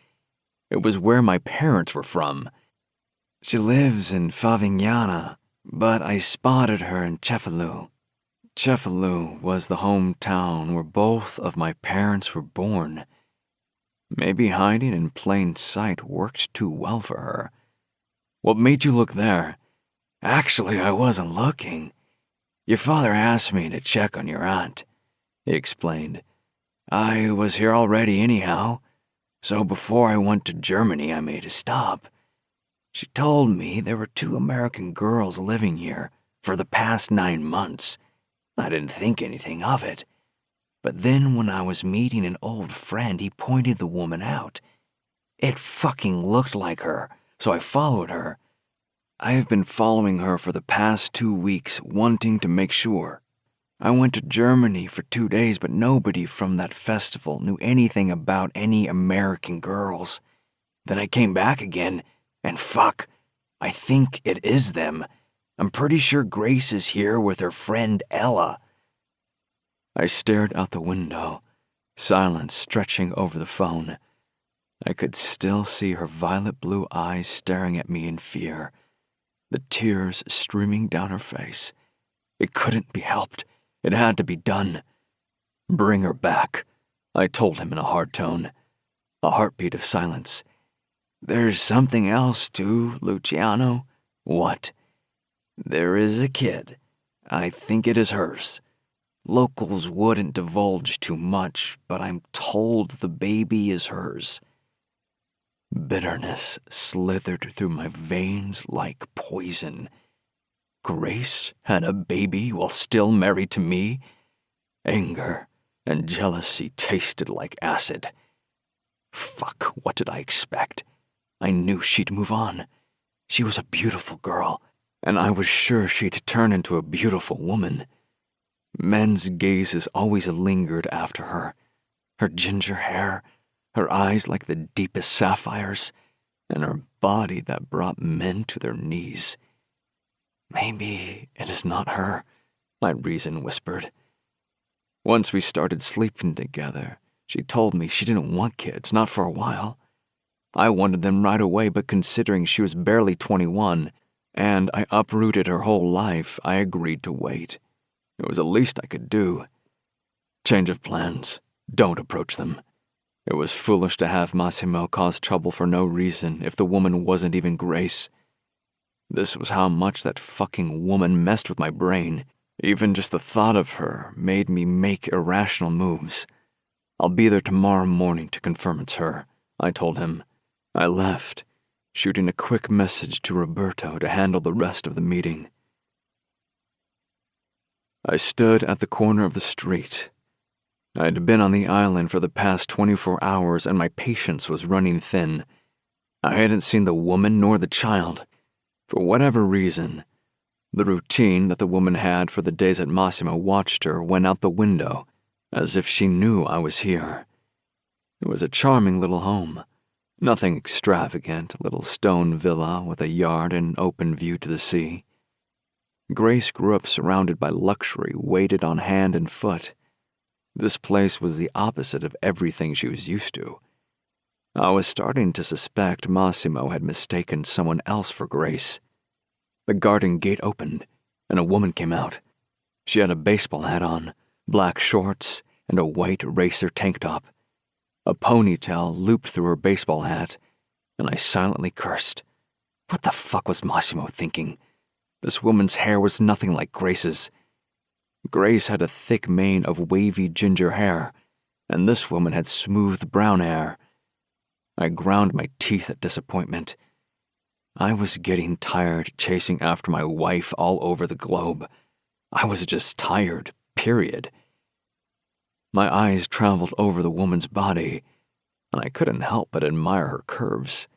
It was where my parents were from. She lives in Favignana, but I spotted her in Cefalù. Cefalù was the hometown where both of my parents were born. Maybe hiding in plain sight worked too well for her. What made you look there? Actually, I wasn't looking. Your father asked me to check on your aunt, he explained. I was here already anyhow, so before I went to Germany, I made a stop. She told me there were 2 American girls living here for the past 9 months. I didn't think anything of it. But then when I was meeting an old friend, he pointed the woman out. It fucking looked like her, so I followed her. I have been following her for the past 2 weeks, wanting to make sure. I went to Germany for 2 days, but nobody from that festival knew anything about any American girls. Then I came back again, and fuck, I think it is them. I'm pretty sure Grace is here with her friend Ella. I stared out the window, silence stretching over the phone. I could still see her violet blue eyes staring at me in fear, the tears streaming down her face. It couldn't be helped. It had to be done. Bring her back, I told him in a hard tone. A heartbeat of silence. There's something else too, Luciano. What? There is a kid. I think it is hers. Locals wouldn't divulge too much, but I'm told the baby is hers. Bitterness slithered through my veins like poison. Grace had a baby while still married to me? Anger and jealousy tasted like acid. Fuck, what did I expect? I knew she'd move on. She was a beautiful girl, and I was sure she'd turn into a beautiful woman. Men's gazes always lingered after her. Her ginger hair, her eyes like the deepest sapphires, and her body that brought men to their knees. Maybe it is not her, my reason whispered. Once we started sleeping together, she told me she didn't want kids, not for a while. I wanted them right away, but considering she was barely 21, and I uprooted her whole life, I agreed to wait. It was the least I could do. Change of plans. Don't approach them. It was foolish to have Massimo cause trouble for no reason if the woman wasn't even Grace. This was how much that fucking woman messed with my brain. Even just the thought of her made me make irrational moves. I'll be there tomorrow morning to confirm it's her, I told him. I left, shooting a quick message to Roberto to handle the rest of the meeting. I stood at the corner of the street. I'd been on the island for the past 24 hours and my patience was running thin. I hadn't seen the woman nor the child. For whatever reason, the routine that the woman had for the days that Massimo watched her went out the window, as if she knew I was here. It was a charming little home. Nothing extravagant, a little stone villa with a yard and open view to the sea. Grace grew up surrounded by luxury weighted on hand and foot. This place was the opposite of everything she was used to. I was starting to suspect Massimo had mistaken someone else for Grace. The garden gate opened, and a woman came out. She had a baseball hat on, black shorts, and a white racer tank top. A ponytail looped through her baseball hat, and I silently cursed. What the fuck was Massimo thinking? This woman's hair was nothing like Grace's. Grace had a thick mane of wavy ginger hair, and this woman had smooth brown hair. I ground my teeth at disappointment.
I was getting tired chasing after my wife all over the globe. I was just tired, period. My eyes traveled over the woman's body, and I couldn't help but admire her curves.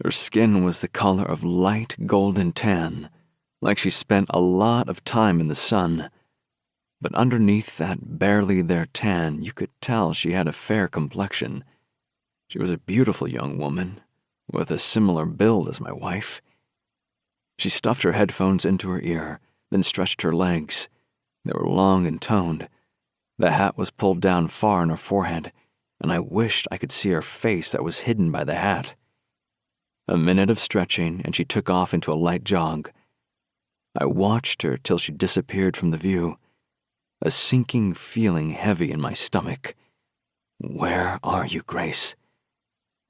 Her skin was the color of light golden tan, like she spent a lot of time in the sun. But underneath that barely there tan, you could tell she had a fair complexion. She was a beautiful young woman, with a similar build as my wife. She stuffed her headphones into her ear, then stretched her legs. They were long and toned. The hat was pulled down far on her forehead, and I wished I could see her face that was hidden by the hat. A minute of stretching, and she took off into a light jog. I watched her till she disappeared from the view, a sinking feeling heavy in my stomach. "Where are you, Grace?"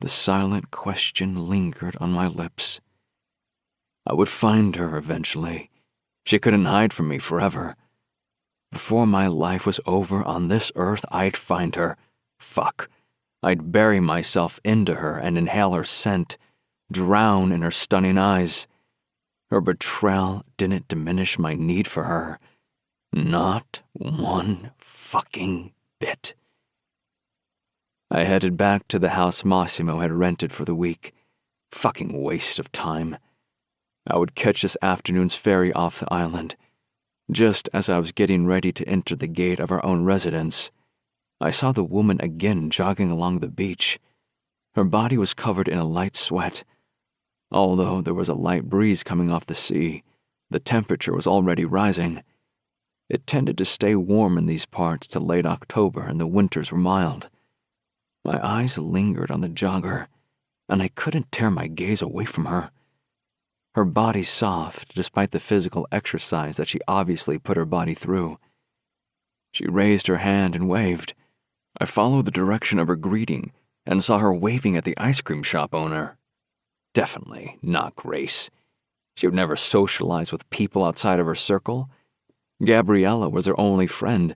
The silent question lingered on my lips. I would find her eventually. She couldn't hide from me forever. Before my life was over on this earth, I'd find her. Fuck. I'd bury myself into her and inhale her scent, drown in her stunning eyes. Her betrayal didn't diminish my need for her. Not one fucking bit. I headed back to the house Massimo had rented for the week. Fucking waste of time. I would catch this afternoon's ferry off the island. Just as I was getting ready to enter the gate of our own residence, I saw the woman again jogging along the beach. Her body was covered in a light sweat. Although there was a light breeze coming off the sea, the temperature was already rising. It tended to stay warm in these parts till late October, and the winters were mild. My eyes lingered on the jogger, and I couldn't tear my gaze away from her. Her body soft, despite the physical exercise that she obviously put her body through. She raised her hand and waved. I followed the direction of her greeting and saw her waving at the ice cream shop owner. Definitely not Grace. She would never socialize with people outside of her circle. Gabriella was her only friend,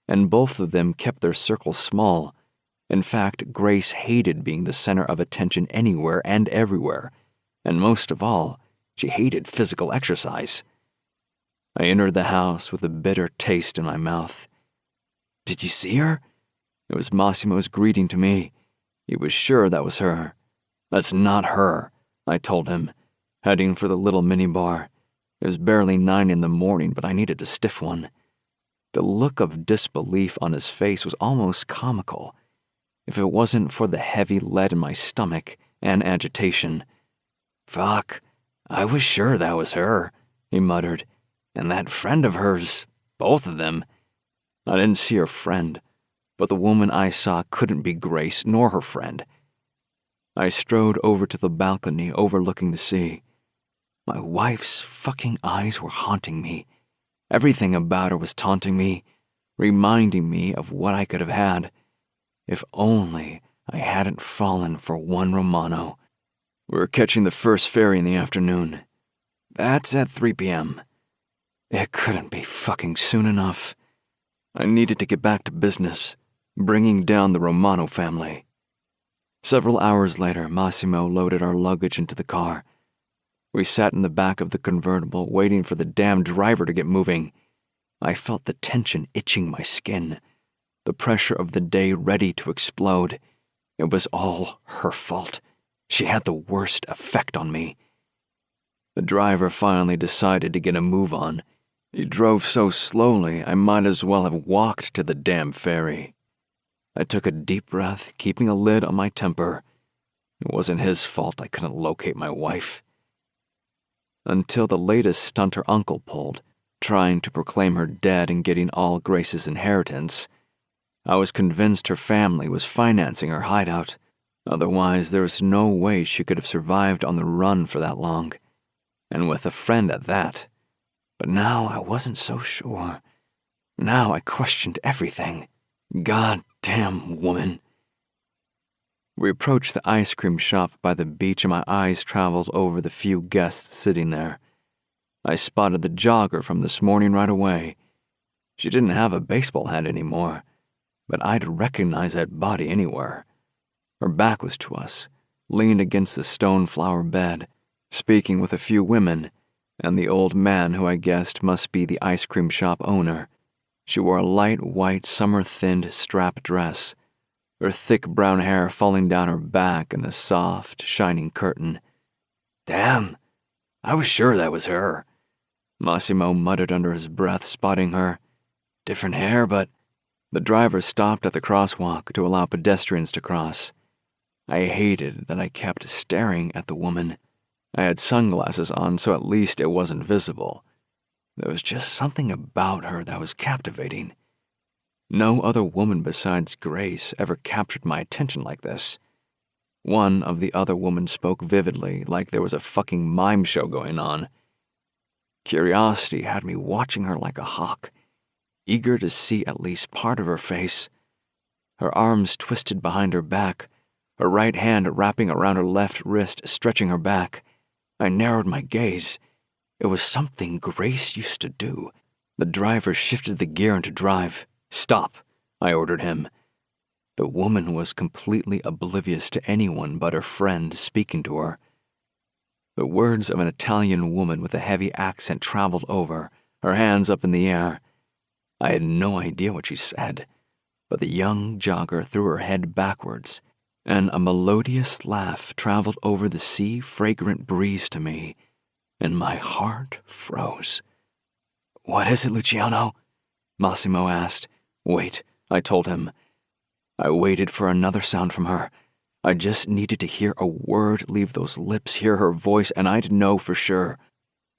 and both of them kept their circle small. In fact, Grace hated being the center of attention anywhere and everywhere, and most of all, she hated physical exercise. I entered the house with a bitter taste in my mouth. "Did you see her?" It was Massimo's greeting to me. He was sure that was her. "That's not her," I told him, heading for the little minibar. It was barely 9 in the morning, but I needed a stiff one. The look of disbelief on his face was almost comical, if it wasn't for the heavy lead in my stomach and agitation. "Fuck, I was sure that was her," he muttered. "And that friend of hers, both of them." I didn't see her friend, but the woman I saw couldn't be Grace nor her friend. I strode over to the balcony overlooking the sea. My wife's fucking eyes were haunting me. Everything about her was taunting me, reminding me of what I could have had. If only I hadn't fallen for one Romano. We were catching the first ferry in the afternoon. That's at 3 p.m. It couldn't be fucking soon enough. I needed to get back to business, bringing down the Romano family. Several hours later, Massimo loaded our luggage into the car. We sat in the back of the convertible, waiting for the damn driver to get moving. I felt the tension itching my skin, the pressure of the day ready to explode. It was all her fault. She had the worst effect on me. The driver finally decided to get a move on. He drove so slowly I might as well have walked to the damn ferry. I took a deep breath, keeping a lid on my temper. It wasn't his fault I couldn't locate my wife. Until the latest stunt her uncle pulled, trying to proclaim her dead and getting all Grace's inheritance. I was convinced her family was financing her hideout. Otherwise, there was no way she could have survived on the run for that long, and with a friend at that. But now I wasn't so sure. Now I questioned everything. Goddamn woman. We approached the ice cream shop by the beach and my eyes traveled over the few guests sitting there. I spotted the jogger from this morning right away. She didn't have a baseball hat anymore, but I'd recognize that body anywhere. Her back was to us, leaned against the stone flower bed,
speaking with a few women, and the old man who I guessed must be the ice cream shop owner. She wore a light white summer-thinned strap dress, her thick brown hair falling down her back in a soft, shining curtain.
Damn, I was sure that was her.
Massimo muttered under his breath, spotting her.
Different hair, but...
The driver stopped at the crosswalk to allow pedestrians to cross. I hated that I kept staring at the woman. I had sunglasses on, so at least it wasn't visible. There was just something about her that was captivating. No other woman besides Grace ever captured my attention like this. One of the other women spoke vividly, like there was a fucking mime show going on. Curiosity had me watching her like a hawk, eager to see at least part of her face. Her arms twisted behind her back, her right hand wrapping around her left wrist, stretching her back. I narrowed my gaze. It was something Grace used to do. The driver shifted the gear into drive. "Stop," I ordered him. The woman was completely oblivious to anyone but her friend speaking to her. The words of an Italian woman with a heavy accent traveled over, her hands up in the air. I had no idea what she said, but the young jogger threw her head backwards, and a melodious laugh traveled over the sea-fragrant breeze to me, and my heart froze.
"What is it, Luciano?"
Massimo asked. "Wait," I told him. I waited for another sound from her. I just needed to hear a word leave those lips, hear her voice, and I'd know for sure.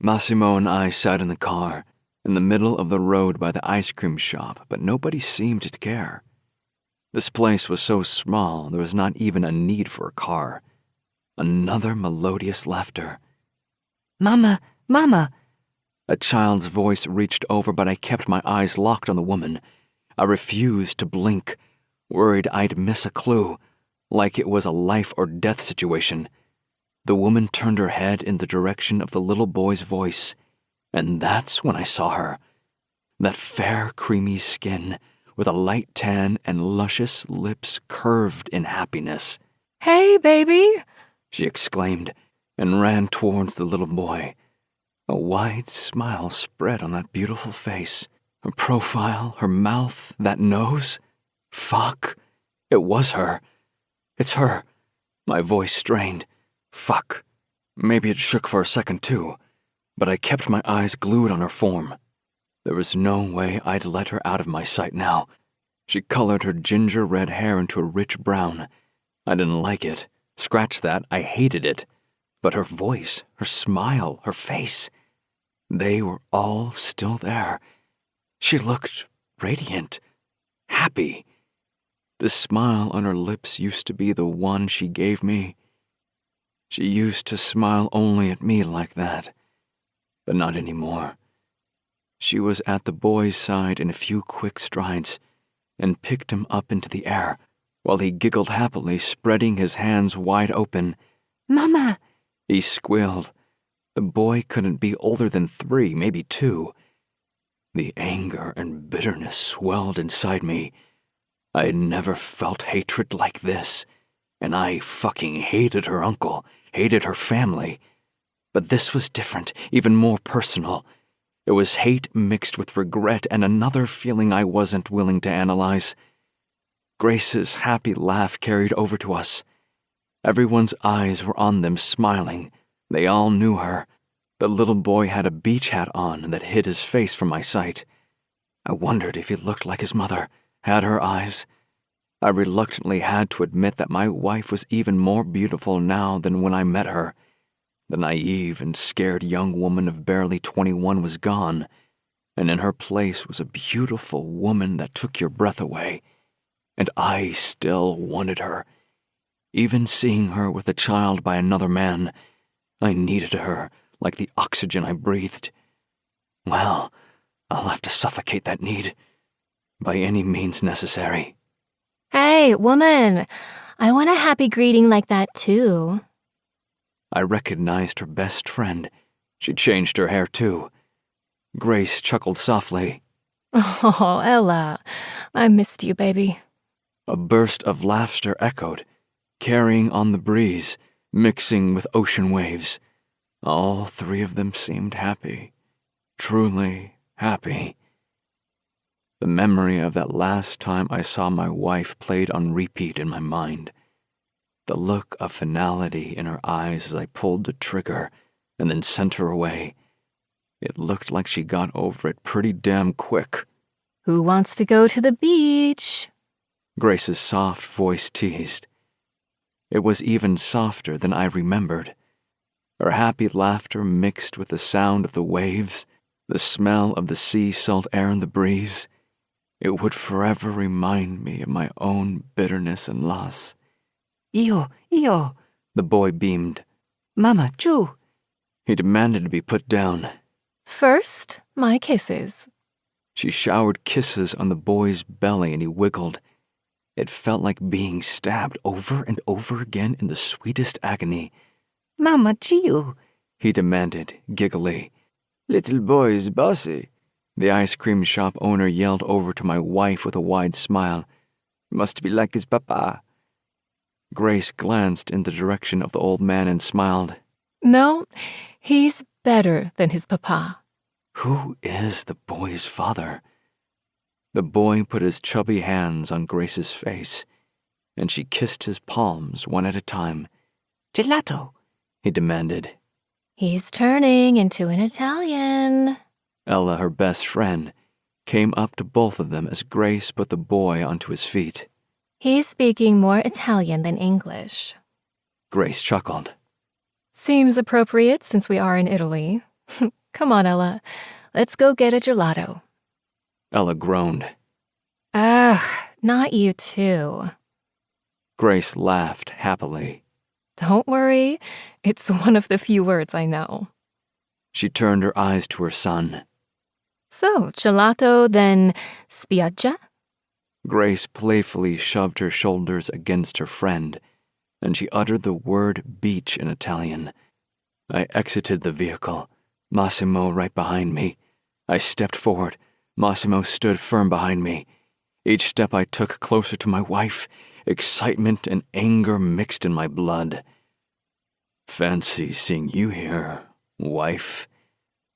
Massimo and I sat in the car, in the middle of the road by the ice cream shop, but nobody seemed to care. This place was so small, there was not even a need for a car. Another melodious laughter.
"Mama, Mama!"
A child's voice reached over, but I kept my eyes locked on the woman. I refused to blink, worried I'd miss a clue, like it was a life or death situation. The woman turned her head in the direction of the little boy's voice, and that's when I saw her. That fair, creamy skin, with a light tan and luscious lips curved in happiness.
"Hey, baby!"
she exclaimed, and ran towards the little boy. A wide smile spread on that beautiful face. Her profile, her mouth, that nose. Fuck. It was her. It's her. My voice strained. Fuck. Maybe it shook for a second too, but I kept my eyes glued on her form. There was no way I'd let her out of my sight now. She colored her ginger red hair into a rich brown. I didn't like it. Scratch that, I hated it. But her voice, her smile, her face, they were all still there. She looked radiant, happy. The smile on her lips used to be the one she gave me. She used to smile only at me like that, but not anymore. She was at the boy's side in a few quick strides and picked him up into the air, while he giggled happily, spreading his hands wide open.
"Mama!"
he squealed. The boy couldn't be older than 3, maybe 2. The anger and bitterness swelled inside me. I had never felt hatred like this, and I fucking hated her uncle, hated her family. But this was different, even more personal. It was hate mixed with regret and another feeling I wasn't willing to analyze. Grace's happy laugh carried over to us. Everyone's eyes were on them, smiling. They all knew her. The little boy had a beach hat on that hid his face from my sight. I wondered if he looked like his mother, had her eyes. I reluctantly had to admit that my wife was even more beautiful now than when I met her. The naive and scared young woman of barely 21 was gone, and in her place was a beautiful woman that took your breath away. And I still wanted her. Even seeing her with a child by another man, I needed her like the oxygen I breathed. Well, I'll have to suffocate that need, by any means necessary.
"Hey, woman! I want a happy greeting like that too."
I recognized her best friend. She changed her hair too. Grace chuckled softly.
"Oh, Ella, I missed you, baby."
A burst of laughter echoed, carrying on the breeze, mixing with ocean waves. All three of them seemed happy, truly happy. The memory of that last time I saw my wife played on repeat in my mind. The look of finality in her eyes as I pulled the trigger and then sent her away. It looked like she got over it pretty damn quick.
Who wants to go to the beach?
Grace's soft voice teased. It was even softer than I remembered. Her happy laughter mixed with the sound of the waves, the smell of the sea salt air in the breeze. It would forever remind me of my own bitterness and loss.
Io,
The boy beamed.
Mama, giù.
He demanded to be put down.
First, my kisses.
She showered kisses on the boy's belly and he wiggled. It felt like being stabbed over and over again in the sweetest agony.
Mama, giù.
He demanded, giggly.
Little boy is bossy.
The ice cream shop owner yelled over to my wife with a wide smile.
Must be like his papa.
Grace glanced in the direction of the old man and smiled.
No, he's better than his papa.
Who is the boy's father? The boy put his chubby hands on Grace's face, and she kissed his palms one at a time.
Gelato.
He demanded.
He's turning into an Italian.
Ella, her best friend, came up to both of them as Grace put the boy onto his feet.
He's speaking more Italian than English.
Grace chuckled.
Seems appropriate since we are in Italy. Come on, Ella. Let's go get a gelato.
Ella groaned.
Ugh, not you too.
Grace laughed happily.
Don't worry. It's one of the few words I know.
She turned her eyes to her son.
So, gelato, then spiaggia?
Grace playfully shoved her shoulders against her friend, and she uttered the word beach in Italian. I exited the vehicle, Massimo right behind me. I stepped forward. Massimo stood firm behind me. Each step I took closer to my wife, excitement and anger mixed in my blood. Fancy seeing you here, wife,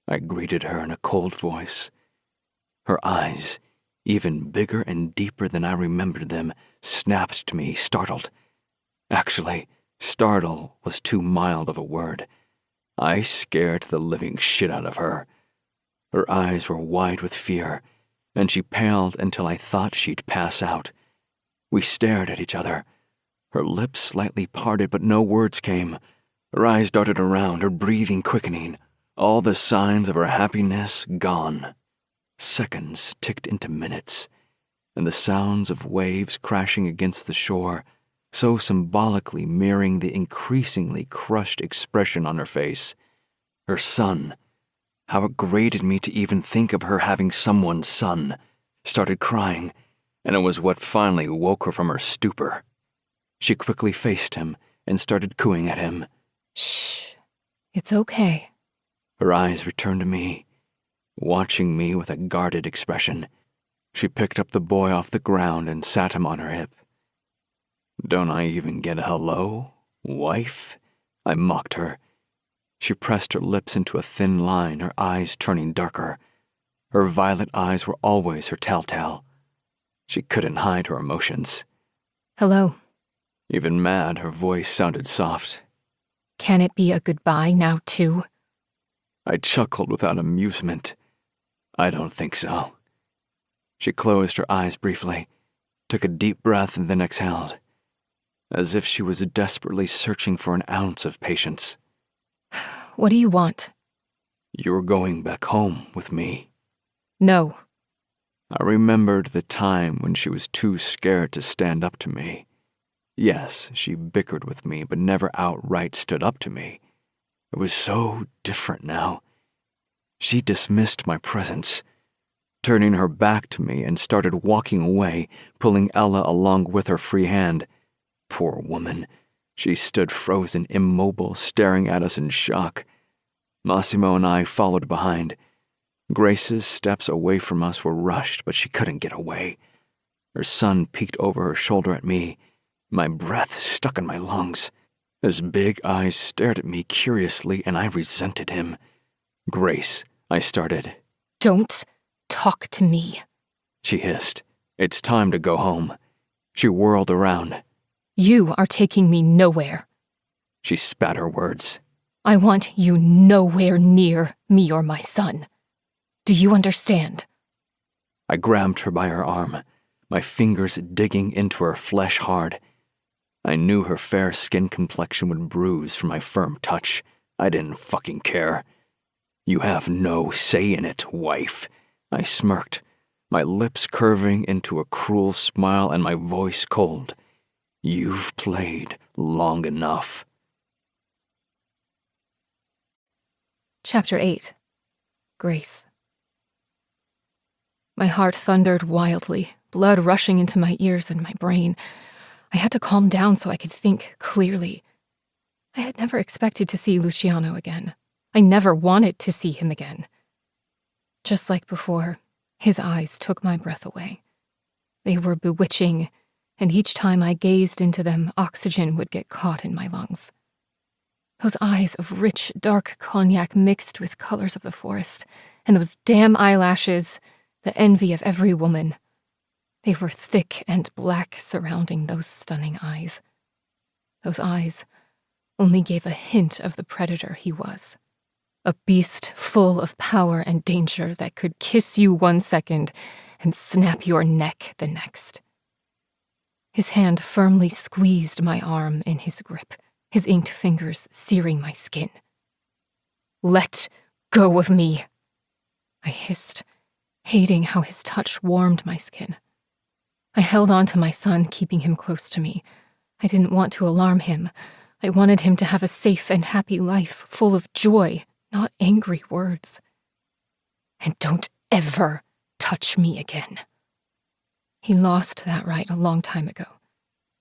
I greeted her in a cold voice. Her eyes, even bigger and deeper than I remembered them, snapped to me, startled. Actually, startle was too mild of a word. I scared the living shit out of her. Her eyes were wide with fear, and she paled until I thought she'd pass out. We stared at each other. Her lips slightly parted, but no words came. Her eyes darted around, her breathing quickening, all the signs of her happiness gone. Seconds ticked into minutes, and the sounds of waves crashing against the shore, so symbolically mirroring the increasingly crushed expression on her face. Her son, how it grated me to even think of her having someone's son, started crying, and it was what finally woke her from her stupor. She quickly faced him and started cooing at him.
Shh. It's okay.
Her eyes returned to me, watching me with a guarded expression. She picked up the boy off the ground and sat him on her hip. Don't I even get a hello, wife? I mocked her. She pressed her lips into a thin line, her eyes turning darker. Her violet eyes were always her telltale. She couldn't hide her emotions.
Hello.
Even mad, her voice sounded soft.
Can it be a goodbye now, too?
I chuckled without amusement. I don't think so. She closed her eyes briefly, took a deep breath, and then exhaled, as if she was desperately searching for an ounce of patience.
What do you want?
You're going back home with me.
No.
I remembered the time when she was too scared to stand up to me. Yes, she bickered with me, but never outright stood up to me. It was so different now. She dismissed my presence, turning her back to me, and started walking away, pulling Ella along with her free hand. Poor woman. She stood frozen, immobile, staring at us in shock. Massimo and I followed behind. Grace's steps away from us were rushed, but she couldn't get away. Her son peeked over her shoulder at me. My breath stuck in my lungs. His big eyes stared at me curiously, and I resented him. "Grace," I started.
Don't talk to me.
She hissed. "It's time to go home." She whirled around.
You are taking me nowhere.
She spat her words.
I want you nowhere near me or my son. Do you understand?
I grabbed her by her arm, my fingers digging into her flesh hard. I knew her fair skin complexion would bruise from my firm touch. I didn't fucking care. "You have no say in it, wife," I smirked, my lips curving into a cruel smile and my voice cold. "You've played long enough."
Chapter 8. Grace. My heart thundered wildly, blood rushing into my ears and my brain. I had to calm down so I could think clearly. I had never expected to see Luciano again. I never wanted to see him again. Just like before, his eyes took my breath away. They were bewitching, and each time I gazed into them, oxygen would get caught in my lungs. Those eyes of rich, dark cognac mixed with colors of the forest, and those damn eyelashes, the envy of every woman. They were thick and black surrounding those stunning eyes. Those eyes only gave a hint of the predator he was. A beast full of power and danger that could kiss you one second and snap your neck the next. His hand firmly squeezed my arm in his grip, his inked fingers searing my skin. "Let go of me," I hissed, hating how his touch warmed my skin. I held on to my son, keeping him close to me. I didn't want to alarm him. I wanted him to have a safe and happy life, full of joy, not angry words. "And don't ever touch me again." He lost that right a long time ago,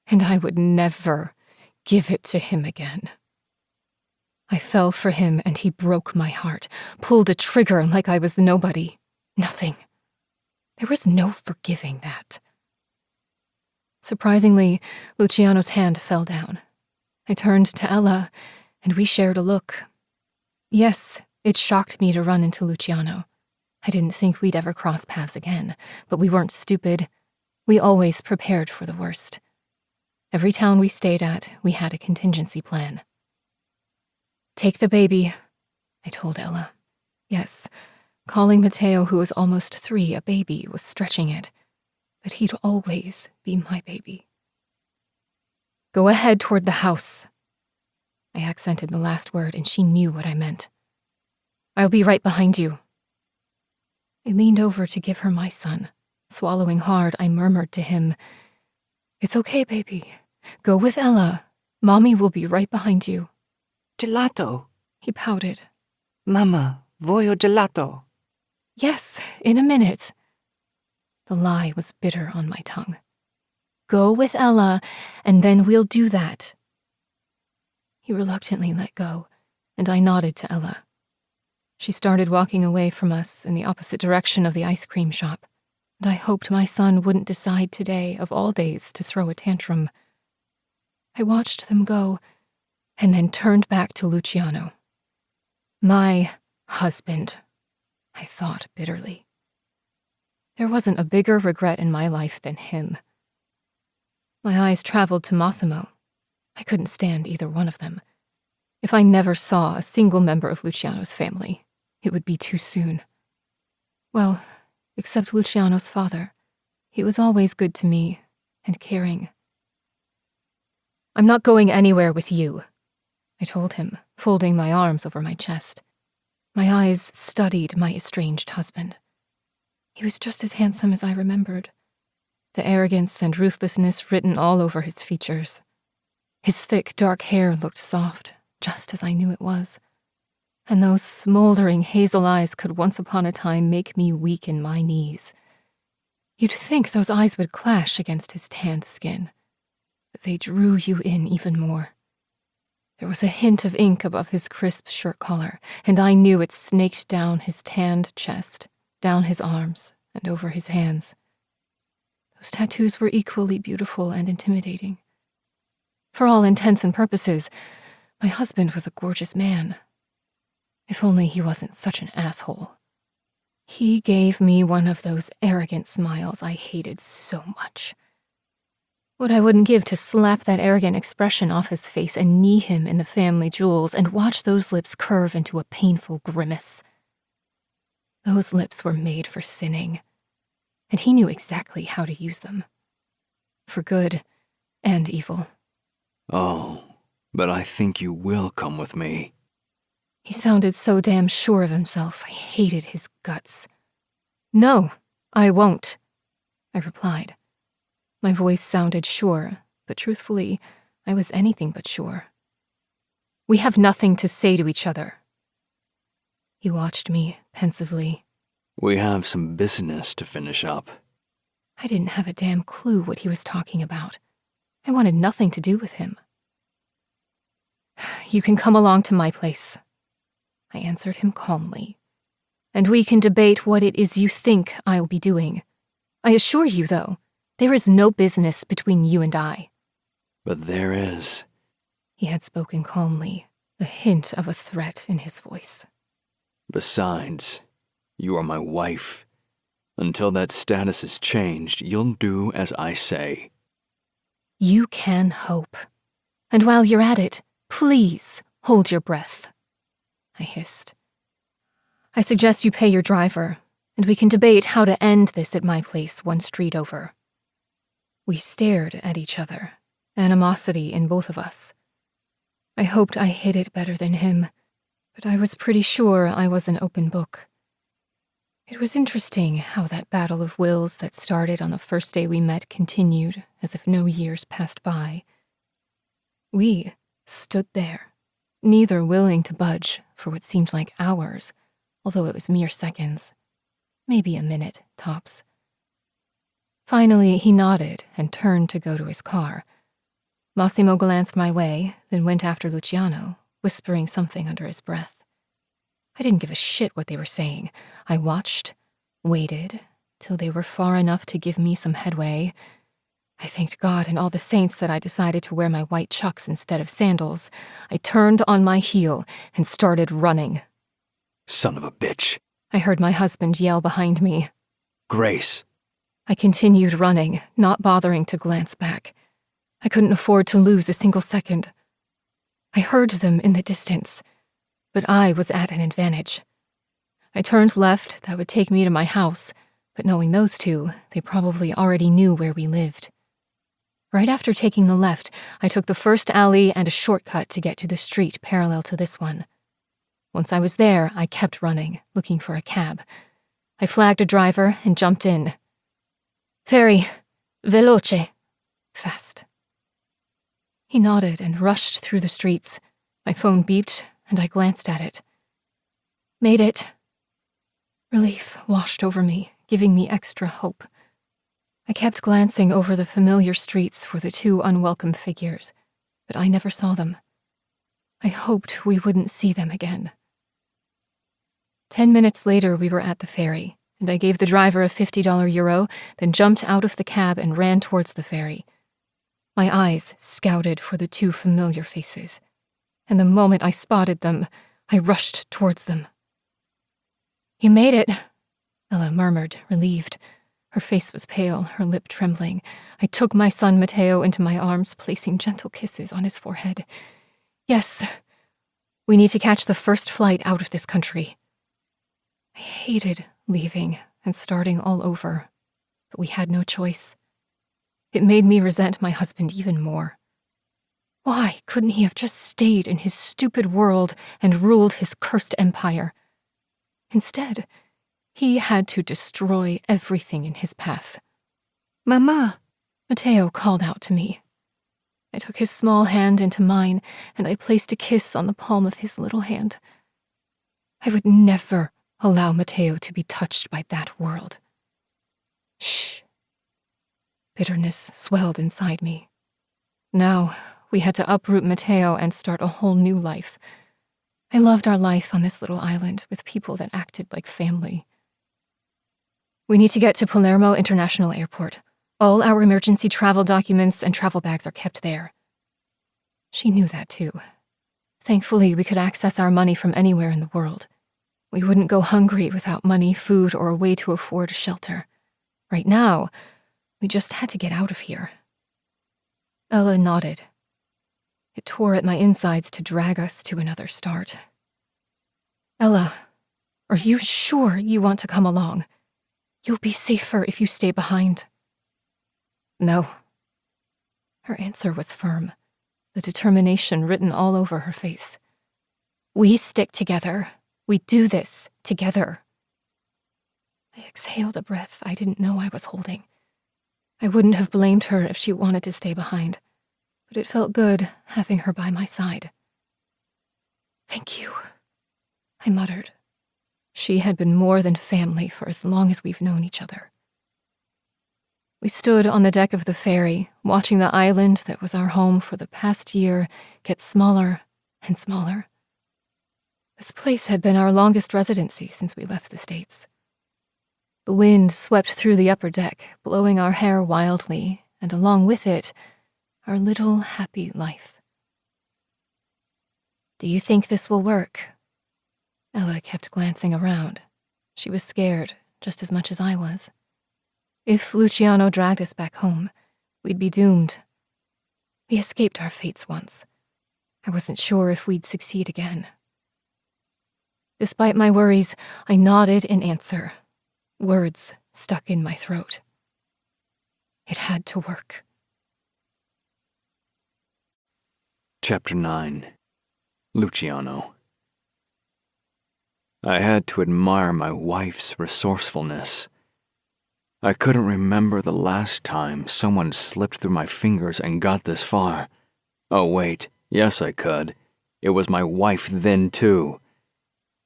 and I would never give it to him again. I fell for him, and he broke my heart, pulled a trigger like I was nobody, nothing. There was no forgiving that. Surprisingly, Luciano's hand fell down. I turned to Ella, and we shared a look. Yes, it shocked me to run into Luciano. I didn't think we'd ever cross paths again, but we weren't stupid. We always prepared for the worst. Every town we stayed at, we had a contingency plan. "Take the baby," I told Ella. Yes, calling Mateo, who was almost 3, a baby was stretching it, but he'd always be my baby. "Go ahead toward the house." I accented the last word, and she knew what I meant. "I'll be right behind you." I leaned over to give her my son. Swallowing hard, I murmured to him, "It's okay, baby. Go with Ella. Mommy will be right behind you."
Gelato.
He pouted.
Mama, voglio gelato.
"Yes, in a minute." The lie was bitter on my tongue. "Go with Ella, and then we'll do that." He reluctantly let go, and I nodded to Ella. She started walking away from us in the opposite direction of the ice cream shop, and I hoped my son wouldn't decide today, of all days, to throw a tantrum. I watched them go, and then turned back to Luciano. My husband, I thought bitterly. There wasn't a bigger regret in my life than him. My eyes traveled to Massimo. I couldn't stand either one of them. If I never saw a single member of Luciano's family, it would be too soon. Well, except Luciano's father. He was always good to me and caring. "I'm not going anywhere with you," I told him, folding my arms over my chest. My eyes studied my estranged husband. He was just as handsome as I remembered, the arrogance and ruthlessness written all over his features. His thick, dark hair looked soft, just as I knew it was, and those smoldering hazel eyes could once upon a time make me weak in my knees. You'd think those eyes would clash against his tanned skin, but they drew you in even more. There was a hint of ink above his crisp shirt collar, and I knew it snaked down his tanned chest, down his arms, and over his hands. Those tattoos were equally beautiful and intimidating. For all intents and purposes, my husband was a gorgeous man. If only he wasn't such an asshole. He gave me one of those arrogant smiles I hated so much. What I wouldn't give to slap that arrogant expression off his face and knee him in the family jewels and watch those lips curve into a painful grimace. Those lips were made for sinning, and he knew exactly how to use them. For good and evil.
Oh, but I think you will come with me.
He sounded so damn sure of himself, I hated his guts. No, I won't, I replied. My voice sounded sure, but truthfully, I was anything but sure. We have nothing to say to each other. He watched me pensively.
We have some business to finish up.
I didn't have a damn clue what he was talking about. I wanted nothing to do with him. You can come along to my place, I answered him calmly, and we can debate what it is you think I'll be doing. I assure you, though, there is no business between you and I.
But there is.
He had spoken calmly, a hint of a threat in his voice.
Besides, you are my wife. Until that status is changed, you'll do as I say.
You can hope. And while you're at it, please hold your breath, I hissed. I suggest you pay your driver, and we can debate how to end this at my place one street over. We stared at each other, animosity in both of us. I hoped I hid it better than him, but I was pretty sure I was an open book. It was interesting how that battle of wills that started on the first day we met continued as if no years passed by. We stood there, neither willing to budge for what seemed like hours, although it was mere seconds, maybe a minute, tops. Finally, he nodded and turned to go to his car. Massimo glanced my way, then went after Luciano, whispering something under his breath. I didn't give a shit what they were saying. I watched, waited, till they were far enough to give me some headway. I thanked God and all the saints that I decided to wear my white chucks instead of sandals. I turned on my heel and started running.
Son of a bitch.
I heard my husband yell behind me.
Grace.
I continued running, not bothering to glance back. I couldn't afford to lose a single second. I heard them in the distance, but I was at an advantage. I turned left, that would take me to my house, but knowing those two, they probably already knew where we lived. Right after taking the left, I took the first alley and a shortcut to get to the street parallel to this one. Once I was there, I kept running, looking for a cab. I flagged a driver and jumped in. Ferry, veloce, fast. He nodded and rushed through the streets. My phone beeped, and I glanced at it. Made it. Relief washed over me, giving me extra hope. I kept glancing over the familiar streets for the two unwelcome figures, but I never saw them. I hoped we wouldn't see them again. 10 minutes later, we were at the ferry, and I gave the driver a $50 euro, then jumped out of the cab and ran towards the ferry. My eyes scouted for the two familiar faces, and the moment I spotted them, I rushed towards them. You made it, Ella murmured, relieved. Her face was pale, her lip trembling. I took my son Matteo into my arms, placing gentle kisses on his forehead. Yes, we need to catch the first flight out of this country. I hated leaving and starting all over, but we had no choice. It made me resent my husband even more. Why couldn't he have just stayed in his stupid world and ruled his cursed empire? Instead, he had to destroy everything in his path.
Mama.
Matteo called out to me. I took his small hand into mine, and I placed a kiss on the palm of his little hand. I would never allow Matteo to be touched by that world. Shh. Bitterness swelled inside me. Now, we had to uproot Matteo and start a whole new life. I loved our life on this little island with people that acted like family. We need to get to Palermo International Airport. All our emergency travel documents and travel bags are kept there. She knew that too. Thankfully, we could access our money from anywhere in the world. We wouldn't go hungry without money, food, or a way to afford a shelter. Right now, we just had to get out of here. Ella nodded. It tore at my insides to drag us to another start. Ella, are you sure you want to come along? You'll be safer if you stay behind. No. Her answer was firm, the determination written all over her face. We stick together. We do this together. I exhaled a breath I didn't know I was holding. I wouldn't have blamed her if she wanted to stay behind, but it felt good having her by my side. Thank you, I muttered. She had been more than family for as long as we've known each other. We stood on the deck of the ferry, watching the island that was our home for the past year get smaller and smaller. This place had been our longest residency since we left the States. The wind swept through the upper deck, blowing our hair wildly, and along with it, our little happy life. Do you think this will work? Ella kept glancing around. She was scared, just as much as I was. If Luciano dragged us back home, we'd be doomed. We escaped our fates once. I wasn't sure if we'd succeed again. Despite my worries, I nodded in answer. Words stuck in my throat. It had to work.
Chapter 9. Luciano. I had to admire my wife's resourcefulness. I couldn't remember the last time someone slipped through my fingers and got this far. Oh wait, yes I could. It was my wife then too.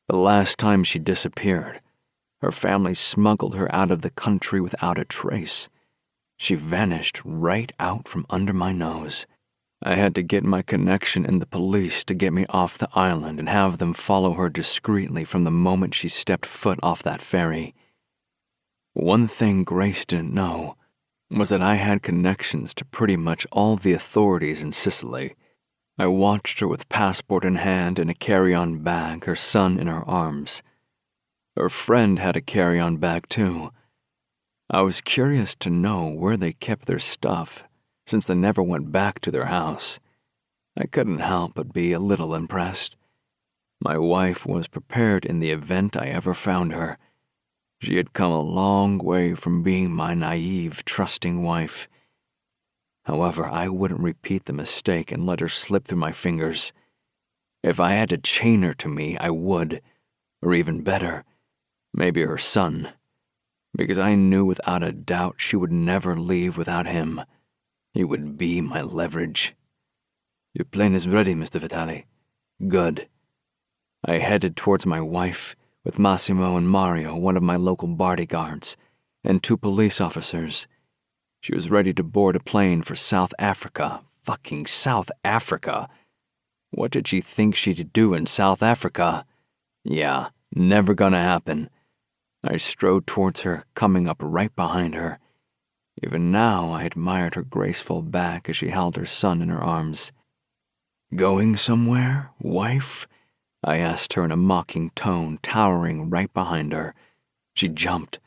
The last time she disappeared, her family smuggled her out of the country without a trace. She vanished right out from under my nose. I had to get my connection in the police to get me off the island and have them follow her discreetly from the moment she stepped foot off that ferry. One thing Grace didn't know was that I had connections to pretty much all the authorities in Sicily. I watched her with passport in hand and a carry-on bag, her son in her arms. Her friend had a carry-on bag too. I was curious to know where they kept their stuff, since they never went back to their house. I couldn't help but be a little impressed. My wife was prepared in the event I ever found her. She had come a long way from being my naive, trusting wife. However, I wouldn't repeat the mistake and let her slip through my fingers. If I had to chain her to me, I would. Or even better, maybe her son. Because I knew without a doubt she would never leave without him. He would be my leverage. Your plane is ready, Mr. Vitale. Good. I headed towards my wife, with Massimo and Mario, one of my local bodyguards, and 2 police officers. She was ready to board a plane for South Africa. Fucking South Africa. What did she think she'd do in South Africa? Yeah, never gonna happen. I strode towards her, coming up right behind her. Even now, I admired her graceful back as she held her son in her arms. Going somewhere, wife? I asked her in a mocking tone, towering right behind her. She jumped,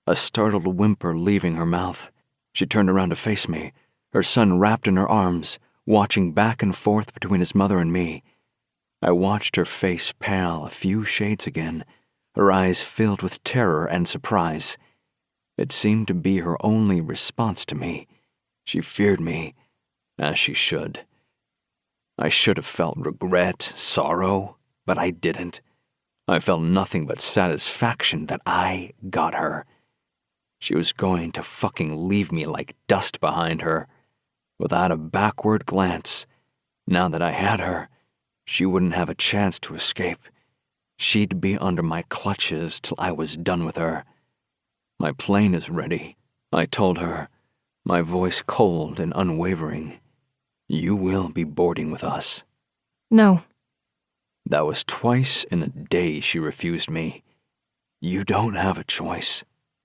a startled whimper leaving her mouth. She turned around to face me, her son wrapped in her arms, watching back and forth between his mother and me. I watched her face pale a few shades again, her eyes filled with terror and surprise. It seemed to be her only response to me. She feared me, as she should. I should have felt regret, sorrow, but I didn't. I felt nothing but satisfaction that I got her. She was going to fucking leave me like dust behind her. Without a backward glance, now that I had her, she wouldn't have a chance to escape. She'd be under my clutches till I was done with her. My plane is ready, I told her, my voice cold and unwavering. You will be boarding with us.
No.
That was twice in a day she refused me. You don't have a choice.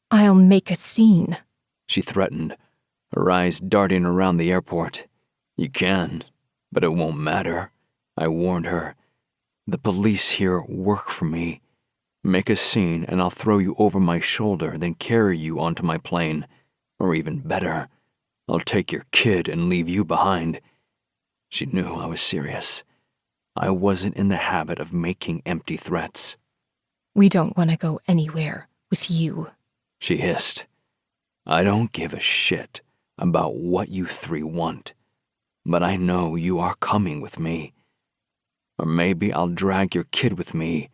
I'll make a scene,
She threatened, her eyes darting around the airport. You can, But it won't matter, I warned her. The police here work for me. Make a scene and I'll throw you over my shoulder, then carry you onto my plane. Or even better, I'll take your kid and leave you behind. She knew I was serious. I wasn't in the habit of making empty threats.
We don't want to go anywhere with you,
she hissed. I don't give a shit about what you three want, but I know you are coming with me. Or maybe I'll drag your kid with me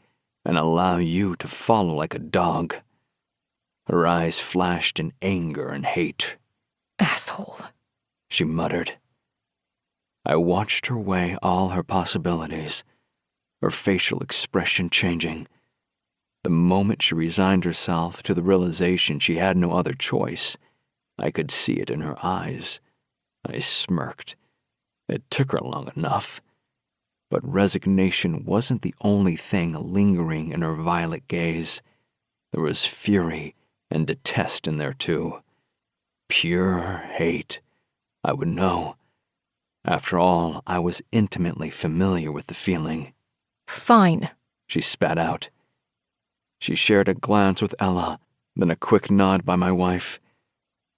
and allow you to follow like a dog. Her eyes flashed in anger and hate.
Asshole,
she muttered. I watched her weigh all her possibilities, her facial expression changing. The moment she resigned herself to the realization she had no other choice, I could see it in her eyes. I smirked. It took her long enough. But resignation wasn't the only thing lingering in her violet gaze. There was fury and detest in there too. Pure hate. I would know. After all, I was intimately familiar with the feeling.
Fine,
she spat out. She shared a glance with Ella, then a quick nod by my wife.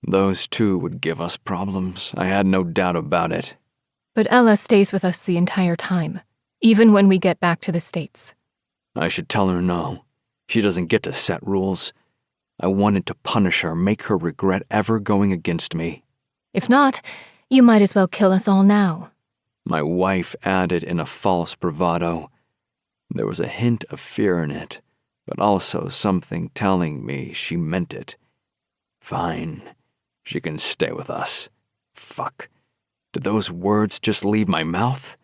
Those two would give us problems, I had no doubt about it.
But Ella stays with us the entire time, even when we get back to the States.
I should tell her no. She doesn't get to set rules. I wanted to punish her, make her regret ever going against me.
If not, you might as well kill us all now,
my wife added in a false bravado. There was a hint of fear in it, but also something telling me she meant it. Fine, she can stay with us. Fuck. Did those words just leave my mouth?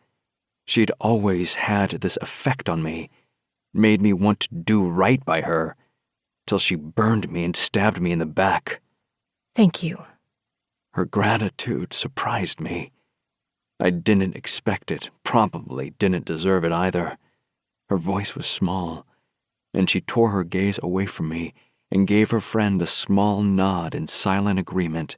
She'd always had this effect on me, made me want to do right by her, till she burned me and stabbed me in the back.
Thank you.
Her gratitude surprised me. I didn't expect it, probably didn't deserve it either. Her voice was small, and she tore her gaze away from me and gave her friend a small nod in silent agreement.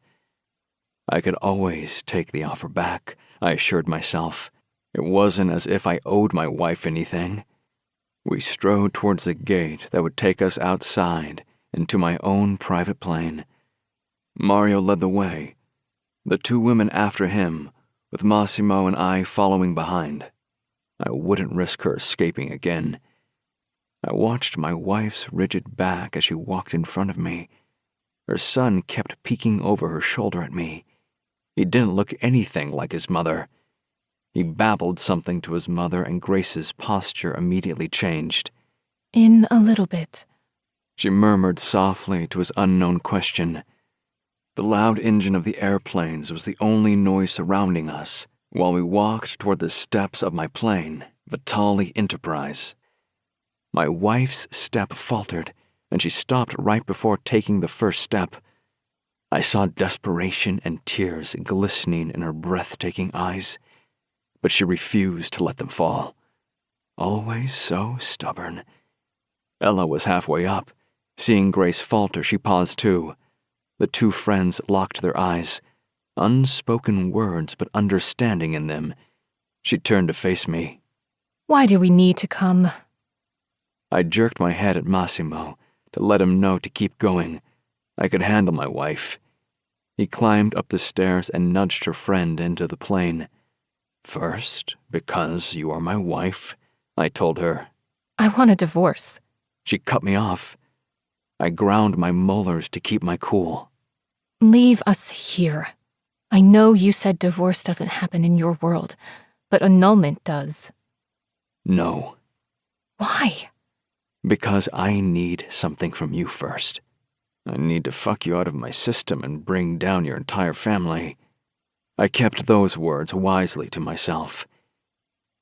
I could always take the offer back, I assured myself. It wasn't as if I owed my wife anything. We strode towards the gate that would take us outside and to my own private plane. Mario led the way, the two women after him, with Massimo and I following behind. I wouldn't risk her escaping again. I watched my wife's rigid back as she walked in front of me. Her son kept peeking over her shoulder at me. He didn't look anything like his mother. He babbled something to his mother, and Grace's posture immediately changed.
In a little bit,
she murmured softly to his unknown question. The loud engine of the airplanes was the only noise surrounding us while we walked toward the steps of my plane, Vitale Enterprise. My wife's step faltered, and she stopped right before taking the first step. I saw desperation and tears glistening in her breathtaking eyes, but she refused to let them fall. Always so stubborn. Ella was halfway up. Seeing Grace falter, she paused too. The two friends locked their eyes, unspoken words but understanding in them. She turned to face me.
Why do we need to come?
I jerked my head at Massimo to let him know to keep going. I could handle my wife. He climbed up the stairs and nudged her friend into the plane. First, because you are my wife, I told her.
I want a divorce.
She cut me off. I ground my molars to keep my cool.
Leave us here. I know you said divorce doesn't happen in your world, but annulment does.
No.
Why?
Because I need something from you first. I need to fuck you out of my system and bring down your entire family. I kept those words wisely to myself.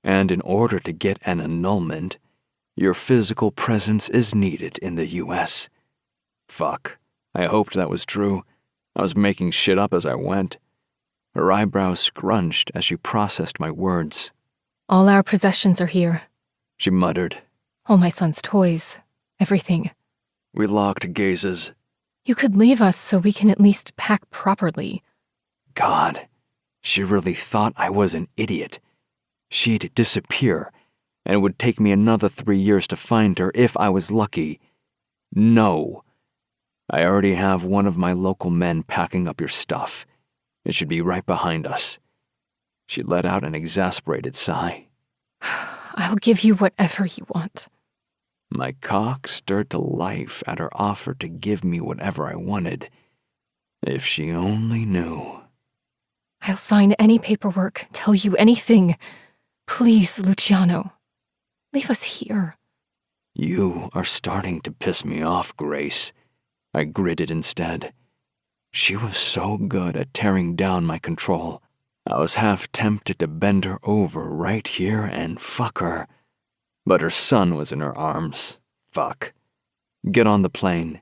And in order to get an annulment, your physical presence is needed in the U.S. Fuck. I hoped that was true. I was making shit up as I went. Her eyebrows scrunched as she processed my words.
All our possessions are here,
she muttered.
All my son's toys, everything.
We locked gazes.
You could leave us so we can at least pack properly.
God,
She really thought I was an idiot. She'd disappear, and it would take me another 3 years to find her if I was lucky. No. I already have one of my local men packing up your stuff. It should be right behind us. She let out an exasperated sigh.
I'll give you whatever you want.
My cock stirred to life at her offer to give me whatever I wanted. If she only knew.
I'll sign any paperwork, tell you anything. Please, Luciano. Leave us here.
You are starting to piss me off, Grace. I gritted instead. She was so good at tearing down my control. I was half tempted to bend her over right here and fuck her. But her son was in her arms. Fuck. Get on the plane.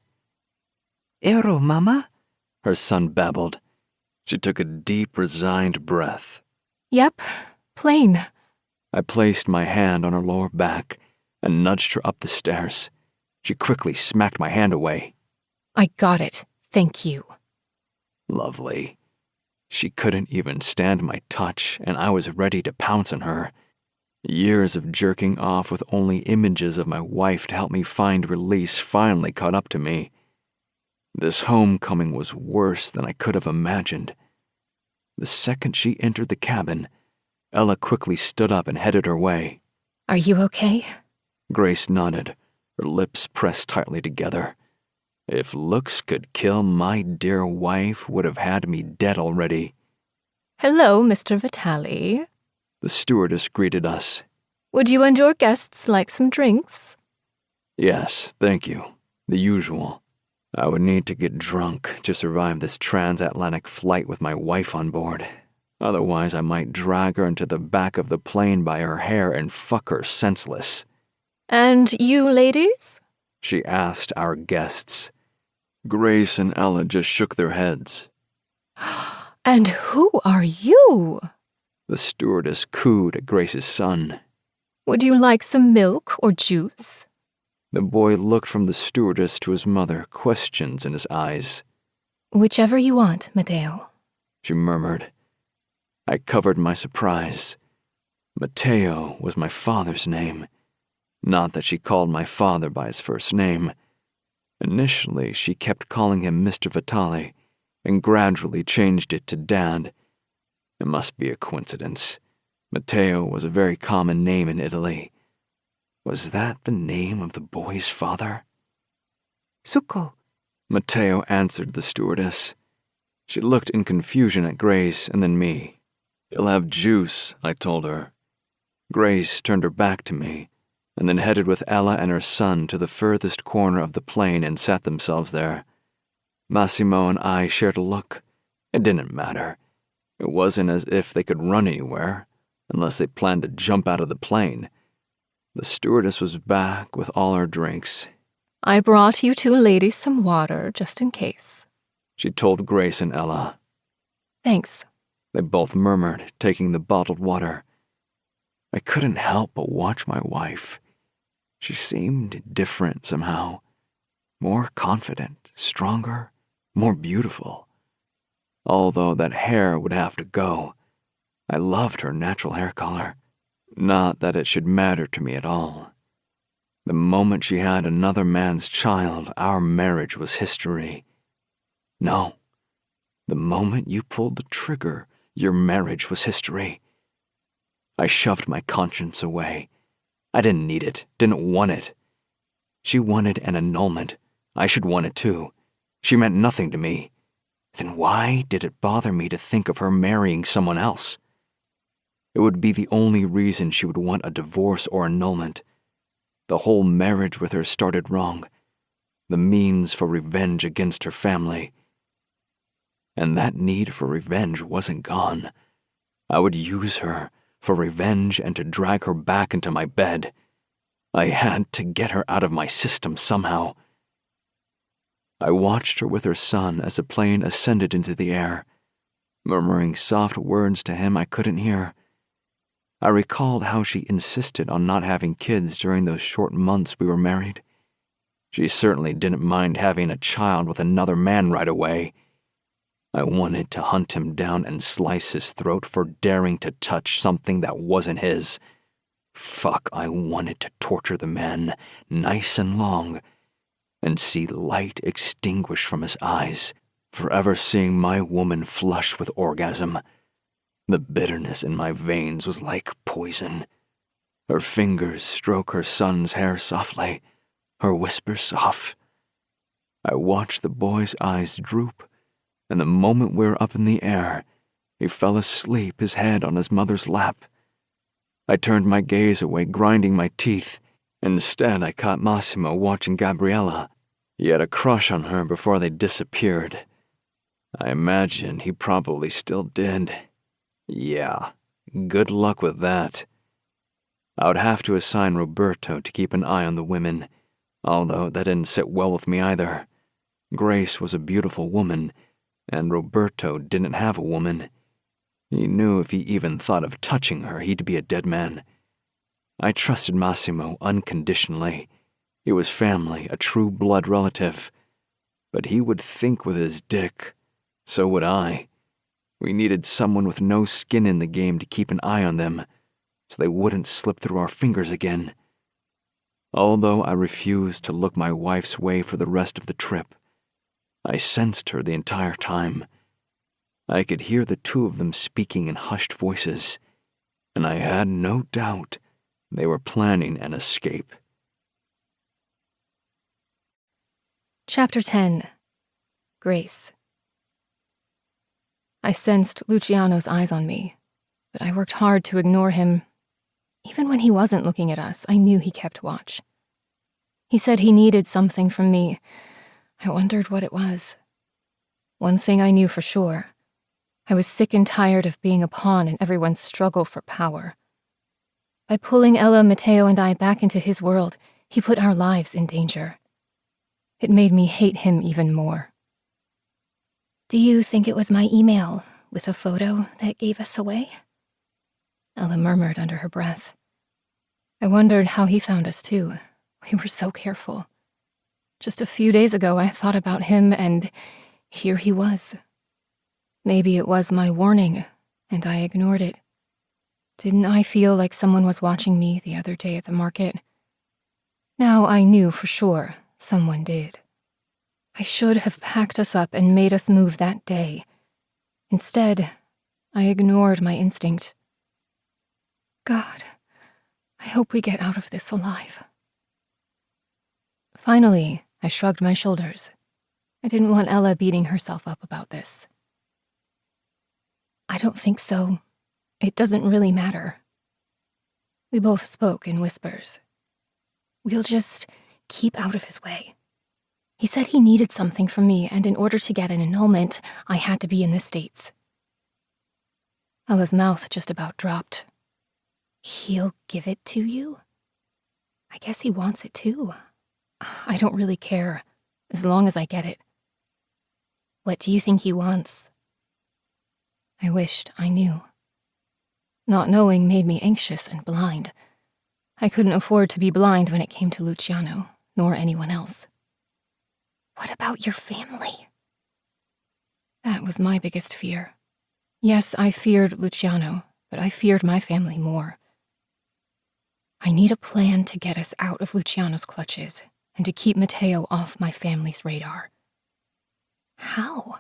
Ero, Mama?
Her son babbled. She took a deep, resigned breath.
Yep, plane.
I placed my hand on her lower back and nudged her up the stairs. She quickly smacked my hand away.
I got it. Thank you.
Lovely. She couldn't even stand my touch, and I was ready to pounce on her. Years of jerking off with only images of my wife to help me find release finally caught up to me. This homecoming was worse than I could have imagined. The second she entered the cabin, Ella quickly stood up and headed her way.
Are you okay?
Grace nodded, her lips pressed tightly together. If looks could kill, my dear wife would have had me dead already.
Hello, Mr. Vitale.
The stewardess greeted us.
Would you and your guests like some drinks?
Yes, thank you. The usual. I would need to get drunk to survive this transatlantic flight with my wife on board. Otherwise, I might drag her into the back of the plane by her hair and fuck her senseless.
And you ladies?
She asked our guests. Grace and Ella just shook their heads.
And who are you?
The stewardess cooed at Grace's son.
Would you like some milk or juice?
The boy looked from the stewardess to his mother, questions in his eyes.
Whichever you want, Matteo.
She murmured. I covered my surprise. Matteo was my father's name. Not that she called my father by his first name. Initially, she kept calling him Mr. Vitale, and gradually changed it to Dad. It must be a coincidence. Matteo was a very common name in Italy. Was that the name of the boy's father?
Succo.
Matteo answered the stewardess. She looked in confusion at Grace and then me. He'll have juice, I told her. Grace turned her back to me, and then headed with Ella and her son to the furthest corner of the plane and sat themselves there. Massimo and I shared a look. It didn't matter. It wasn't as if they could run anywhere, unless they planned to jump out of the plane. The stewardess was back with all our drinks.
I brought you two ladies some water, just in case.
She told Grace and Ella.
Thanks.
They both murmured, taking the bottled water. I couldn't help but watch my wife. She seemed different somehow. More confident, stronger, more beautiful. Although that hair would have to go. I loved her natural hair color. Not that it should matter to me at all. The moment she had another man's child, our marriage was history. No. The moment you pulled the trigger, your marriage was history. I shoved my conscience away. I didn't need it, didn't want it. She wanted an annulment. I should want it too. She meant nothing to me. Then why did it bother me to think of her marrying someone else? It would be the only reason she would want a divorce or annulment. The whole marriage with her started wrong. The means for revenge against her family. And that need for revenge wasn't gone. I would use her for revenge and to drag her back into my bed. I had to get her out of my system somehow. I watched her with her son as the plane ascended into the air, murmuring soft words to him I couldn't hear. I recalled how she insisted on not having kids during those short months we were married. She certainly didn't mind having a child with another man right away. I wanted to hunt him down and slice his throat for daring to touch something that wasn't his. Fuck, I wanted to torture the man nice and long and see light extinguish from his eyes, forever seeing my woman flush with orgasm. The bitterness in my veins was like poison. Her fingers stroke her son's hair softly, her whispers soft. I watched the boy's eyes droop, and the moment we were up in the air, he fell asleep, his head on his mother's lap. I turned my gaze away, grinding my teeth. Instead, I caught Massimo watching Gabriella. He had a crush on her before they disappeared. I imagined he probably still did. Yeah, good luck with that. I would have to assign Roberto to keep an eye on the women, although that didn't sit well with me either. Grace was a beautiful woman, and Roberto didn't have a woman. He knew if he even thought of touching her, he'd be a dead man. I trusted Massimo unconditionally. He was family, a true blood relative. But he would think with his dick. So would I. We needed someone with no skin in the game to keep an eye on them, so they wouldn't slip through our fingers again. Although I refused to look my wife's way for the rest of the trip, I sensed her the entire time. I could hear the two of them speaking in hushed voices, and I had no doubt they were planning an escape.
Chapter 10. Grace. I sensed Luciano's eyes on me, but I worked hard to ignore him. Even when he wasn't looking at us, I knew he kept watch. He said he needed something from me. I wondered what it was. One thing I knew for sure. I was sick and tired of being a pawn in everyone's struggle for power. By pulling Ella, Matteo, and I back into his world, he put our lives in danger. It made me hate him even more. Do you think it was my email with a photo that gave us away? Ella murmured under her breath. I wondered how he found us too. We were so careful. Just a few days ago, I thought about him, and here he was. Maybe it was my warning, and I ignored it. Didn't I feel like someone was watching me the other day at the market? Now I knew for sure someone did. I should have packed us up and made us move that day. Instead, I ignored my instinct. God, I hope we get out of this alive. Finally, I shrugged my shoulders. I didn't want Ella beating herself up about this. I don't think so. It doesn't really matter. We both spoke in whispers. We'll just keep out of his way. He said he needed something from me, and in order to get an annulment, I had to be in the States. Ella's mouth just about dropped. He'll give it to you? I guess he wants it too. I don't really care, as long as I get it. What do you think he wants? I wished I knew. Not knowing made me anxious and blind. I couldn't afford to be blind when it came to Luciano, nor anyone else. What about your family? That was my biggest fear. Yes, I feared Luciano, but I feared my family more. I need a plan to get us out of Luciano's clutches and to keep Matteo off my family's radar. How?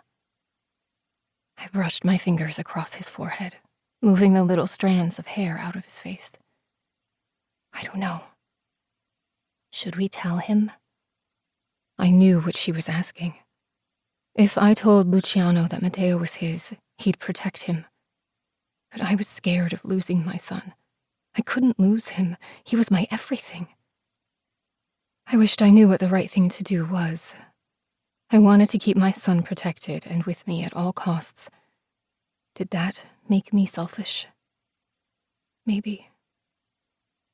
I brushed my fingers across his forehead, moving the little strands of hair out of his face. I don't know. Should we tell him? I knew what she was asking. If I told Luciano that Matteo was his, he'd protect him. But I was scared of losing my son. I couldn't lose him. He was my everything. I wished I knew what the right thing to do was. I wanted to keep my son protected and with me at all costs. Did that make me selfish? Maybe.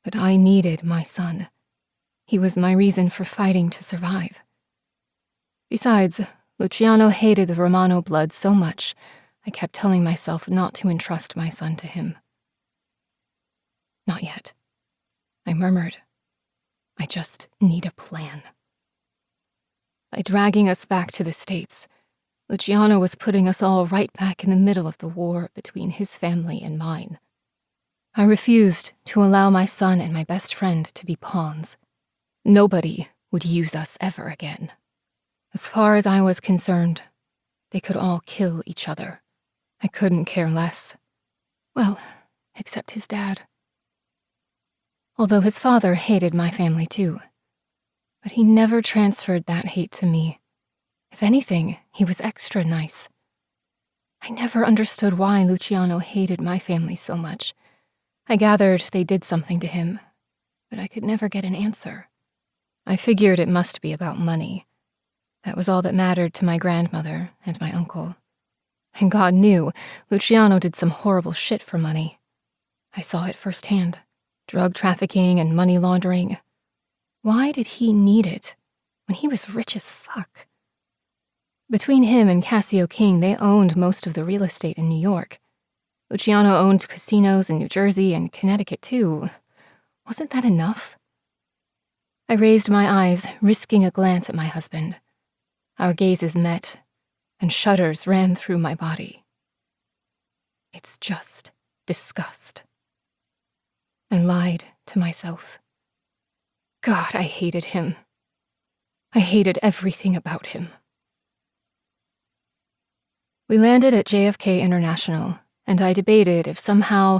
But I needed my son. He was my reason for fighting to survive. Besides, Luciano hated the Romano blood so much, I kept telling myself not to entrust my son to him. Not yet, I murmured. I just need a plan. By dragging us back to the States, Luciano was putting us all right back in the middle of the war between his family and mine. I refused to allow my son and my best friend to be pawns. Nobody would use us ever again. As far as I was concerned, they could all kill each other. I couldn't care less. Well, except his dad. Although his father hated my family too. But he never transferred that hate to me. If anything, he was extra nice. I never understood why Luciano hated my family so much. I gathered they did something to him, but I could never get an answer. I figured it must be about money. That was all that mattered to my grandmother and my uncle. And God knew Luciano did some horrible shit for money. I saw it firsthand. Drug trafficking and money laundering. Why did he need it when he was rich as fuck? Between him and Cassio King, they owned most of the real estate in New York. Luciano owned casinos in New Jersey and Connecticut too. Wasn't that enough? I raised my eyes, risking a glance at my husband. Our gazes met, and shudders ran through my body. It's just disgust. I lied to myself. God, I hated him. I hated everything about him. We landed at JFK International, and I debated if somehow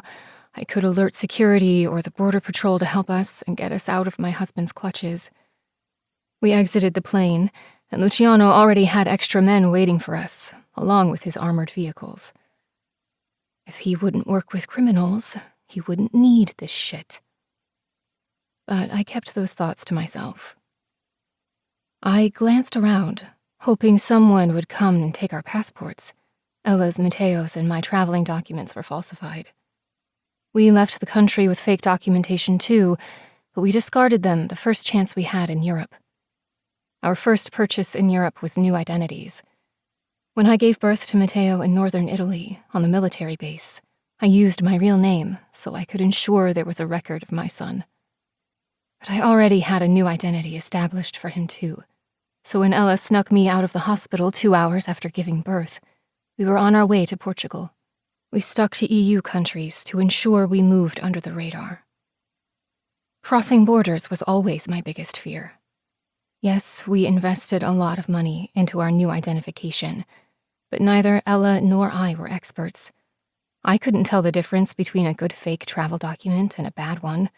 I could alert security or the Border Patrol to help us and get us out of my husband's clutches. We exited the plane, and Luciano already had extra men waiting for us, along with his armored vehicles. If he wouldn't work with criminals, he wouldn't need this shit. But I kept those thoughts to myself. I glanced around, hoping someone would come and take our passports. Ella's, Mateo's, and my traveling documents were falsified. We left the country with fake documentation too, but we discarded them the first chance we had in Europe. Our first purchase in Europe was new identities. When I gave birth to Mateo in northern Italy, on the military base, I used my real name so I could ensure there was a record of my son. But I already had a new identity established for him too. So when Ella snuck me out of the hospital 2 hours after giving birth, we were on our way to Portugal. We stuck to EU countries to ensure we moved under the radar. Crossing borders was always my biggest fear. Yes, we invested a lot of money into our new identification, but neither Ella nor I were experts. I couldn't tell the difference between a good fake travel document and a bad one.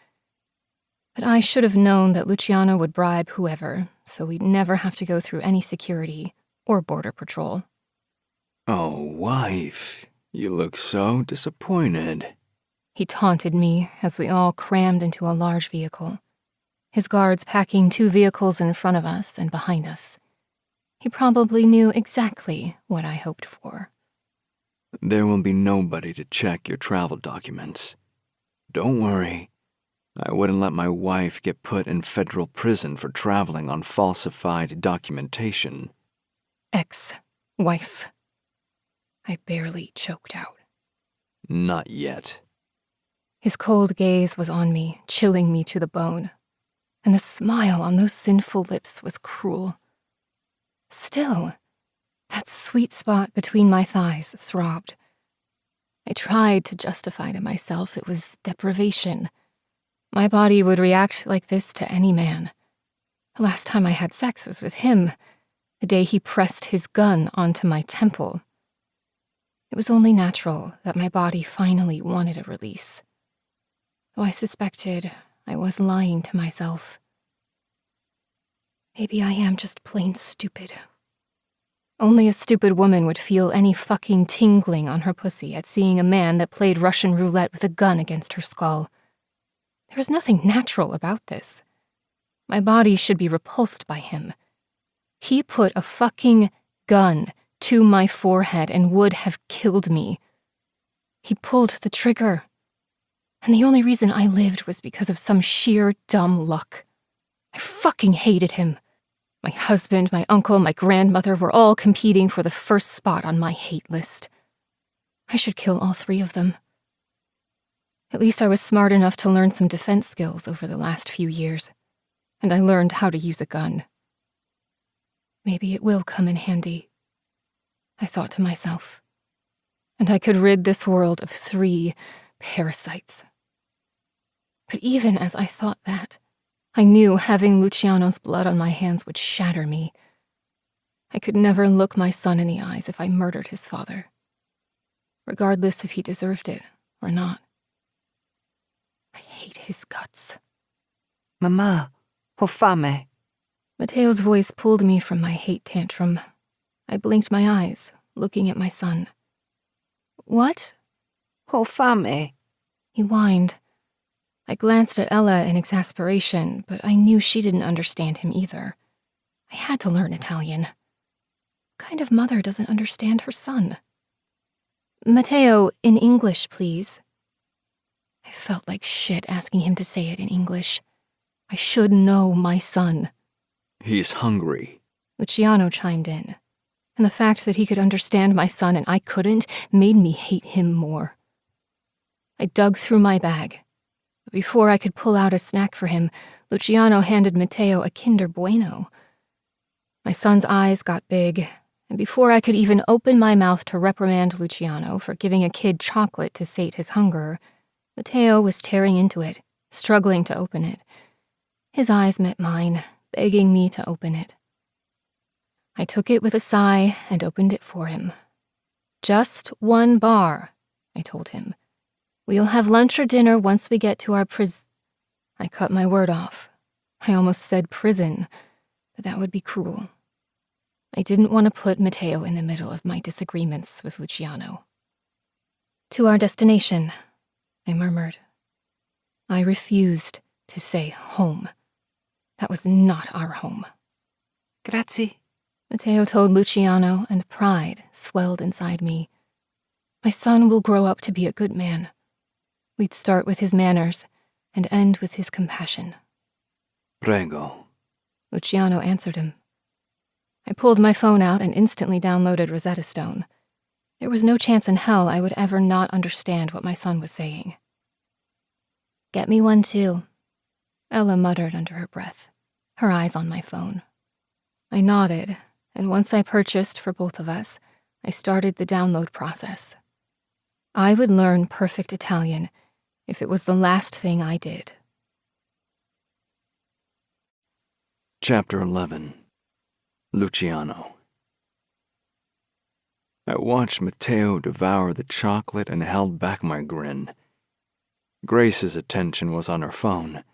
But I should have known that Luciano would bribe whoever, so we'd never have to go through any security or border patrol.
Oh, wife, you look so disappointed.
He taunted me as we all crammed into a large vehicle, his guards packing 2 vehicles in front of us and behind us. He probably knew exactly what I hoped for.
There will be nobody to check your travel documents. Don't worry. I wouldn't let my wife get put in federal prison for traveling on falsified documentation.
Ex-wife. I barely choked out.
Not yet.
His cold gaze was on me, chilling me to the bone, and the smile on those sinful lips was cruel. Still, that sweet spot between my thighs throbbed. I tried to justify to myself it was deprivation. My body would react like this to any man. The last time I had sex was with him, the day he pressed his gun onto my temple. It was only natural that my body finally wanted a release. Though I suspected I was lying to myself. Maybe I am just plain stupid. Only a stupid woman would feel any fucking tingling on her pussy at seeing a man that played Russian roulette with a gun against her skull. There was nothing natural about this. My body should be repulsed by him. He put a fucking gun to my forehead and would have killed me. He pulled the trigger. And the only reason I lived was because of some sheer dumb luck. I fucking hated him. My husband, my uncle, my grandmother were all competing for the first spot on my hate list. I should kill all 3 of them. At least I was smart enough to learn some defense skills over the last few years, and I learned how to use a gun. Maybe it will come in handy. I thought to myself, and I could rid this world of 3 parasites. But even as I thought that, I knew having Luciano's blood on my hands would shatter me. I could never look my son in the eyes if I murdered his father, regardless if he deserved it or not. I hate his guts.
Mamma, ho fame.
Matteo's voice pulled me from my hate tantrum. I blinked my eyes, looking at my son. What?
Ho fame.
He whined. I glanced at Ella in exasperation, but I knew she didn't understand him either. I had to learn Italian. What kind of mother doesn't understand her son? Matteo, in English, please. I felt like shit asking him to say it in English. I should know my son.
He's hungry.
Luciano chimed in, and the fact that he could understand my son and I couldn't made me hate him more. I dug through my bag, but before I could pull out a snack for him, Luciano handed Matteo a Kinder Bueno. My son's eyes got big, and before I could even open my mouth to reprimand Luciano for giving a kid chocolate to sate his hunger, Matteo was tearing into it, struggling to open it. His eyes met mine, begging me to open it. I took it with a sigh and opened it for him. Just 1 bar, I told him. We'll have lunch or dinner once we get to our I cut my word off. I almost said prison, but that would be cruel. I didn't want to put Matteo in the middle of my disagreements with Luciano. To our destination, I murmured. I refused to say home. That was not our home.
Grazie.
Matteo told Luciano, and pride swelled inside me. My son will grow up to be a good man. We'd start with his manners and end with his compassion.
Prego.
Luciano answered him. I pulled my phone out and instantly downloaded Rosetta Stone. There was no chance in hell I would ever not understand what my son was saying. Get me one too, Ella muttered under her breath, her eyes on my phone. I nodded, and once I purchased for both of us, I started the download process. I would learn perfect Italian if it was the last thing I did.
Chapter 11. Luciano. I watched Matteo devour the chocolate and held back my grin. Grace's attention was on her phone,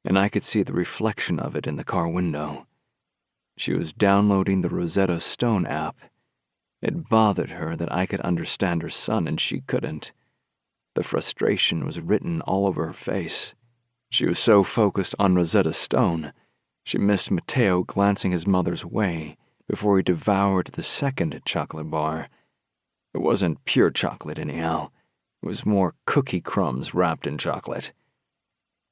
and I could see the reflection of it in the car window. She was downloading the Rosetta Stone app. It bothered her that I could understand her son and she couldn't. The frustration was written all over her face. She was so focused on Rosetta Stone, she missed Matteo glancing his mother's way before he devoured the second chocolate bar. It wasn't pure chocolate anyhow. It was more cookie crumbs wrapped in chocolate.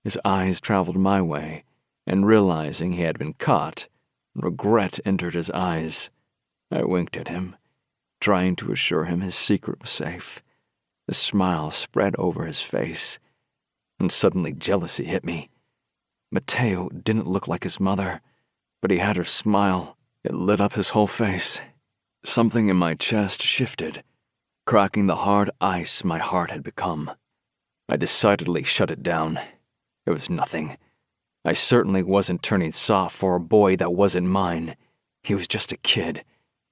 His eyes traveled my way, and realizing he had been caught, regret entered his eyes. I winked at him, trying to assure him his secret was safe. A smile spread over his face, and suddenly jealousy hit me. Matteo didn't look like his mother, but he had her smile. It lit up his whole face. Something in my chest shifted, cracking the hard ice my heart had become. I decidedly shut it down. It was nothing. I certainly wasn't turning soft for a boy that wasn't mine. He was just a kid,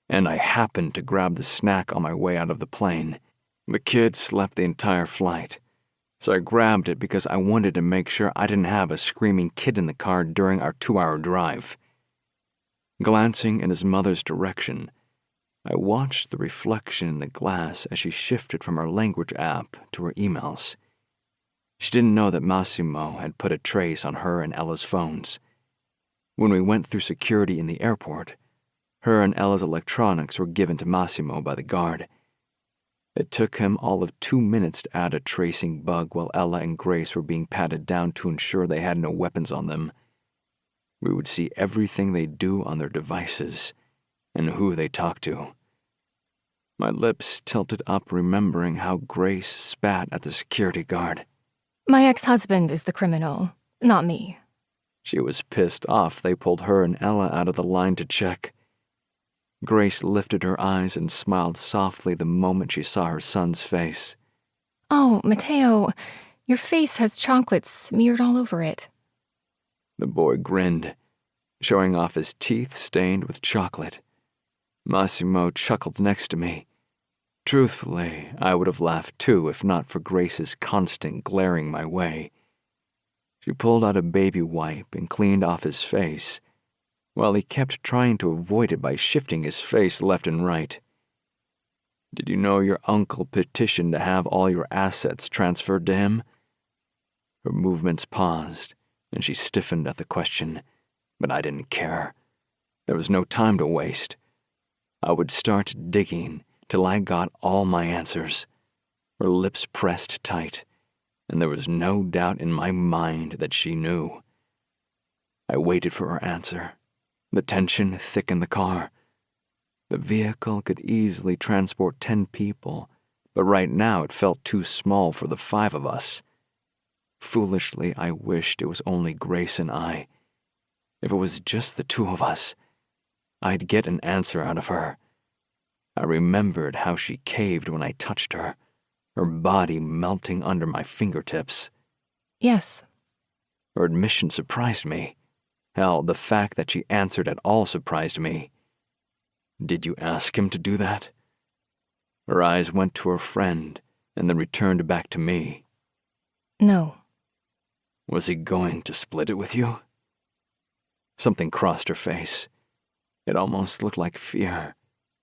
and I happened to grab the snack on my way out of the plane. The kid slept the entire flight, so I grabbed it because I wanted to make sure I didn't have a screaming kid in the car during our 2-hour drive. Glancing in his mother's direction, I watched the reflection in the glass as she shifted from her language app to her emails. She didn't know that Massimo had put a trace on her and Ella's phones. When we went through security in the airport, her and Ella's electronics were given to Massimo by the guard. It took him all of 2 minutes to add a tracing bug while Ella and Grace were being patted down to ensure they had no weapons on them. We would see everything they do on their devices and who they talk to. My lips tilted up remembering how Grace spat at the security guard.
My ex-husband is the criminal, not me.
She was pissed off they pulled her and Ella out of the line to check.
Grace lifted her eyes and smiled softly the moment she saw her son's face.
Oh, Mateo, your face has chocolate smeared all over it.
The boy grinned, showing off his teeth stained with chocolate. Massimo chuckled next to me. Truthfully, I would have laughed too if not for Grace's constant glaring my way. She pulled out a baby wipe and cleaned off his face, while he kept trying to avoid it by shifting his face left and right. Did you know your uncle petitioned to have all your assets transferred to him? Her movements paused, and she stiffened at the question, but I didn't care. There was no time to waste. I would start digging till I got all my answers. Her lips pressed tight, and there was no doubt in my mind that she knew. I waited for her answer. The tension thick in the car. The vehicle could easily transport 10 people, but right now it felt too small for the 5 of us. Foolishly, I wished it was only Grace and I. If it was just the 2 of us, I'd get an answer out of her. I remembered how she caved when I touched her, her body melting under my fingertips.
Yes.
Her admission surprised me. Hell, the fact that she answered at all surprised me. Did you ask him to do that? Her eyes went to her friend and then returned back to me.
No.
Was he going to split it with you? Something crossed her face. It almost looked like fear,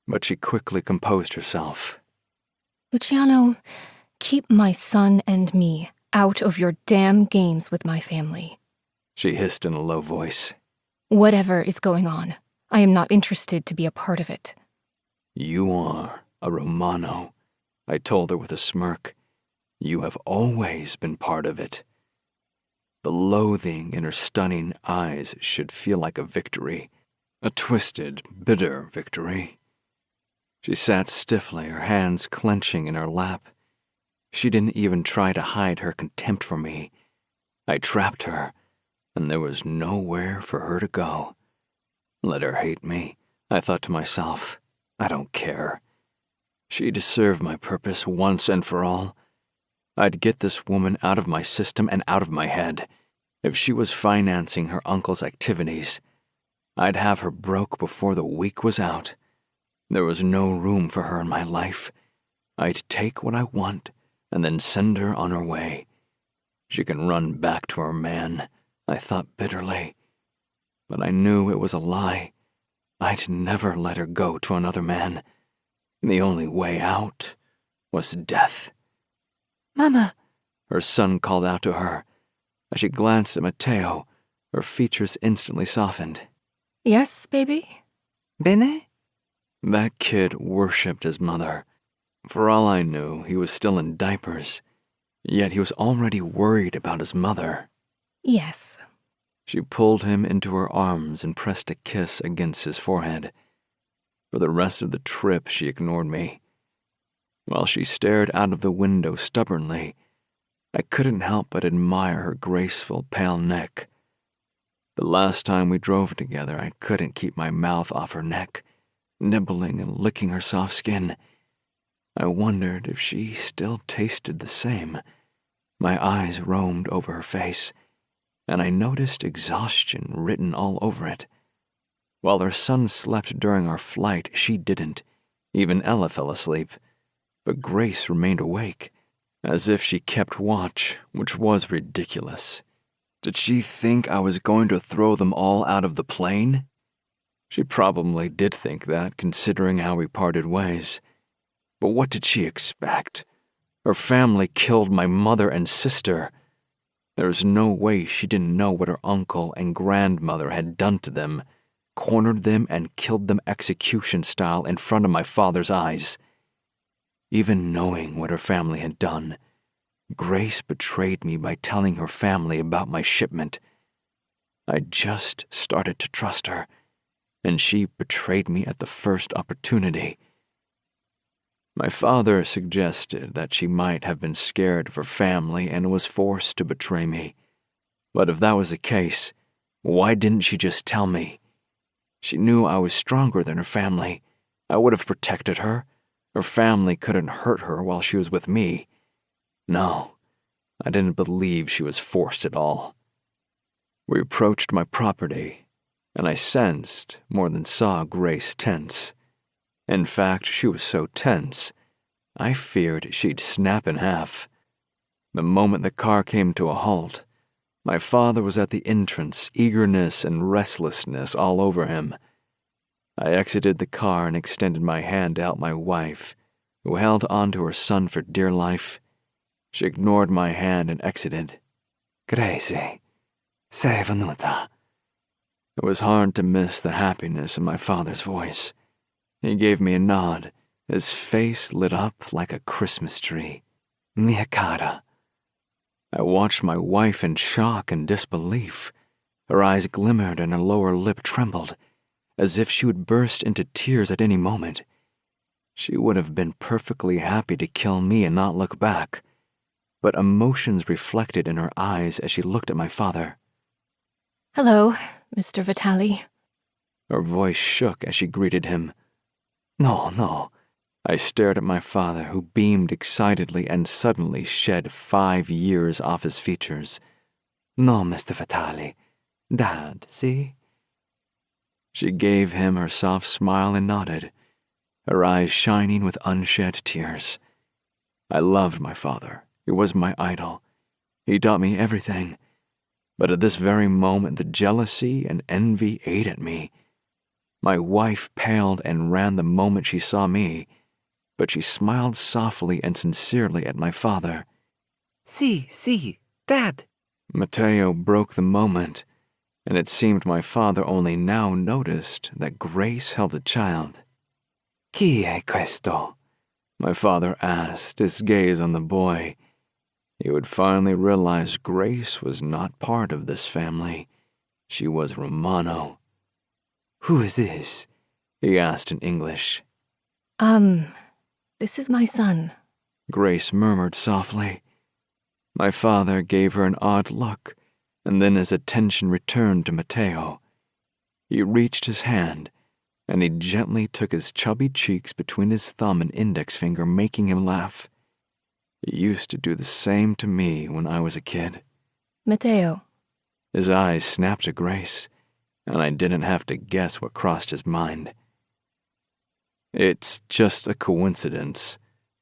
but she quickly composed herself.
Luciano, keep my son and me out of your damn games with my family.
She hissed in a low voice.
Whatever is going on, I am not interested to be a part of it.
You are a Romano, I told her with a smirk. You have always been part of it. The loathing in her stunning eyes should feel like a victory, a twisted, bitter victory. She sat stiffly, her hands clenching in her lap. She didn't even try to hide her contempt for me. I trapped her, and there was nowhere for her to go. Let her hate me, I thought to myself. I don't care. She'd serve my purpose once and for all. I'd get this woman out of my system and out of my head. If she was financing her uncle's activities, I'd have her broke before the week was out. There was no room for her in my life. I'd take what I want and then send her on her way. She can run back to her man, I thought bitterly. But I knew it was a lie. I'd never let her go to another man. The only way out was death.
Mama,
Her son called out to her. As she glanced at Mateo, her features instantly softened.
Yes, baby?
bene?
That kid worshipped his mother. For all I knew, he was still in diapers. Yet he was already worried about his mother.
Yes.
She pulled him into her arms and pressed a kiss against his forehead. For the rest of the trip, she ignored me. While she stared out of the window stubbornly, I couldn't help but admire her graceful, pale neck. The last time we drove together, I couldn't keep my mouth off her neck, nibbling and licking her soft skin. I wondered if she still tasted the same. My eyes roamed over her face, and I noticed exhaustion written all over it. While her son slept during our flight, she didn't. Even Ella fell asleep. But Grace remained awake, as if she kept watch, which was ridiculous. Did she think I was going to throw them all out of the plane? She probably did think that, considering how we parted ways. But what did she expect? Her family killed my mother and sister. There's no way she didn't know what her uncle and grandmother had done to them, cornered them and killed them execution style in front of my father's eyes. Even knowing what her family had done, Grace betrayed me by telling her family about my shipment. I just started to trust her, and she betrayed me at the first opportunity. My father suggested that she might have been scared of her family and was forced to betray me. But if that was the case, why didn't she just tell me? She knew I was stronger than her family. I would have protected her. Her family couldn't hurt her while she was with me. No, I didn't believe she was forced at all. We approached my property, and I sensed, more than saw, Grace tense. In fact, she was so tense, I feared she'd snap in half. The moment the car came to a halt, my father was at the entrance, eagerness and restlessness all over him. I exited the car and extended my hand to help my wife, who held on to her son for dear life. She ignored my hand and exited.
Gracie, sei venuta.
It was hard to miss the happiness in my father's voice. He gave me a nod. His face lit up like a Christmas tree.
Mia cara.
I watched my wife in shock and disbelief. Her eyes glimmered and her lower lip trembled, as if she would burst into tears at any moment. She would have been perfectly happy to kill me and not look back, but emotions reflected in her eyes as she looked at my father.
Hello, Mr. Vitale.
Her voice shook as she greeted him.
No.
I stared at my father, who beamed excitedly and suddenly shed 5 years off his features.
No, Mr. Vitale. Dad, see?
She gave him her soft smile and nodded, her eyes shining with unshed tears. I loved my father. He was my idol. He taught me everything. But at this very moment, the jealousy and envy ate at me. My wife paled and ran the moment she saw me, but she smiled softly and sincerely at my father.
See, Dad.
Matteo broke the moment, and it seemed my father only now noticed that Grace held a child.
Chi è questo?
My father asked, his gaze on the boy. He would finally realize Grace was not part of this family. She was Romano.
Who is this?
He asked in English.
This is my son.
Grace murmured softly. My father gave her an odd look, and then his attention returned to Matteo. He reached his hand, and he gently took his chubby cheeks between his thumb and index finger, making him laugh. He used to do the same to me when I was a kid.
Matteo.
His eyes snapped to Grace, and I didn't have to guess what crossed his mind. It's just a coincidence,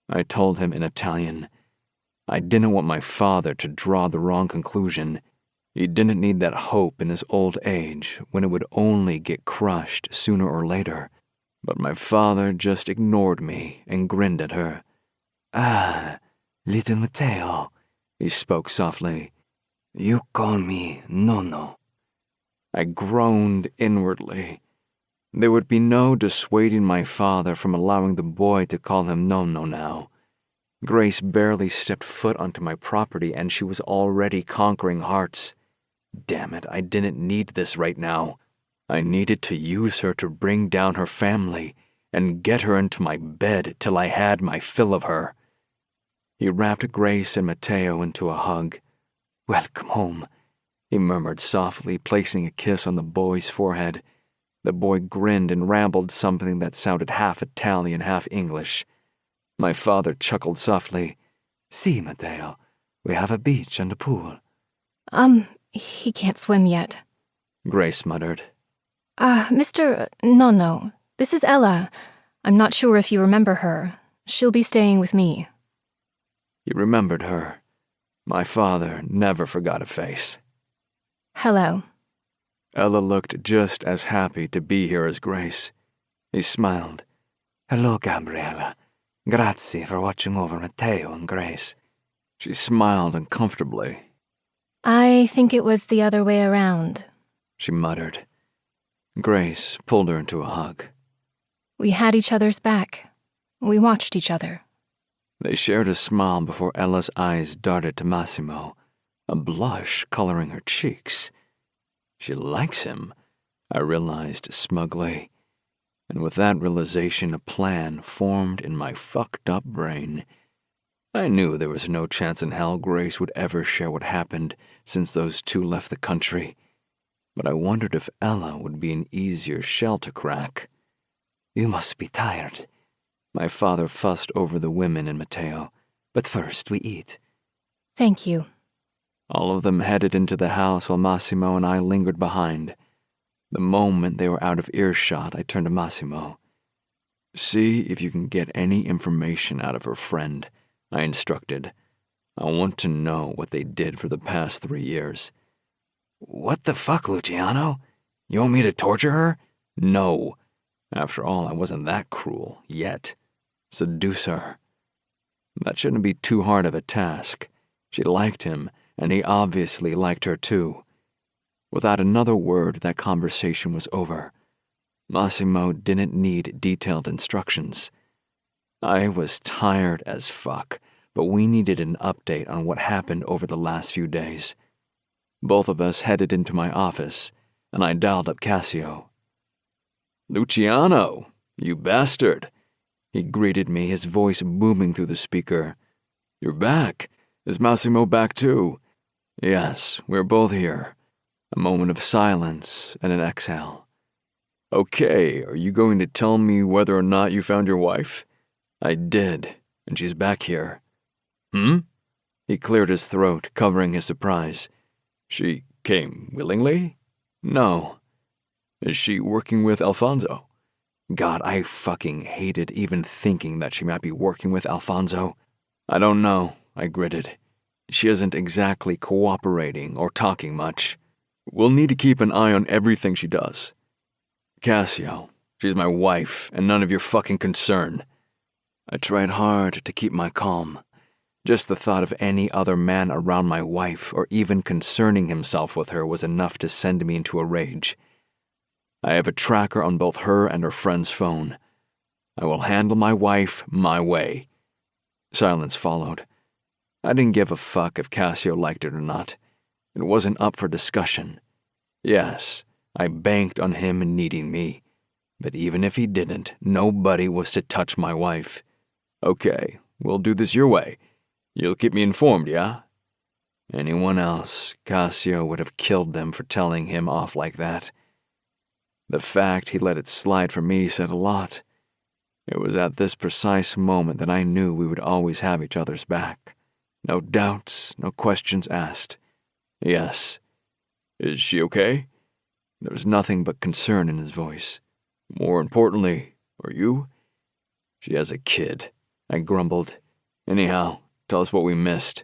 I told him in Italian. I didn't want my father to draw the wrong conclusion. He didn't need that hope in his old age when it would only get crushed sooner or later. But my father just ignored me and grinned at her.
Ah, little Matteo,
he spoke softly.
You call me Nonno.
I groaned inwardly. There would be no dissuading my father from allowing the boy to call him Nonno now. Grace barely stepped foot onto my property and she was already conquering hearts. Damn it, I didn't need this right now. I needed to use her to bring down her family and get her into my bed till I had my fill of her. He wrapped Grace and Matteo into a hug.
Welcome home,
he murmured softly, placing a kiss on the boy's forehead. The boy grinned and rambled something that sounded half Italian, half English. My father chuckled softly.
See, Matteo, we have a beach and a pool.
He can't swim yet.
Grace muttered.
Mr. Nonno, this is Ella. I'm not sure if you remember her. She'll be staying with me.
He remembered her. My father never forgot a face.
Hello.
Ella looked just as happy to be here as Grace. He smiled.
Hello, Gabriella. Grazie for watching over Matteo and Grace.
She smiled uncomfortably.
I think it was the other way around,
she muttered. Grace pulled her into a hug.
We had each other's back. We watched each other.
They shared a smile before Ella's eyes darted to Massimo, a blush coloring her cheeks. She likes him, I realized smugly. And with that realization, a plan formed in my fucked up brain. I knew there was no chance in hell Grace would ever share what happened since those two left the country. but I wondered if Ella would be an easier shell to crack.
You must be tired.
My father fussed over the women and Matteo.
But first we eat.
Thank you.
All of them headed into the house while Massimo and I lingered behind. The moment they were out of earshot, I turned to Massimo. See if you can get any information out of her friend, I instructed. I want to know what they did for the past 3 years.
What the fuck, Luciano? You want me to torture her?
No. After all, I wasn't that cruel, yet. Seduce her. That shouldn't be too hard of a task. She liked him, and he obviously liked her too. Without another word, that conversation was over. Massimo didn't need detailed instructions. I was tired as fuck, but we needed an update on what happened over the last few days. Both of us headed into my office, and I dialed up Cassio. "Luciano, you bastard," he greeted me, his voice booming through the speaker. "You're back. Is Massimo back too?" "Yes, we're both here." A moment of silence and an exhale. "Okay, are you going to tell me whether or not you found your wife?" "I did, and she's back here." "Hmm?" He cleared his throat, covering his surprise. "She came willingly?" "No." "Is she working with Alfonso?" God, I fucking hated even thinking that she might be working with Alfonso. "I don't know," I gritted. "She isn't exactly cooperating or talking much. We'll need to keep an eye on everything she does." "Cassio, she's my wife and none of your fucking concern." I tried hard to keep my calm. Just the thought of any other man around my wife or even concerning himself with her was enough to send me into a rage. "I have a tracker on both her and her friend's phone. I will handle my wife my way." Silence followed. I didn't give a fuck if Cassio liked it or not. It wasn't up for discussion. Yes, I banked on him needing me. But even if he didn't, nobody was to touch my wife. "Okay, we'll do this your way. You'll keep me informed, yeah?" Anyone else, Cassio would have killed them for telling him off like that. The fact he let it slide for me said a lot. It was at this precise moment that I knew we would always have each other's back. No doubts, no questions asked. "Yes." "Is she okay?" There was nothing but concern in his voice. "More importantly, are you?" "She has a kid," I grumbled. "Anyhow, tell us what we missed."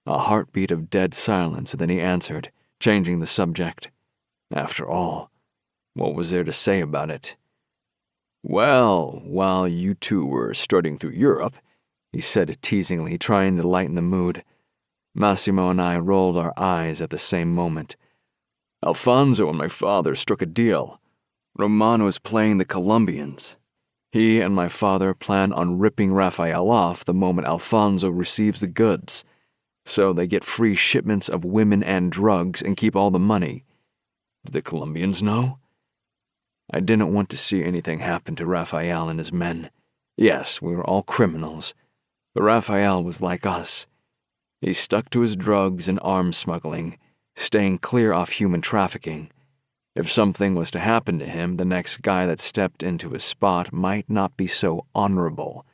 A heartbeat of dead silence, and then he answered, changing the subject. After all, what was there to say about it? "Well, while you two were strutting through Europe," he said teasingly, trying to lighten the mood. Massimo and I rolled our eyes at the same moment. "Alfonso and my father struck a deal. Romano is playing the Colombians. He and my father plan on ripping Raphael off the moment Alfonso receives the goods, so they get free shipments of women and drugs and keep all the money. Do the Colombians know?" I didn't want to see anything happen to Raphael and his men. Yes, we were all criminals, but Raphael was like us. He stuck to his drugs and arms smuggling, staying clear off human trafficking. If something was to happen to him, the next guy that stepped into his spot might not be so honorable.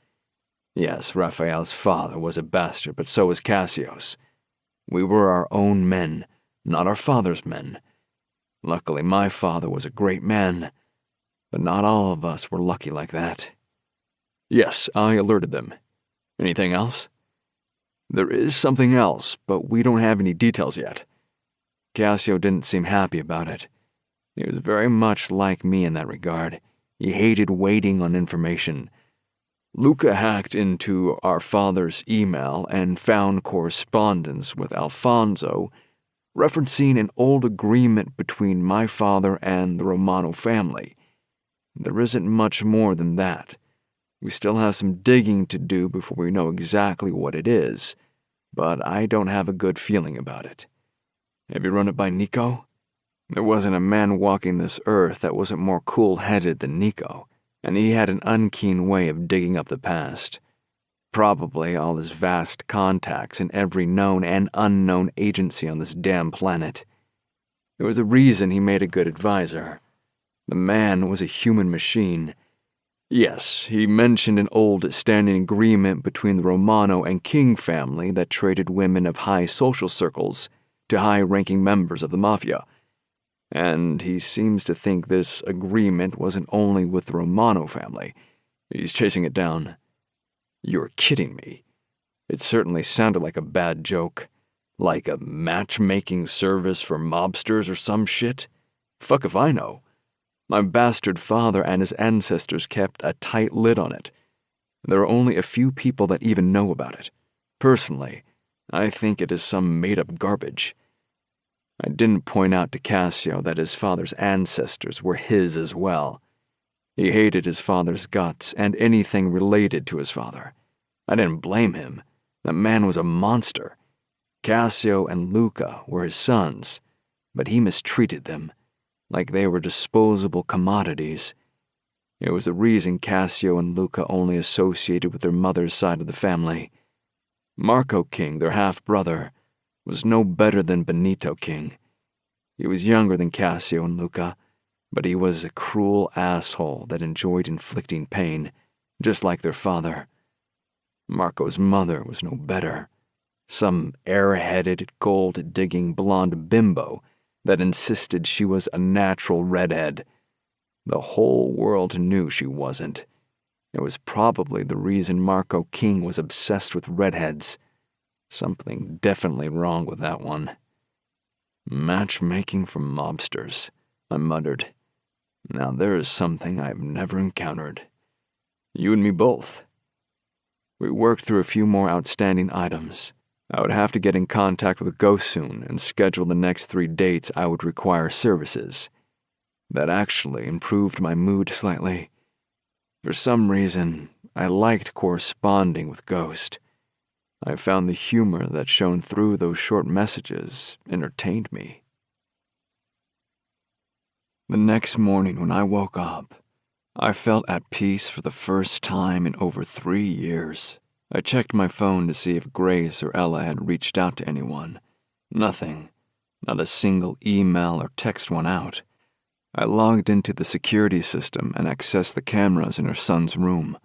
Yes, Raphael's father was a bastard, but so was Cassio's. We were our own men, not our father's men. Luckily, my father was a great man, but not all of us were lucky like that. "Yes, I alerted them. Anything else?" "There is something else, but we don't have any details yet." Cassio didn't seem happy about it. He was very much like me in that regard. He hated waiting on information. "Luca hacked into our father's email and found correspondence with Alfonso referencing an old agreement between my father and the Romano family. There isn't much more than that. We still have some digging to do before we know exactly what it is, but I don't have a good feeling about it. Have you run it by Nico? There wasn't a man walking this earth that wasn't more cool-headed than Nico, and he had an unkeen way of digging up the past. Probably all his vast contacts in every known and unknown agency on this damn planet. There was a reason he made a good advisor. The man was a human machine. Yes, he mentioned an old standing agreement between the Romano and King family that traded women of high social circles to high-ranking members of the Mafia. And he seems to think this agreement wasn't only with the Romano family. He's chasing it down. You're kidding me. It certainly sounded like a bad joke. Like a matchmaking service for mobsters or some shit? Fuck if I know. My bastard father and his ancestors kept a tight lid on it. There are only a few people that even know about it. Personally, I think it is some made-up garbage. I didn't point out to Cassio that his father's ancestors were his as well. He hated his father's guts and anything related to his father. I didn't blame him. The man was a monster. Cassio and Luca were his sons, but he mistreated them like they were disposable commodities. It was the reason Cassio and Luca only associated with their mother's side of the family. Marco King, their half-brother, was no better than Benito King. He was younger than Cassio and Luca, but he was a cruel asshole that enjoyed inflicting pain, just like their father. Marco's mother was no better. Some airheaded, gold-digging blonde bimbo that insisted she was a natural redhead. The whole world knew she wasn't. It was probably the reason Marco King was obsessed with redheads. Something definitely wrong with that one. Matchmaking for mobsters, I muttered. Now there is something I have never encountered. You and me both. We worked through a few more outstanding items. I would have to get in contact with Ghost soon and schedule the next 3 dates I would require services. That actually improved my mood slightly. For some reason, I liked corresponding with Ghost. I found the humor that shone through those short messages entertained me. The next morning when I woke up, I felt at peace for the first time in over 3 years. I checked my phone to see if Grace or Ella had reached out to anyone. Nothing. Not a single email or text went out. I logged into the security system and accessed the cameras in her son's room.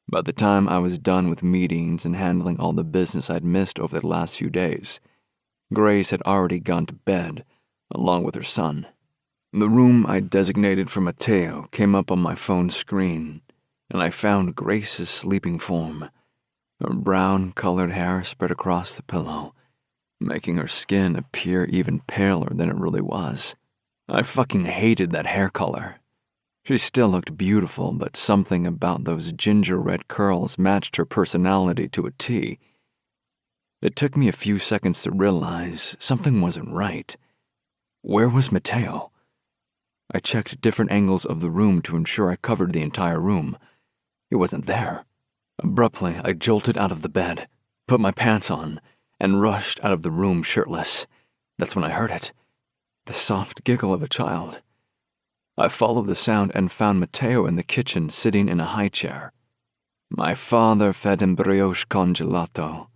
By the time I was done with meetings and handling all the business I'd missed over the last few days, Grace had already gone to bed, along with her son. The room I'd designated for Matteo came up on my phone screen, and I found Grace's sleeping form. Her brown-colored hair spread across the pillow, making her skin appear even paler than it really was. I fucking hated that hair color. She still looked beautiful, but something about those ginger-red curls matched her personality to a T. It took me a few seconds to realize something wasn't right. Where was Matteo? I checked different angles of the room to ensure I covered the entire room. He wasn't there. Abruptly, I jolted out of the bed, put my pants on, and rushed out of the room shirtless. That's when I heard it. The soft giggle of a child. I followed the sound and found Matteo in the kitchen sitting in a high chair. My father fed him brioche con gelato,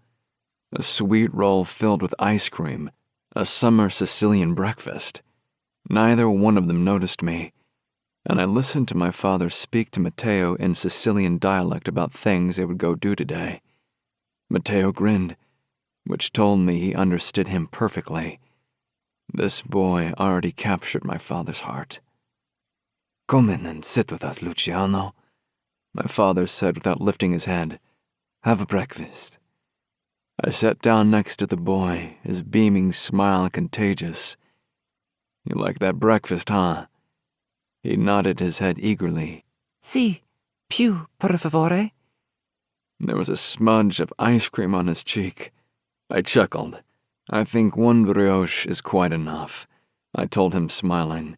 a sweet roll filled with ice cream, a summer Sicilian breakfast. Neither one of them noticed me, and I listened to my father speak to Matteo in Sicilian dialect about things they would go do today. Matteo grinned, which told me he understood him perfectly. This boy already captured my father's heart. "Come in and sit with us, Luciano," my father said without lifting his head. "Have a breakfast." I sat down next to the boy, his beaming smile contagious. "You like that breakfast, huh?" He nodded his head eagerly.
"Si, più, per favore."
There was a smudge of ice cream on his cheek. I chuckled. "I think one brioche is quite enough," I told him, smiling.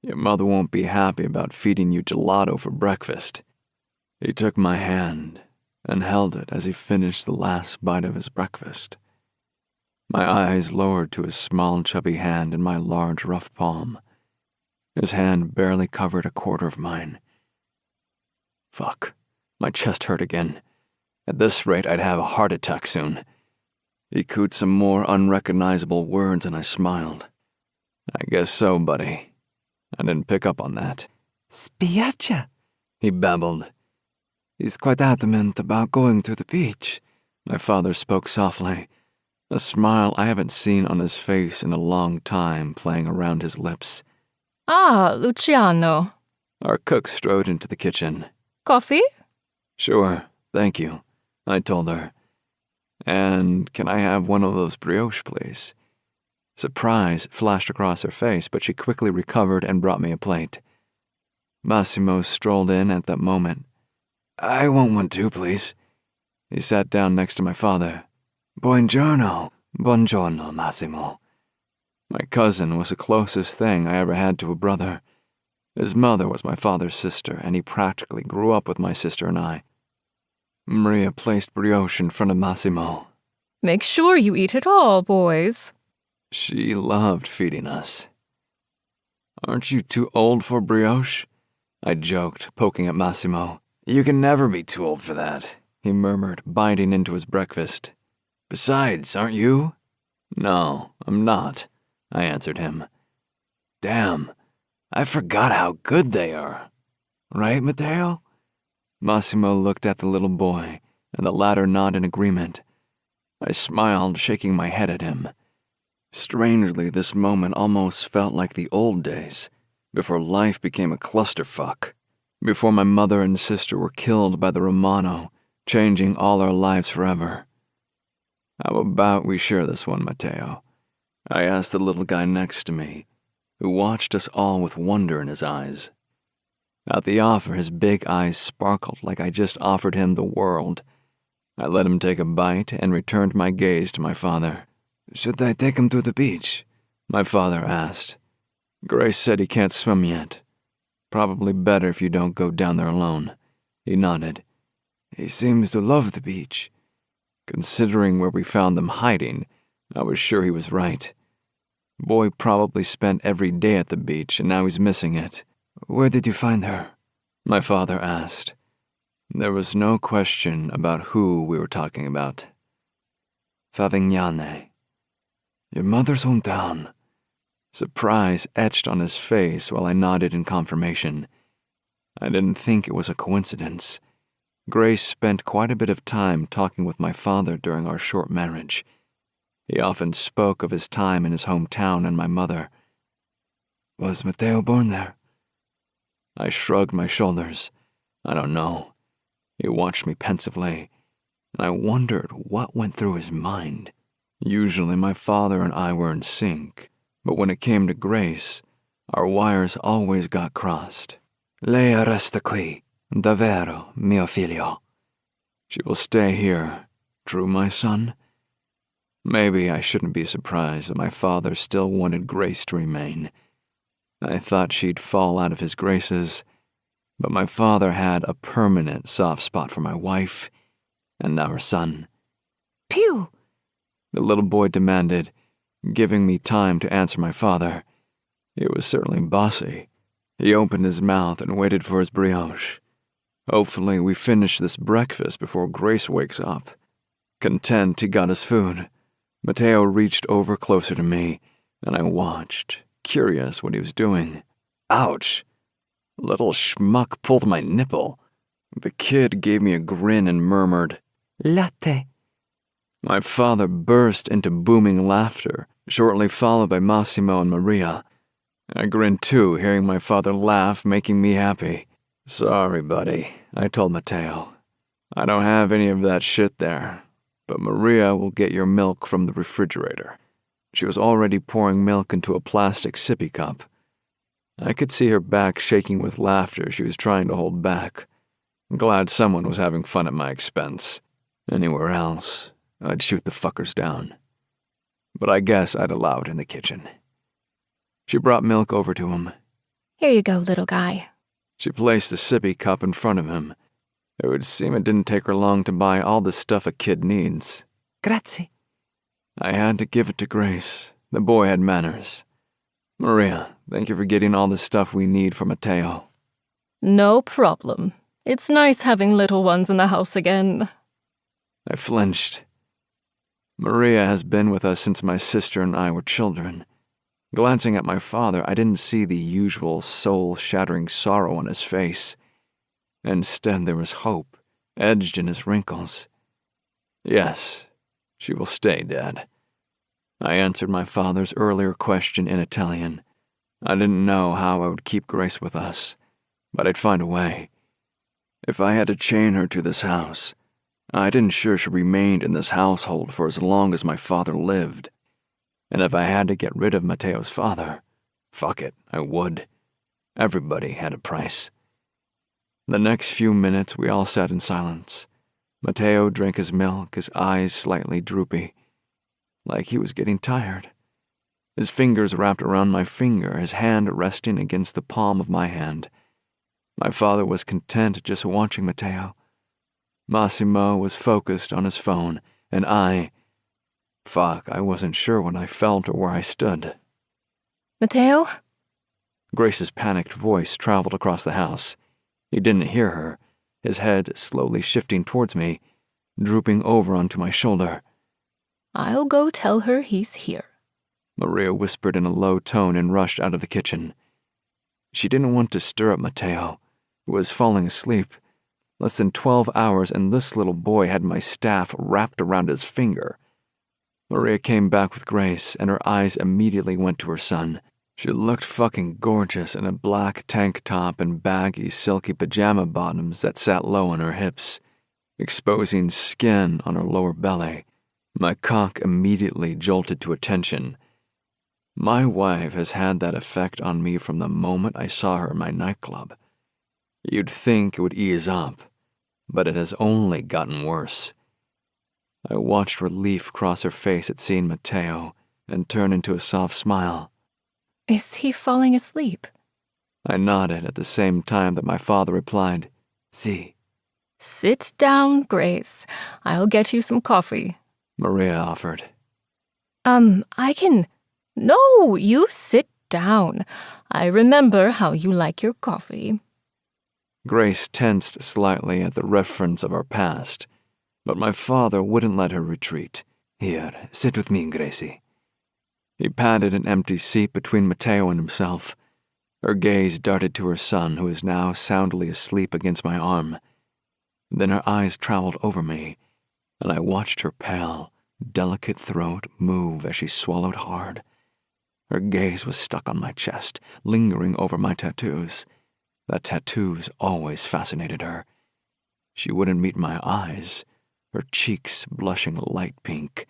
"Your mother won't be happy about feeding you gelato for breakfast." He took my hand and held it as he finished the last bite of his breakfast. My eyes lowered to his small, chubby hand in my large, rough palm. His hand barely covered a quarter of mine. Fuck. My chest hurt again. At this rate, I'd have a heart attack soon. He cooed some more unrecognizable words and I smiled. I guess so, buddy. I didn't pick up on that.
Spiaccia,
He babbled.
He's quite adamant about going to the beach. My father spoke softly, a smile I haven't seen on his face in a long time playing around his lips.
Ah, Luciano.
Our cook strode into the kitchen.
Coffee?
Sure, thank you, I told her. And can I have one of those brioche, please? Surprise flashed across her face, but she quickly recovered and brought me a plate. Massimo strolled in at that moment. I want one too, please. He sat down next to my father. Buongiorno. Buongiorno, Massimo. My cousin was the closest thing I ever had to a brother. His mother was my father's sister, and he practically grew up with my sister and I. Maria placed brioche in front of Massimo.
Make sure you eat it all, boys.
She loved feeding us. Aren't you too old for brioche? I joked, poking at Massimo.
you can never be too old for that,
He murmured, biting into his breakfast.
Besides, aren't you?
No, I'm not, I answered him.
Damn, I forgot how good they are. Right, Matteo?
Massimo looked at the little boy, and the latter nodded in agreement. I smiled, shaking my head at him. Strangely, this moment almost felt like the old days, before life became a clusterfuck, before my mother and sister were killed by the Romano, changing all our lives forever. How about we share this one, Matteo? I asked the little guy next to me, who watched us all with wonder in his eyes. At the offer, his big eyes sparkled like I just offered him the world. I let him take a bite and returned my gaze to my father.
Should I take him to the beach?
My father asked. Grace said he can't swim yet. Probably better if you don't go down there alone. He nodded.
He seems to love the beach.
Considering where we found them hiding, I was sure he was right. Boy probably spent every day at the beach, and now he's missing it.
Where did you find her?
My father asked. There was no question about who we were talking about. Favignane.
Your mother's hometown.
Surprise etched on his face while I nodded in confirmation. I didn't think it was a coincidence. Grace spent quite a bit of time talking with my father during our short marriage. He often spoke of his time in his hometown and my mother.
Was Matteo born there?
I shrugged my shoulders. I don't know. He watched me pensively, and I wondered what went through his mind. Usually my father and I were in sync, but when it came to Grace, our wires always got crossed.
Lei resta qui, davvero, mio figlio.
She will stay here, true, my son? Maybe I shouldn't be surprised that my father still wanted Grace to remain. I thought she'd fall out of his graces, but my father had a permanent soft spot for my wife and our son.
Pew!
The little boy demanded, giving me time to answer my father. It was certainly bossy. He opened his mouth and waited for his brioche. Hopefully we finish this breakfast before Grace wakes up. Content, he got his food. Matteo reached over closer to me, and I watched, curious what he was doing. Ouch! Little schmuck pulled my nipple. The kid gave me a grin and murmured,
Latte.
My father burst into booming laughter, shortly followed by Massimo and Maria. I grinned too, hearing my father laugh, making me happy. Sorry, buddy, I told Matteo. I don't have any of that shit there, but Maria will get your milk from the refrigerator. She was already pouring milk into a plastic sippy cup. I could see her back shaking with laughter she was trying to hold back. Glad someone was having fun at my expense. Anywhere else, I'd shoot the fuckers down. But I guess I'd allow it in the kitchen. She brought milk over to him.
Here you go, little guy.
She placed the sippy cup in front of him. It would seem it didn't take her long to buy all the stuff a kid needs.
Grazie.
I had to give it to Grace. The boy had manners. Maria, thank you for getting all the stuff we need for Matteo.
No problem. It's nice having little ones in the house again.
I flinched. Maria has been with us since my sister and I were children.
Glancing at my father, I didn't see the usual soul-shattering sorrow on his face. Instead, there was hope, edged in his wrinkles. Yes, she will stay, Dad. I answered my father's earlier question in Italian. I didn't know how I would keep Grace with us, but I'd find a way. If I had to chain her to this house, I'd ensure she remained in this household for as long as my father lived. And if I had to get rid of Matteo's father, fuck it, I would. Everybody had a price. The next few minutes we all sat in silence. Matteo drank his milk, his eyes slightly droopy, like he was getting tired. His fingers wrapped around my finger, his hand resting against the palm of my hand. My father was content just watching Matteo. Massimo was focused on his phone, and I wasn't sure what I felt or where I stood.
Matteo?
Grace's panicked voice traveled across the house. He didn't hear her, his head slowly shifting towards me, drooping over onto my shoulder.
I'll go tell her he's here,
Maria whispered in a low tone and rushed out of the kitchen. She didn't want to stir up Matteo, who was falling asleep. Less than 12 hours and this little boy had my staff wrapped around his finger. Maria came back with Grace, and her eyes immediately went to her son. She looked fucking gorgeous in a black tank top and baggy, silky pajama bottoms that sat low on her hips, exposing skin on her lower belly. My cock immediately jolted to attention. My wife has had that effect on me from the moment I saw her in my nightclub. You'd think it would ease up, but it has only gotten worse. I watched relief cross her face at seeing Matteo and turn into a soft smile.
Is he falling asleep?
I nodded at the same time that my father replied, Si.
Sit down, Grace. I'll get you some coffee,
Maria offered.
I can... No, you sit down. I remember how you like your coffee.
Grace tensed slightly at the reference of our past, but my father wouldn't let her retreat. Here, sit with me, Gracie. He patted an empty seat between Matteo and himself. Her gaze darted to her son, who was now soundly asleep against my arm. Then her eyes traveled over me, and I watched her pale, delicate throat move as she swallowed hard. Her gaze was stuck on my chest, lingering over my tattoos. The tattoos always fascinated her. She wouldn't meet my eyes, her cheeks blushing light pink.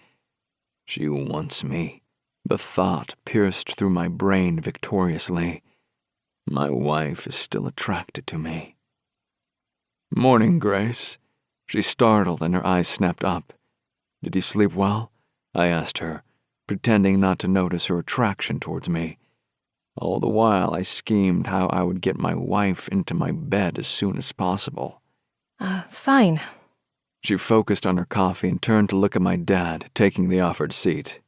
She wants me. The thought pierced through my brain victoriously. My wife is still attracted to me. Morning, Grace. She startled and her eyes snapped up. Did you sleep well? I asked her, pretending not to notice her attraction towards me. All the while, I schemed how I would get my wife into my bed as soon as possible.
Fine.
She focused on her coffee and turned to look at my dad, taking the offered seat.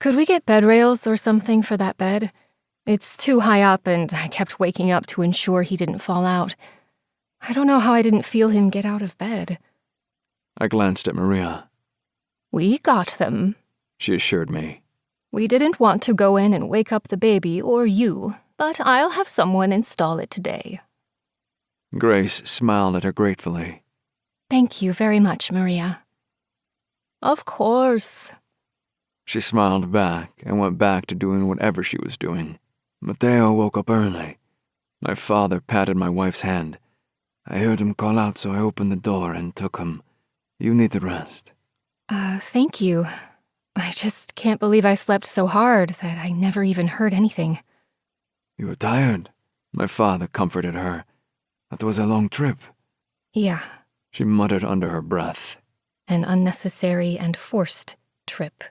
Could we get bed rails or something for that bed? It's too high up, and I kept waking up to ensure he didn't fall out. I don't know how I didn't feel him get out of bed.
I glanced at Maria.
We got them,
She assured me.
We didn't want to go in and wake up the baby or you, but I'll have someone install it today.
Grace smiled at her gratefully.
Thank you very much, Maria. Of course.
She smiled back and went back to doing whatever she was doing. Matteo woke up early. My father patted my wife's hand. I heard him call out, so I opened the door and took him. You need the rest.
Thank you. I just can't believe I slept so hard that I never even heard anything.
You were tired? My father comforted her. That was a long trip.
Yeah.
She muttered under her breath.
An unnecessary and forced trip.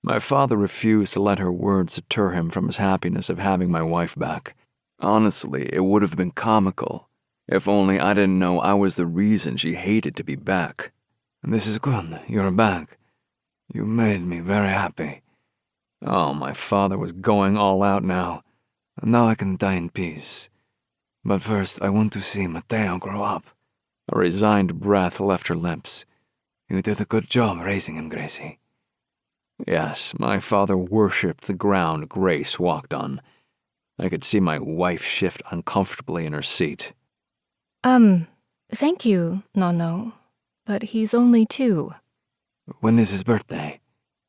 My father refused to let her words deter him from his happiness of having my wife back. Honestly, it would have been comical, if only I didn't know I was the reason she hated to be back. And this is good, you're back. You made me very happy. Oh, my father was going all out now. Now I can die in peace. But first, I want to see Matteo grow up. A resigned breath left her lips. You did a good job raising him, Gracie. Yes, my father worshipped the ground Grace walked on. I could see my wife shift uncomfortably in her seat.
Thank you, Nono, but he's only 2.
When is his birthday?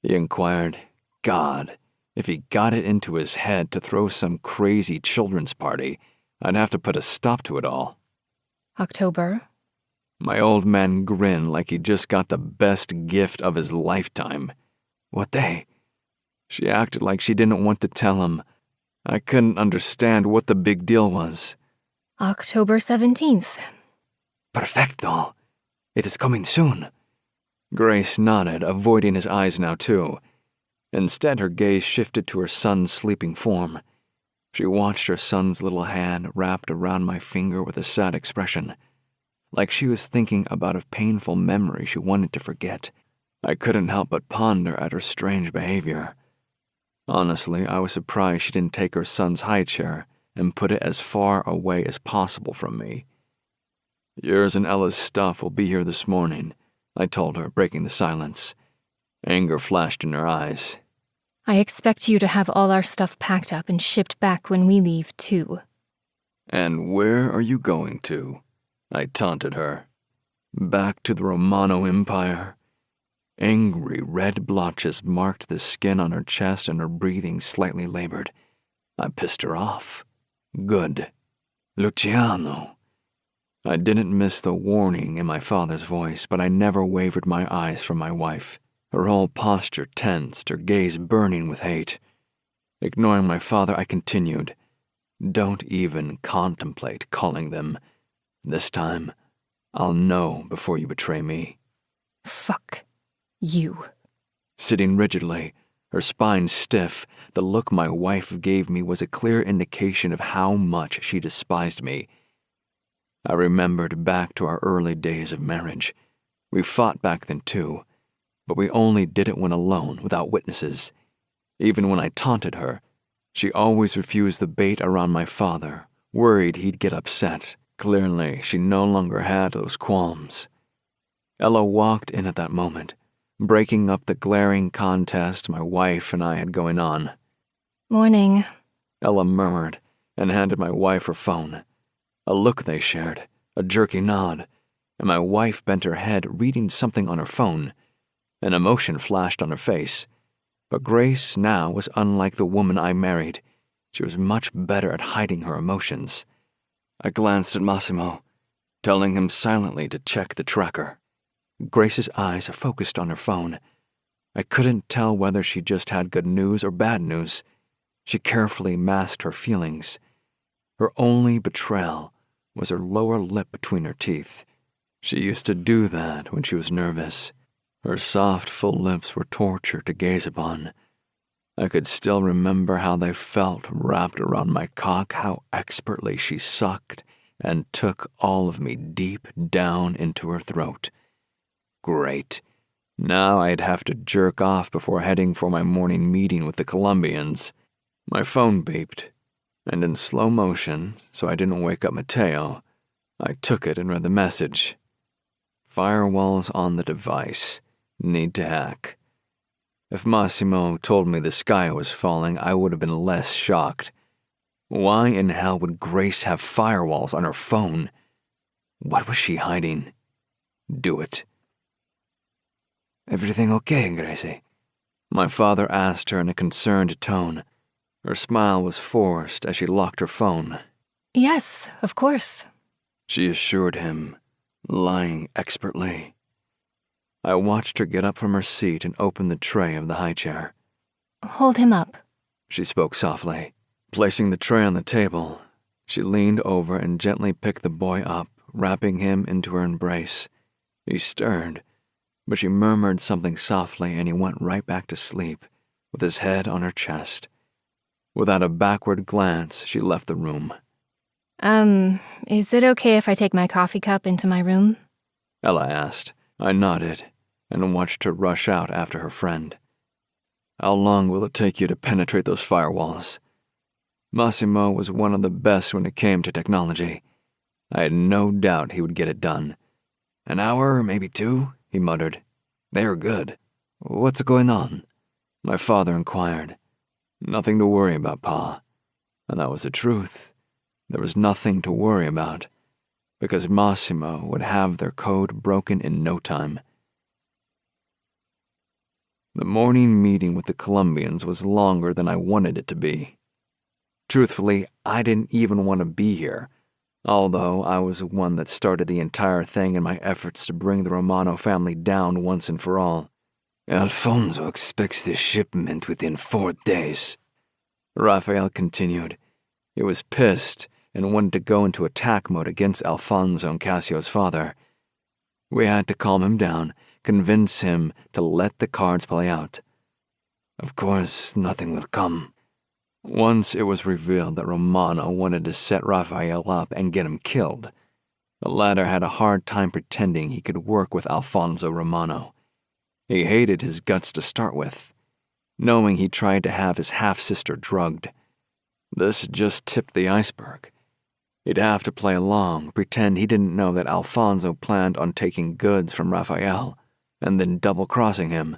He inquired. God, if he got it into his head to throw some crazy children's party, I'd have to put a stop to it all.
October.
My old man grinned like he just got the best gift of his lifetime. What day? She acted like she didn't want to tell him. I couldn't understand what the big deal was.
October 17th.
Perfecto. It is coming soon. Grace nodded, avoiding his eyes now too. Instead, her gaze shifted to her son's sleeping form. She watched her son's little hand wrapped around my finger with a sad expression, like she was thinking about a painful memory she wanted to forget. I couldn't help but ponder at her strange behavior. Honestly, I was surprised she didn't take her son's high chair and put it as far away as possible from me. Yours and Ella's stuff will be here this morning, I told her, breaking the silence. Anger flashed in her eyes.
I expect you to have all our stuff packed up and shipped back when we leave, too.
And where are you going to? I taunted her. Back to the Romano Empire? Angry red blotches marked the skin on her chest and her breathing slightly labored. I pissed her off. Good. Luciano. I didn't miss the warning in my father's voice, but I never wavered my eyes from my wife. Her whole posture tensed, her gaze burning with hate. Ignoring my father, I continued. Don't even contemplate calling them. This time, I'll know before you betray me.
Fuck you.
Sitting rigidly, her spine stiff, the look my wife gave me was a clear indication of how much she despised me. I remembered back to our early days of marriage. We fought back then too, but we only did it when alone, without witnesses. Even when I taunted her, she always refused the bait around my father, worried he'd get upset. Clearly, she no longer had those qualms. Ella walked in at that moment, breaking up the glaring contest my wife and I had going on.
Morning.
Ella murmured and handed my wife her phone. A look they shared, a jerky nod, and my wife bent her head reading something on her phone. An emotion flashed on her face. But Grace now was unlike the woman I married. She was much better at hiding her emotions. I glanced at Massimo, telling him silently to check the tracker. Grace's eyes focused on her phone. I couldn't tell whether she just had good news or bad news. She carefully masked her feelings. Her only betrayal was her lower lip between her teeth. She used to do that when she was nervous. Her soft, full lips were torture to gaze upon. I could still remember how they felt wrapped around my cock, how expertly she sucked and took all of me deep down into her throat. Great. Now I'd have to jerk off before heading for my morning meeting with the Colombians. My phone beeped, and in slow motion, so I didn't wake up Mateo, I took it and read the message. Firewalls on the device. Need to hack. If Massimo told me the sky was falling, I would have been less shocked. Why in hell would Grace have firewalls on her phone? What was she hiding? Do it. Everything okay, Gracie? My father asked her in a concerned tone. Her smile was forced as she locked her phone.
Yes, of course.
She assured him, lying expertly. I watched her get up from her seat and open the tray of the high chair.
Hold him up.
She spoke softly. Placing the tray on the table, she leaned over and gently picked the boy up, wrapping him into her embrace. He stirred, but she murmured something softly and he went right back to sleep, with his head on her chest. Without a backward glance, she left the room.
Is it okay if I take my coffee cup into my room?
Ella asked. I nodded and watched her rush out after her friend. How long will it take you to penetrate those firewalls? Massimo was one of the best when it came to technology. I had no doubt he would get it done. An hour, maybe 2, he muttered. They are good. What's going on? My father inquired. Nothing to worry about, Pa. And that was the truth. There was nothing to worry about, because Massimo would have their code broken in no time. The morning meeting with the Colombians was longer than I wanted it to be. Truthfully, I didn't even want to be here, although I was the one that started the entire thing in my efforts to bring the Romano family down once and for all.
Alfonso expects the shipment within 4 days,
Raphael continued. He was pissed and wanted to go into attack mode against Alfonso and Cassio's father. We had to calm him down, convince him to let the cards play out.
Of course, nothing will come.
Once it was revealed that Romano wanted to set Raphael up and get him killed, the latter had a hard time pretending he could work with Alfonso Romano. He hated his guts to start with, knowing he tried to have his half-sister drugged. This just tipped the iceberg. He'd have to play along, pretend he didn't know that Alfonso planned on taking goods from Raphael, and then double-crossing him.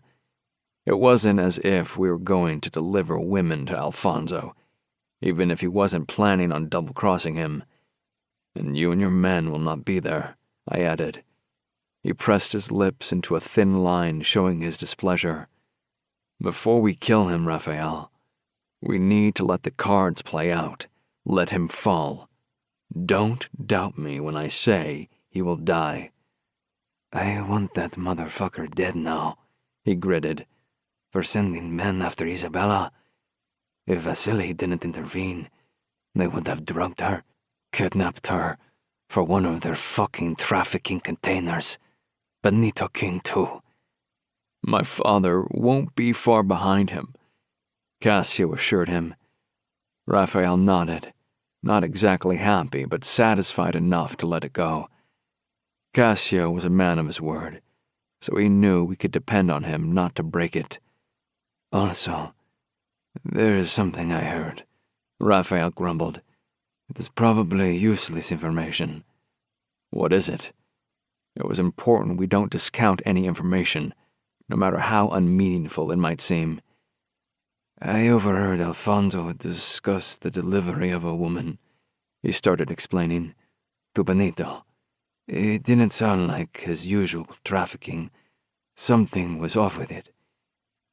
It wasn't as if we were going to deliver women to Alfonso, even if he wasn't planning on double-crossing him. And you and your men will not be there, I added. He pressed his lips into a thin line, showing his displeasure. Before we kill him, Raphael, we need to let the cards play out. Let him fall. Don't doubt me when I say he will die.
I want that motherfucker dead now, he gritted, for sending men after Isabella. If Vasily didn't intervene, they would have drugged her, kidnapped her, for one of their fucking trafficking containers. Benito King, too.
My father won't be far behind him, Cassio assured him. Raphael nodded, not exactly happy, but satisfied enough to let it go. Cassio was a man of his word, so he knew we could depend on him not to break it.
Also, there is something I heard, Raphael grumbled. It is probably useless information.
What is it? It was important we don't discount any information, no matter how unmeaningful it might seem.
I overheard Alfonso discuss the delivery of a woman, he started explaining, to Benito. It didn't sound like his usual trafficking. Something was off with it.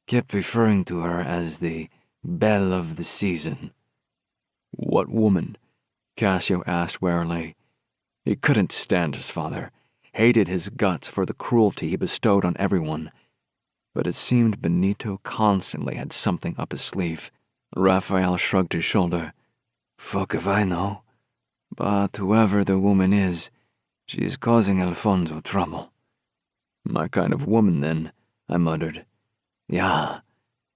Kept referring to her as the belle of the season.
What woman? Cassio asked warily. He couldn't stand his father, hated his guts for the cruelty he bestowed on everyone. But it seemed Benito constantly had something up his sleeve. Raphael shrugged his shoulder.
Fuck if I know. But whoever the woman is, she's causing Alfonso trouble.
My kind of woman, then, I muttered.
Yeah,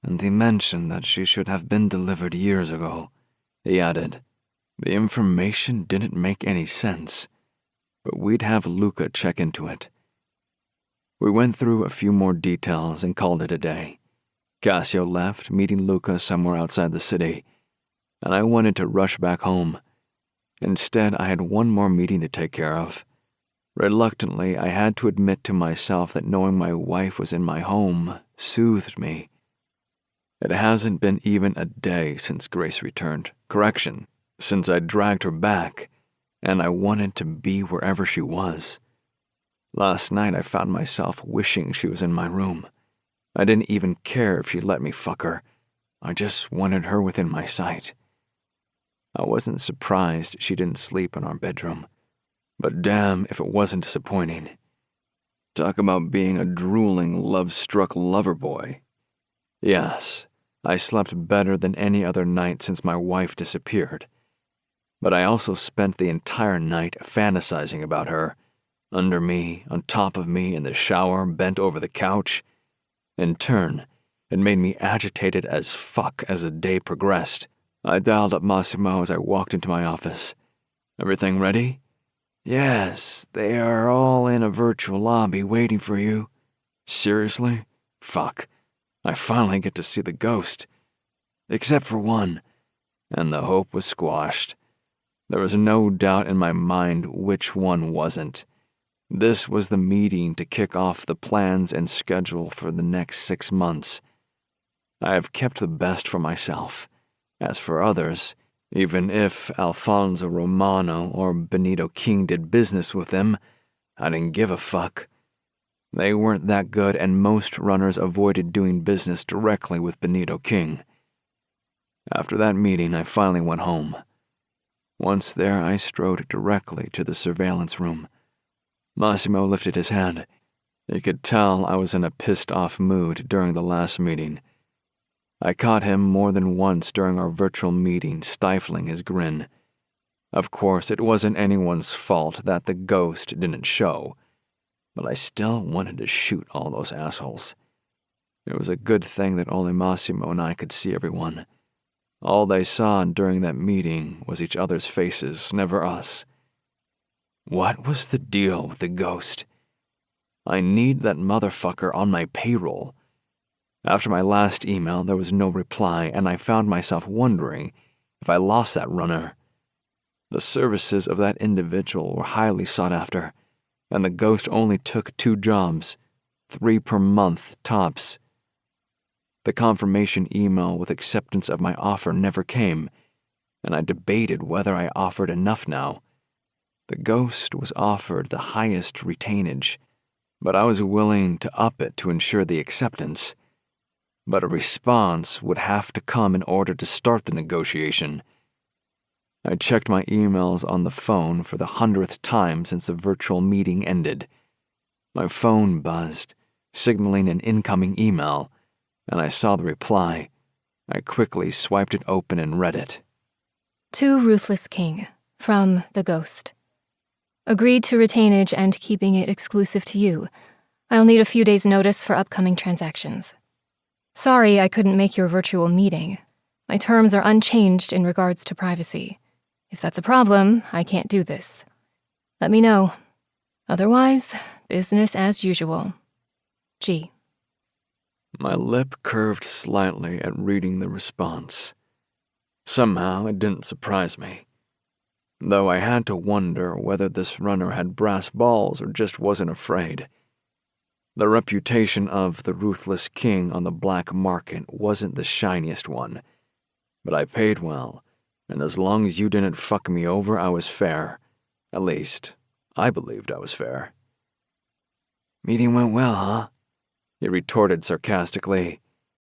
and he mentioned that she should have been delivered years ago, he added.
The information didn't make any sense, but we'd have Luca check into it. We went through a few more details and called it a day. Cassio left, meeting Luca somewhere outside the city, and I wanted to rush back home. Instead, I had one more meeting to take care of. Reluctantly, I had to admit to myself that knowing my wife was in my home soothed me. It hasn't been even a day since Grace returned. Correction, since I dragged her back, and I wanted to be wherever she was. Last night I found myself wishing she was in my room. I didn't even care if she let me fuck her. I just wanted her within my sight. I wasn't surprised she didn't sleep in our bedroom, but damn if it wasn't disappointing. Talk about being a drooling, love-struck lover boy. Yes, I slept better than any other night since my wife disappeared. But I also spent the entire night fantasizing about her, under me, on top of me, in the shower, bent over the couch. In turn, it made me agitated as fuck as the day progressed. I dialed up Massimo as I walked into my office. Everything ready?
Yes, they are all in a virtual lobby waiting for you.
Seriously? Fuck. I finally get to see the ghost.
Except for one.
And the hope was squashed. There was no doubt in my mind which one wasn't. This was the meeting to kick off the plans and schedule for the next 6 months. I have kept the best for myself. As for others, even if Alfonso Romano or Benito King did business with them, I didn't give a fuck. They weren't that good, and most runners avoided doing business directly with Benito King. After that meeting, I finally went home. Once there, I strode directly to the surveillance room. Massimo lifted his hand. He could tell I was in a pissed-off mood during the last meeting. I caught him more than once during our virtual meeting stifling his grin. Of course, it wasn't anyone's fault that the ghost didn't show, but I still wanted to shoot all those assholes. It was a good thing that only Massimo and I could see everyone. All they saw during that meeting was each other's faces, never us. What was the deal with the ghost? I need that motherfucker on my payroll. After my last email, there was no reply, and I found myself wondering if I lost that runner. The services of that individual were highly sought after, and the ghost only took 2 jobs, 3 per month tops. The confirmation email with acceptance of my offer never came, and I debated whether I offered enough now. The ghost was offered the highest retainage, but I was willing to up it to ensure the acceptance. But a response would have to come in order to start the negotiation. I checked my emails on the phone for the 100th time since the virtual meeting ended. My phone buzzed, signaling an incoming email, and I saw the reply. I quickly swiped it open and read it.
To Ruthless King, from The Ghost. Agreed to retainage and keeping it exclusive to you. I'll need a few days' notice for upcoming transactions. Sorry I couldn't make your virtual meeting. My terms are unchanged in regards to privacy. If that's a problem, I can't do this. Let me know. Otherwise, business as usual. G.
My lip curved slightly at reading the response. Somehow it didn't surprise me, though I had to wonder whether this runner had brass balls or just wasn't afraid. The reputation of the Ruthless King on the black market wasn't the shiniest one, but I paid well, and as long as you didn't fuck me over, I was fair. At least, I believed I was fair.
Meeting went well, huh?
He retorted sarcastically.